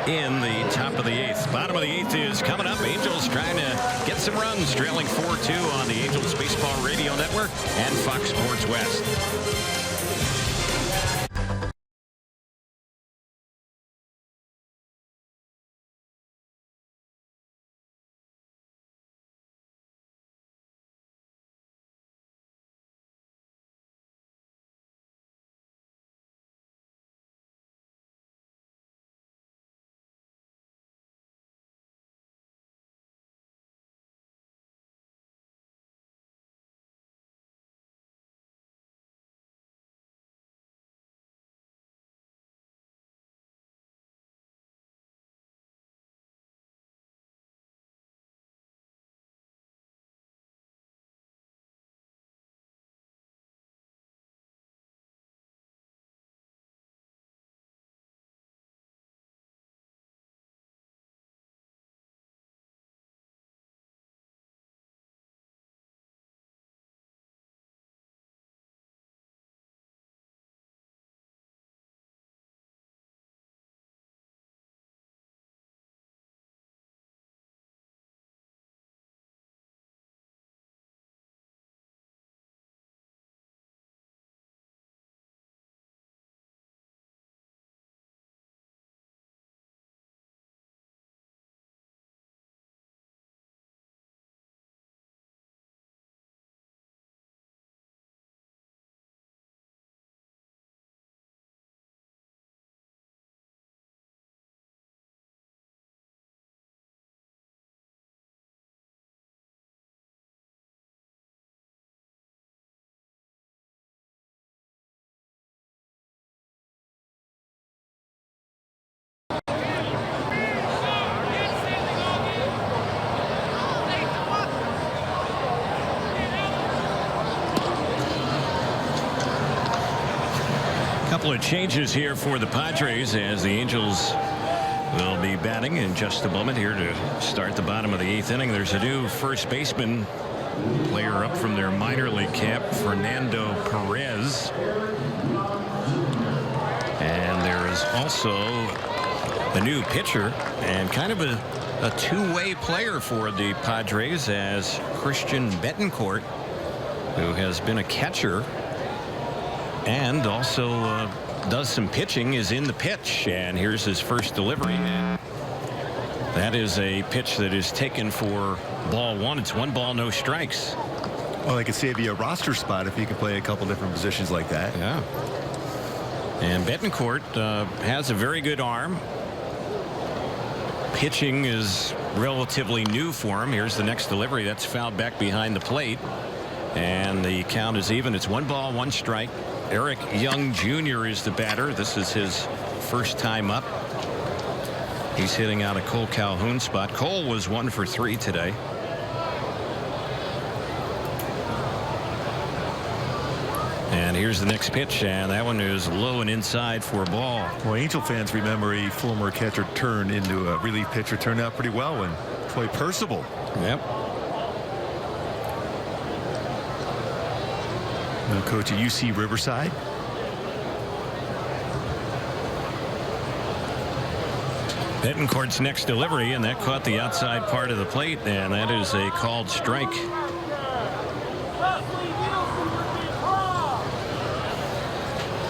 in the top of the 8th. Bottom of the 8th is coming up. Angels trying to get some runs, trailing 4-2 on the Angels Baseball Radio Network and Fox Sports West. Couple of changes here for the Padres as the Angels will be batting in just a moment here to start the bottom of the 8th inning. There's a new first baseman, player up from their minor league camp, Fernando Perez. And there is also a new pitcher and kind of a two-way player for the Padres as Christian Betancourt, who has been a catcher and also does some pitching, is in the pitch. And here's his first delivery. That is a pitch that is taken for ball 1. It's 1 ball, no strikes. Well, they could save you a roster spot if you can play a couple different positions like that. Yeah. And Betancourt has a very good arm. Pitching is relatively new for him. Here's the next delivery. That's fouled back behind the plate. And the count is even. It's 1 ball, 1 strike. Eric Young Jr. is the batter. This is his first time up. He's hitting out a Cole Calhoun spot. Cole was 1 for 3 today. And here's the next pitch, and that one is low and inside for a ball. Well, Angel fans remember a former catcher turned into a relief pitcher. Turned out pretty well when Troy Percival. Yep. Now coach at UC Riverside. Betancourt's next delivery, and that caught the outside part of the plate, and that is a called strike.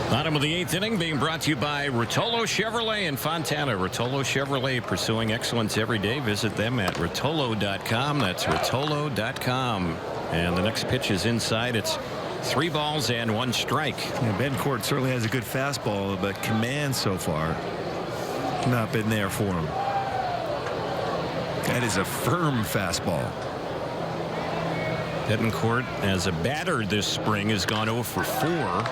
Bottom of the 8th inning being brought to you by Rotolo Chevrolet in Fontana. Rotolo Chevrolet, pursuing excellence every day. Visit them at Rotolo.com. That's Rotolo.com. And the next pitch is inside. It's 3 balls and 1 strike. Yeah, Betancourt certainly has a good fastball, but command so far not been there for him. That is a firm fastball. Betancourt, as a batter this spring, has gone 0 for 4.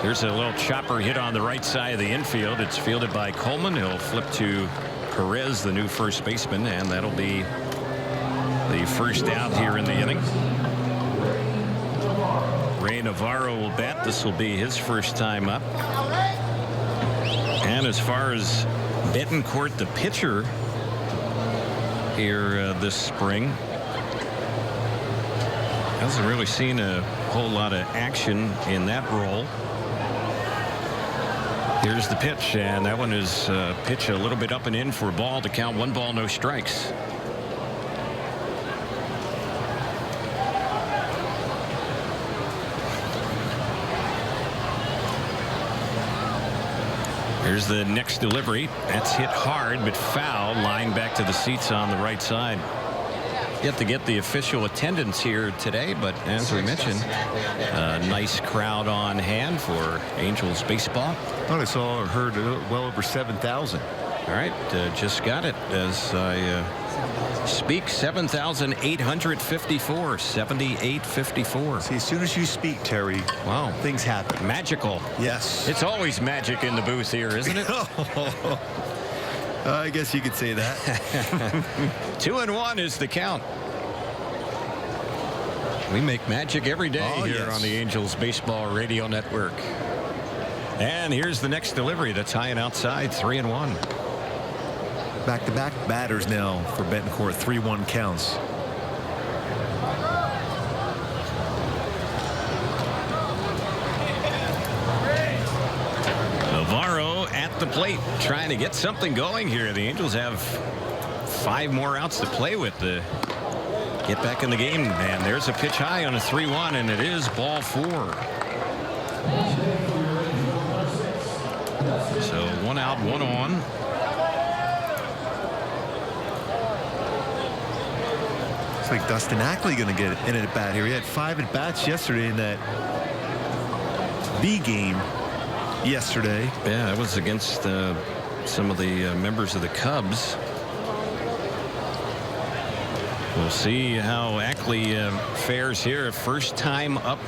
There's a little chopper hit on the right side of the infield. It's fielded by Coleman. He'll flip to Perez, the new first baseman, and that'll be the first out here in the inning. Ray Navarro will bat. This will be his first time up. And as far as Betancourt, the pitcher here this spring, hasn't really seen a whole lot of action in that role. Here's the pitch, and that one is pitch a little bit up and in for a ball to count. 1 ball, no strikes. Here's the next delivery. That's hit hard but foul, line back to the seats on the right side. Yet to get the official attendance here today, but as we mentioned, a nice crowd on hand for Angels baseball. I saw or heard well over 7,000. All right, just got it as I speak. 7,854, 7,854. See, as soon as you speak, Terry, wow, things happen. Magical. Yes. It's always magic in the booth here, isn't it? I guess you could say that. 2-1 is the count. We make magic every day here on the Angels Baseball Radio Network. And here's the next delivery. That's high and outside. 3-1. Back-to-back batters now for Betancourt. 3-1 counts. Navarro at the plate, trying to get something going here. The Angels have 5 more outs to play with to get back in the game. And there's a pitch high on a 3-1, and it is ball 4. So 1 out, 1 on. It's like Dustin Ackley going to get in at bat here. He had 5 at bats yesterday in that B game yesterday. Yeah, that was against some of the members of the Cubs. We'll see how Ackley fares here. First time up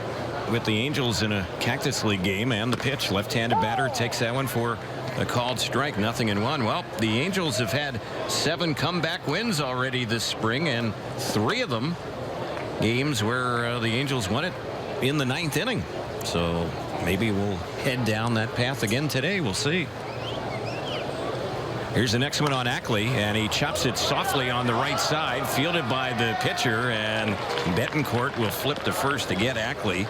with the Angels in a Cactus League game, and the pitch. Left-handed batter takes that one for a called strike. 0-1. Well, the Angels have had 7 comeback wins already this spring, and 3 of them games where the Angels won it in the 9th inning. So maybe we'll head down that path again today. We'll see. Here's the next one on Ackley, and he chops it softly on the right side, fielded by the pitcher, and Betancourt will flip to first to get Ackley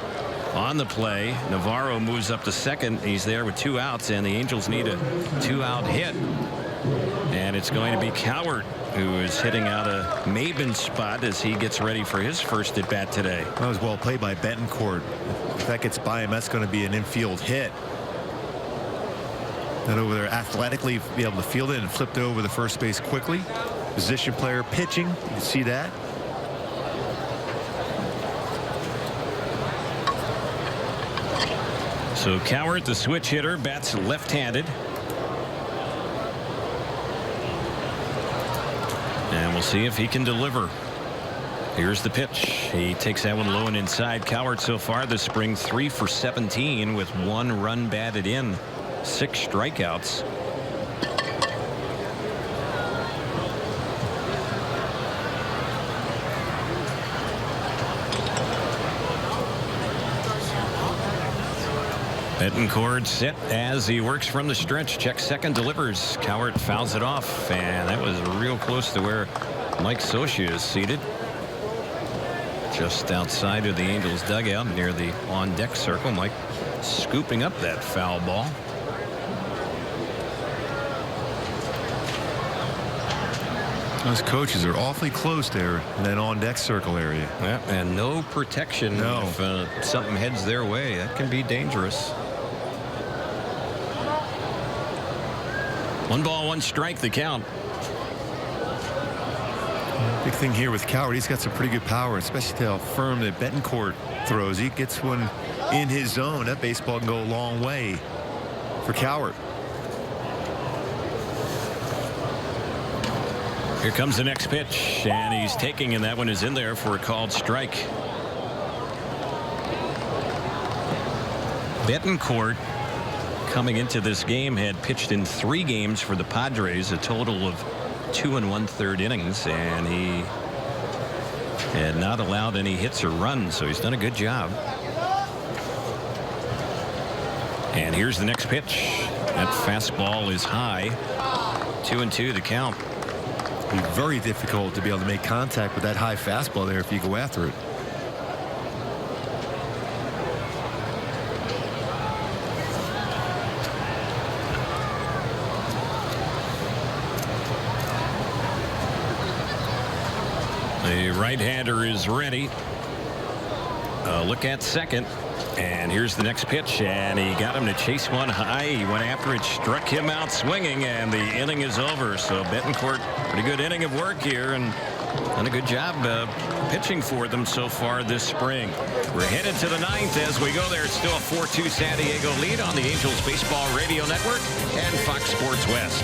on the play. Navarro moves up to second. He's there with 2 outs, and the Angels need a 2-out hit. And it's going to be Cowart who is hitting out a Maben spot as he gets ready for his first at bat today. That was well played by Betancourt. If that gets by him, that's going to be an infield hit. That over there athletically be able to field it and flip it over the first base quickly. Position player pitching. You can see that. So Cowart, the switch hitter, bats left-handed. And we'll see if he can deliver. Here's the pitch. He takes that one low and inside. Cowart so far this spring 3 for 17 with 1 run batted in, 6 strikeouts. Betancourt set as he works from the stretch. Checks second, delivers. Cowart fouls it off, and that was real close to where Mike Scioscia is seated. Just outside of the Angels dugout near the on-deck circle. Mike scooping up that foul ball. Those coaches are awfully close there in that on-deck circle area. Yeah, and no protection. No. If something heads their way, that can be dangerous. 1 ball, 1 strike, the count. Big thing here with Cowart, he's got some pretty good power, especially to how firm that Betancourt throws. He gets one in his zone. That baseball can go a long way for Cowart. Here comes the next pitch, and he's taking, and that one is in there for a called strike. Betancourt, coming into this game, had pitched in 3 games for the Padres, a total of 2 1/3 innings, and he had not allowed any hits or runs, so he's done a good job. And here's the next pitch. That fastball is high. 2-2 the count. It'd be very difficult to be able to make contact with that high fastball there if you go after it. The right-hander is ready. Look at second. And here's the next pitch, and he got him to chase one high. He went after it, struck him out swinging, and the inning is over. So Betancourt, pretty good inning of work here, and done a good job pitching for them so far this spring. We're headed to the 9th as we go there. It's still a 4-2 San Diego lead on the Angels Baseball Radio Network and Fox Sports West.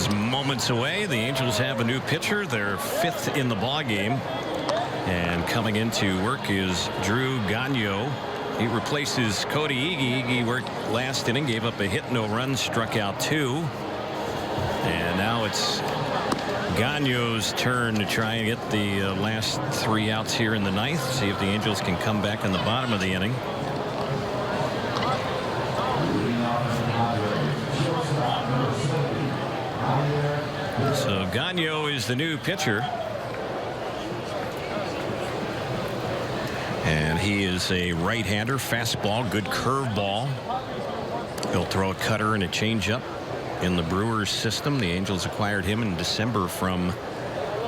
is moments away. The Angels have a new pitcher. They're 5th in the ball game. And coming into work is Drew Gagnon. He replaces Cody Iggy. Iggy worked last inning, gave up a hit, no runs, struck out 2. And now it's Gagnon's turn to try and get the last 3 outs here in the 9th. See if the Angels can come back in the bottom of the inning. So Gagnon is the new pitcher. And he is a right-hander, fastball, good curveball. He'll throw a cutter and a changeup in the Brewers system. The Angels acquired him in December from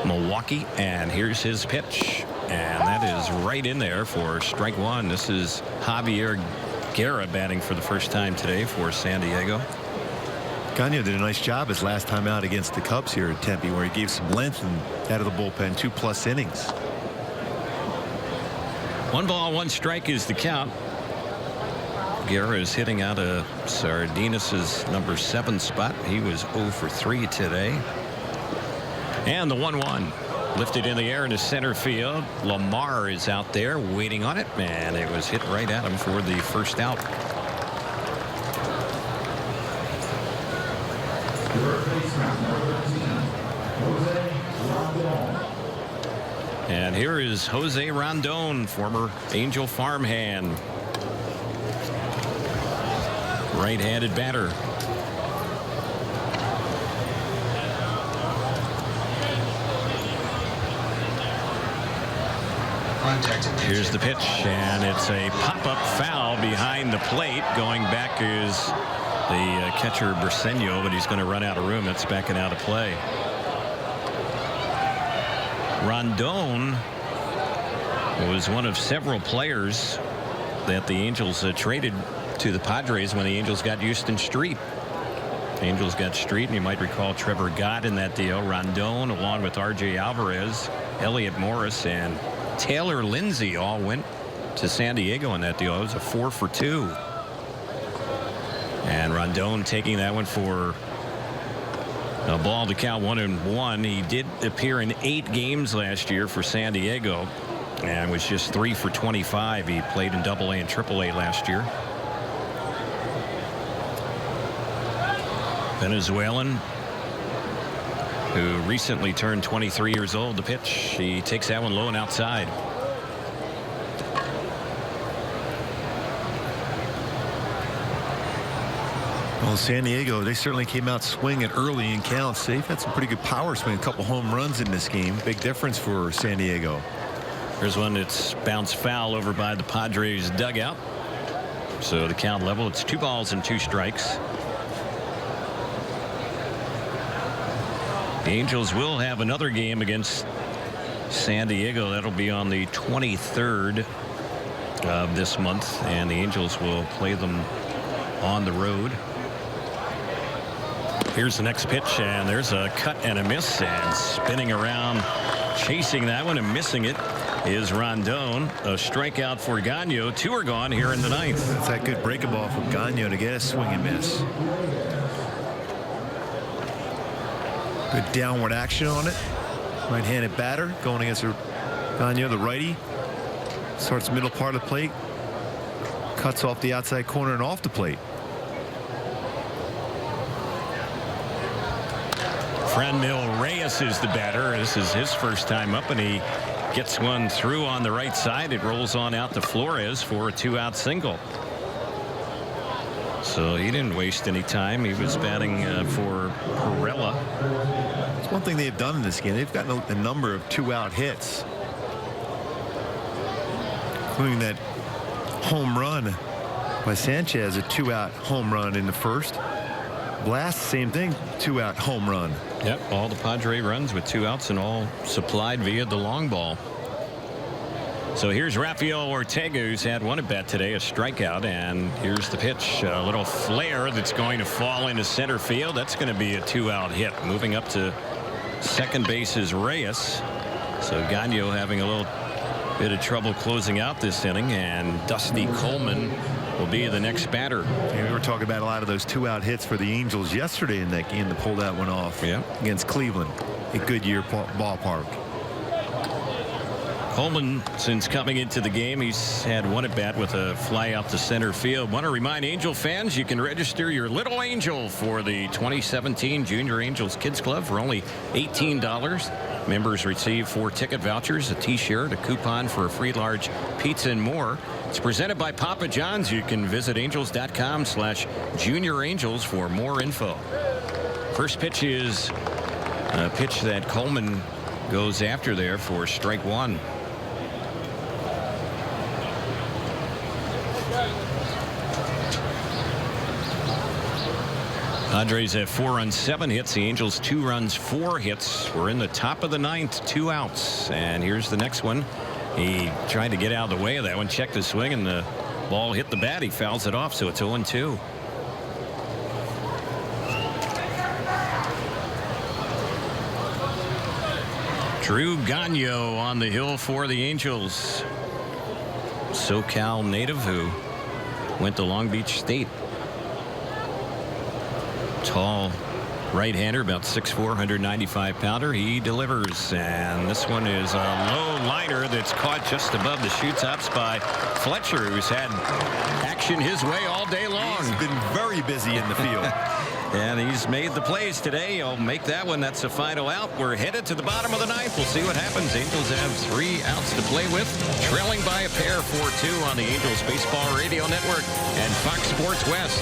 Milwaukee. And here's his pitch. And that is right in there for strike 1. This is Javier Guerra batting for the first time today for San Diego. Gagnon did a nice job his last time out against the Cubs here at Tempe, where he gave some length and out of the bullpen 2+ innings. 1 ball, 1 strike is the count. Guerra is hitting out of Sardinas' number 7 spot. He was 0 for 3 today. And the 1-1 lifted in the air into center field. Lamar is out there waiting on it, and it was hit right at him for the first out. And here is Jose Rondon, former Angel farmhand. Right-handed batter. Here's the pitch, and it's a pop-up foul behind the plate. Going back is the catcher Briseño, but he's going to run out of room. That's backing out of play. Rondon was one of several players that the Angels traded to the Padres when the Angels got Houston Street. The Angels got Street, and you might recall Trevor Gott in that deal. Rondon, along with R.J. Alvarez, Elliot Morris, and Taylor Lindsay all went to San Diego in that deal. It was a 4 for 2. And Rondon taking that one for a ball to count 1-1. He did appear in 8 games last year for San Diego and was just 3 for 25. He played in AA and AAA last year. Venezuelan, who recently turned 23 years old. The pitch, he takes that one low and outside. Well, San Diego, they certainly came out swinging early in counts. They've had some pretty good power swing, a couple home runs in this game. Big difference for San Diego. Here's one that's bounced foul over by the Padres dugout. So the count level, it's 2 balls and 2 strikes. The Angels will have another game against San Diego. That'll be on the 23rd of this month, and the Angels will play them on the road. Here's the next pitch, and there's a cut and a miss, and spinning around, chasing that one and missing it is Rondon. A strikeout for Gagnon. 2 are gone here in the 9th. That's that good breaking ball from Gagnon to get a swing and miss. Good downward action on it. Right-handed batter going against Gagnon, the righty. Starts middle part of the plate. Cuts off the outside corner and off the plate. Franmil Reyes is the batter. This is his first time up, and he gets one through on the right side. It rolls on out to Flores for a 2-out single. So he didn't waste any time. He was batting for Perella. It's one thing they've done in this game. They've gotten a number of 2-out hits, including that home run by Sanchez, a 2-out home run in the first. Blast, same thing, 2-out home run. Yep, all the Padre runs with 2 outs and all supplied via the long ball. So here's Rafael Ortega, who's had 1 at bat today, a strikeout, and here's the pitch. A little flare that's going to fall into center field. That's going to be a 2-out hit. Moving up to second base is Reyes. So Gagnon having a little bit of trouble closing out this inning, and Dusty Coleman will be the next batter. And we were talking about a lot of those 2-out hits for the Angels yesterday in that game to pull that one off against Cleveland at Goodyear ballpark. Coleman, since coming into the game, he's had one at bat with a fly out to center field. Want to remind Angel fans you can register your little angel for the 2017 Junior Angels Kids Club for only $18. Members receive 4 ticket vouchers, a t-shirt, a coupon for a free large pizza, and more. It's presented by Papa John's. You can visit angels.com/Junior Angels for more info. First pitch is a pitch that Coleman goes after there for strike 1. Padres have 4 runs, 7 hits. The Angels 2 runs, 4 hits. We're in the top of the 9th, 2 outs. And here's the next one. He tried to get out of the way of that one, checked the swing, and the ball hit the bat. He fouls it off, so it's 0-2. Drew Gagno on the hill for the Angels. SoCal native who went to Long Beach State. Tall right-hander, about 6'4", 195-pounder. He delivers, and this one is a low liner that's caught just above the shoe tops by Fletcher, who's had action his way all day long. He's been very busy in the field. And he's made the plays today. He'll make that one. That's the final out. We're headed to the bottom of the 9th. We'll see what happens. Angels have 3 outs to play with, trailing by a pair 4-2 on the Angels Baseball Radio Network and Fox Sports West.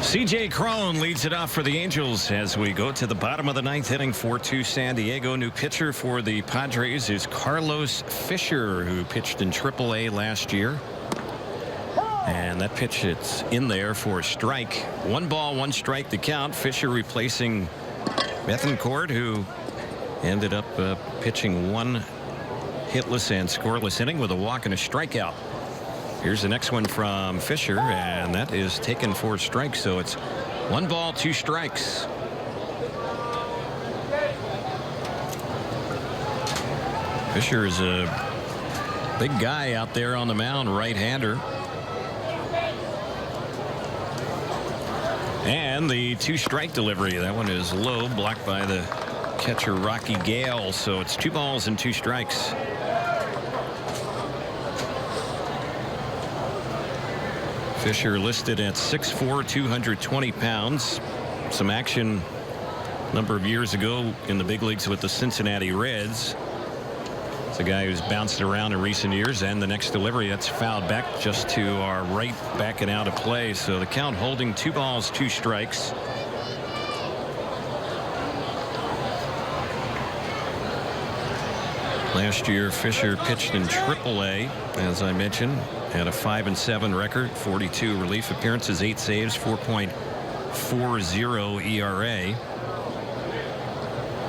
C.J. Cron leads it off for the Angels as we go to the bottom of the 9th, hitting 4-2 San Diego. New pitcher for the Padres is Carlos Fisher, who pitched in AAA last year. And that pitch, it's in there for a strike. 1 ball, 1 strike to count. Fisher replacing Bethancourt, who ended up pitching 1 hitless and scoreless inning with a walk and a strikeout. Here's the next one from Fisher, and that is taken for a strike. So it's 1 ball, 2 strikes. Fisher is a big guy out there on the mound, right-hander. And the 2-strike delivery. That one is low, blocked by the catcher Rocky Gale. So it's 2 balls and 2 strikes. Fisher listed at 6'4", 220 pounds. Some action a number of years ago in the big leagues with the Cincinnati Reds. It's a guy who's bounced around in recent years, and the next delivery, that's fouled back just to our right, backing out of play. So the count holding 2 balls, 2 strikes. Last year, Fisher pitched in AAA, as I mentioned, had a 5-7 record, 42 relief appearances, 8 saves, 4.40 ERA.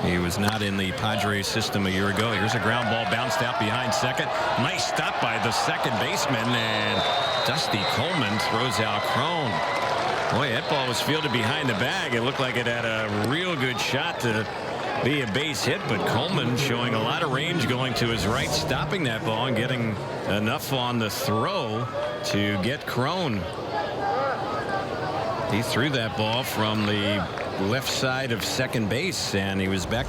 He was not in the Padres system a year ago. Here's a ground ball bounced out behind second. Nice stop by the second baseman, and Dusty Coleman throws out Crone. Boy, that ball was fielded behind the bag. It looked like it had a real good shot to be a base hit, but Coleman showing a lot of range going to his right, stopping that ball and getting enough on the throw to get Crone. He threw that ball from the left side of second base, and he was back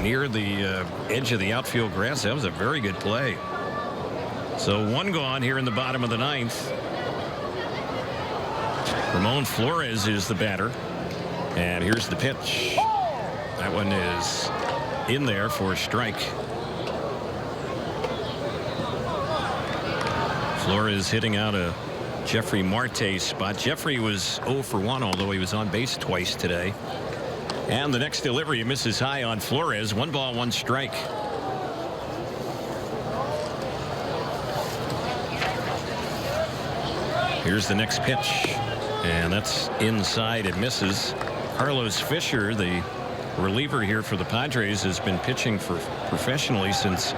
near the edge of the outfield grass. That was a very good play. So one gone here in the bottom of the ninth. Ramon Flores is the batter, and here's the pitch. That one is in there for a strike. Flores hitting out a Jeffrey Marte spot. Jeffrey was 0 for 1, although he was on base twice today. And the next delivery misses high on Flores. 1 ball, 1 strike. Here's the next pitch, and that's inside. It misses. Carlos Fisher, the reliever here for the Padres, has been pitching for professionally since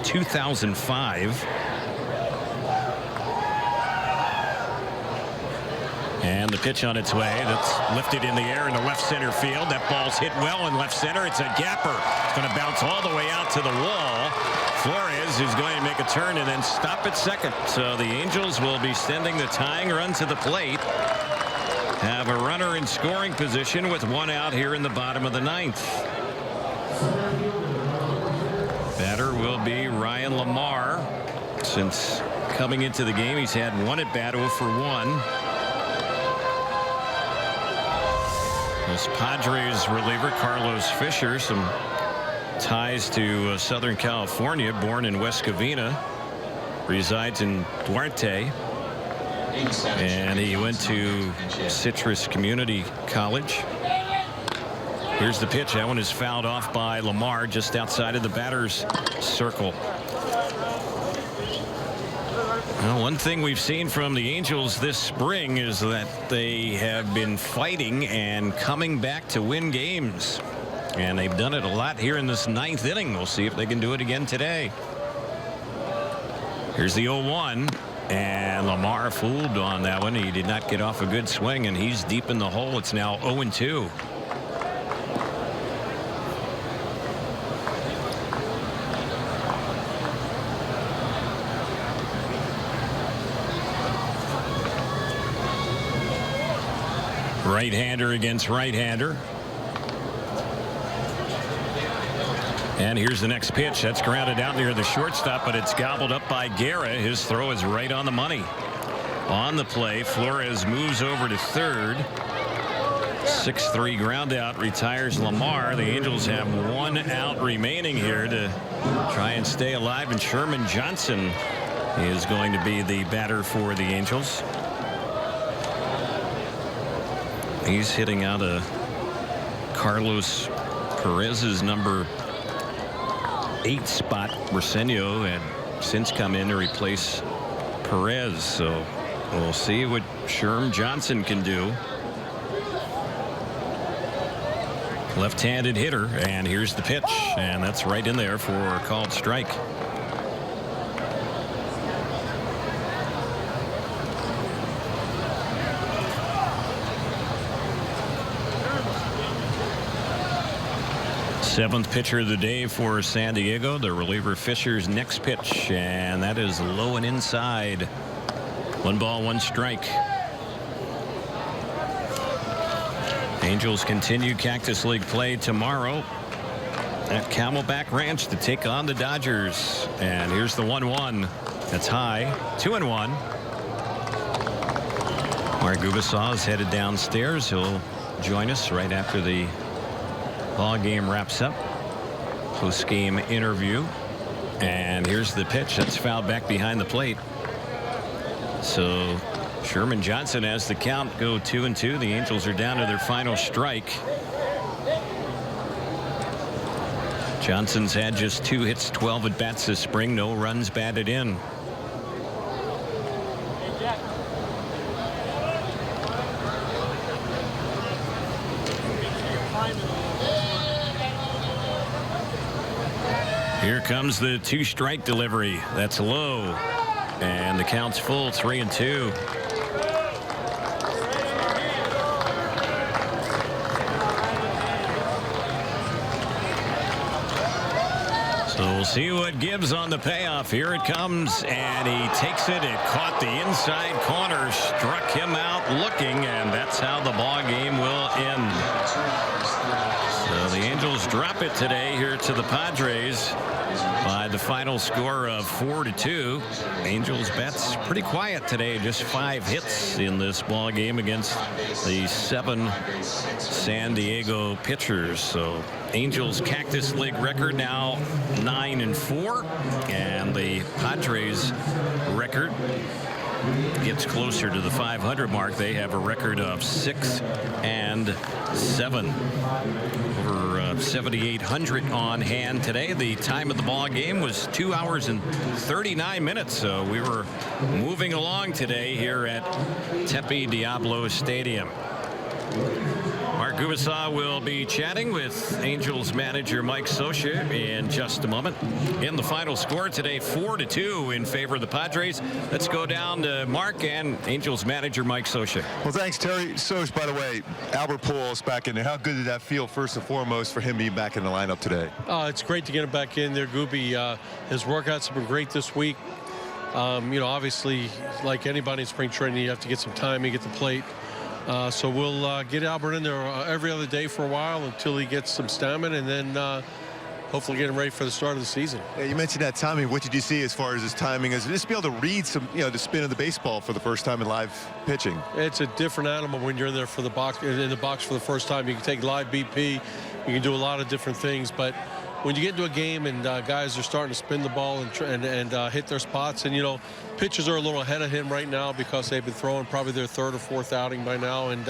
2005. And the pitch on its way. That's lifted in the air in the left center field. That ball's hit well in left center. It's a gapper. It's going to bounce all the way out to the wall. Flores is going to make a turn and then stop at second. So the Angels will be sending the tying run to the plate. Have a runner in scoring position with 1 out here in the bottom of the ninth. Batter will be Ryan Lamar. Since coming into the game, he's had 1 at bat, 0 for 1. This Padres reliever, Carlos Fisher, some ties to Southern California, born in West Covina, resides in Duarte, and he went to Citrus Community College. Here's the pitch. That one is fouled off by Lamar just outside of the batter's circle. Well, one thing we've seen from the Angels this spring is that they have been fighting and coming back to win games. And they've done it a lot here in this 9th inning. We'll see if they can do it again today. Here's the 0-1. And Lamar fooled on that one. He did not get off a good swing, and he's deep in the hole. It's now 0-2. Right-hander against right-hander. And here's the next pitch. That's grounded out near the shortstop, but it's gobbled up by Guerra. His throw is right on the money. On the play, Flores moves over to third. 6-3 ground out, retires Lamar. The Angels have 1 out remaining here to try and stay alive, and Sherman Johnson is going to be the batter for the Angels. He's hitting out a Carlos Perez's number 8 spot. Briseño had since come in to replace Perez, so we'll see what Sherm Johnson can do. Left-handed hitter, and here's the pitch, and that's right in there for a called strike. Seventh pitcher of the day for San Diego, the reliever Fisher's next pitch, and that is low and inside. 1 ball, 1 strike. Angels continue Cactus League play tomorrow at Camelback Ranch to take on the Dodgers. And here's the 1-1. That's high. 2-1. Mark Gubasaw is headed downstairs. He'll join us right after the ball game wraps up. Post game interview, and here's the pitch. That's fouled back behind the plate. So Sherman Johnson has the count go 2-2. The Angels are down to their final strike. Johnson's had just 2 hits, 12 at bats this spring. No runs batted in. Here comes the 2-strike delivery. That's low. And the count's full, 3-2. So we'll see what gives on the payoff. Here it comes, and he takes it. It caught the inside corner, struck him out looking, and that's how the ball game will end. So the Angels drop it today here to the Padres by the final score of 4-2. Angels bats pretty quiet today, just 5 hits in this ball game against the 7 San Diego pitchers. So Angels Cactus League record now 9-4, and the Padres record gets closer to the 500 mark. They have a record of 6-7. Over 7,800 on hand today. The time of the ball game was 2 hours and 39 minutes. So we were moving along today here at Tempe Diablo Stadium. Mark Gubisaw will be chatting with Angels manager Mike Scioscia in just a moment. In the final score today, 4-2 in favor of the Padres. Let's go down to Mark and Angels manager Mike Scioscia. Well, thanks, Terry. Soch, by the way, Albert Pujols back in there. How good did that feel, first and foremost, for him being back in the lineup today? It's great to get him back in there, Gooby. His workouts have been great this week. Obviously, like anybody in spring training, you have to get some time and get the plate. So we'll get Albert in there every other day for a while until he gets some stamina, and then hopefully get him ready for the start of the season. Yeah, you mentioned that timing. What did you see as far as his timing? Is just be able to read some, the spin of the baseball for the first time in live pitching? It's a different animal when you're in there for the box, in the box for the first time. You can take live BP, you can do a lot of different things, but when you get into a game and guys are starting to spin the ball and hit their spots, and pitchers are a little ahead of him right now because they've been throwing probably their 3rd or 4th outing by now, and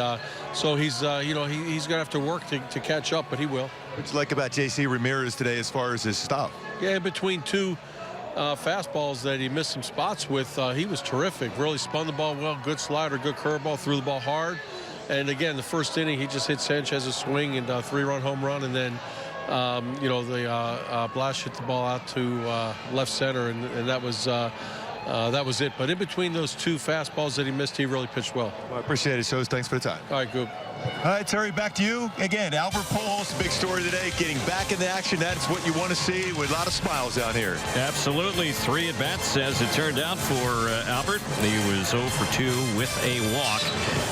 so he's he's gonna have to work to catch up, but he will. What'd you like about JC Ramirez today as far as his stuff? Yeah, in between 2 fastballs that he missed some spots with, he was terrific. Really spun the ball well, good slider, good curveball, threw the ball hard, and again, the first inning he just hit Sanchez's swing and 3-run home run, and then Blash hit the ball out to left center, and that was it. But in between those 2 fastballs that he missed, he really pitched well. I appreciate it, Soch. Thanks for the time. All right, Goob. All right, Terry, back to you. Again, Albert Pujols, big story today, getting back in the action. That's what you want to see, with a lot of smiles down here. Absolutely. 3 at-bats as it turned out for Albert. He was 0 for 2 with a walk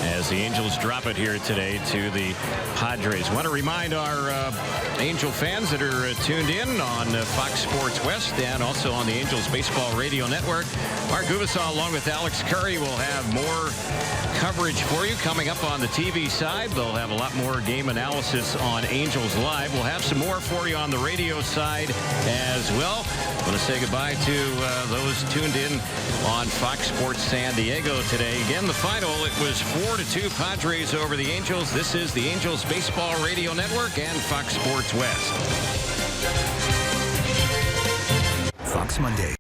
as the Angels drop it here today to the Padres. Want to remind our Angel fans that are tuned in on Fox Sports West and also on the Angels Baseball Radio Network. Mark Gubisaw along with Alex Curry will have more coverage for you coming up on the TV side. They'll have a lot more game analysis on Angels Live. We'll have some more for you on the radio side as well. I want to say goodbye to those tuned in on Fox Sports San Diego today. Again, the final, it was 4-2 Padres over the Angels. This is the Angels Baseball Radio Network and Fox Sports West. Fox Monday.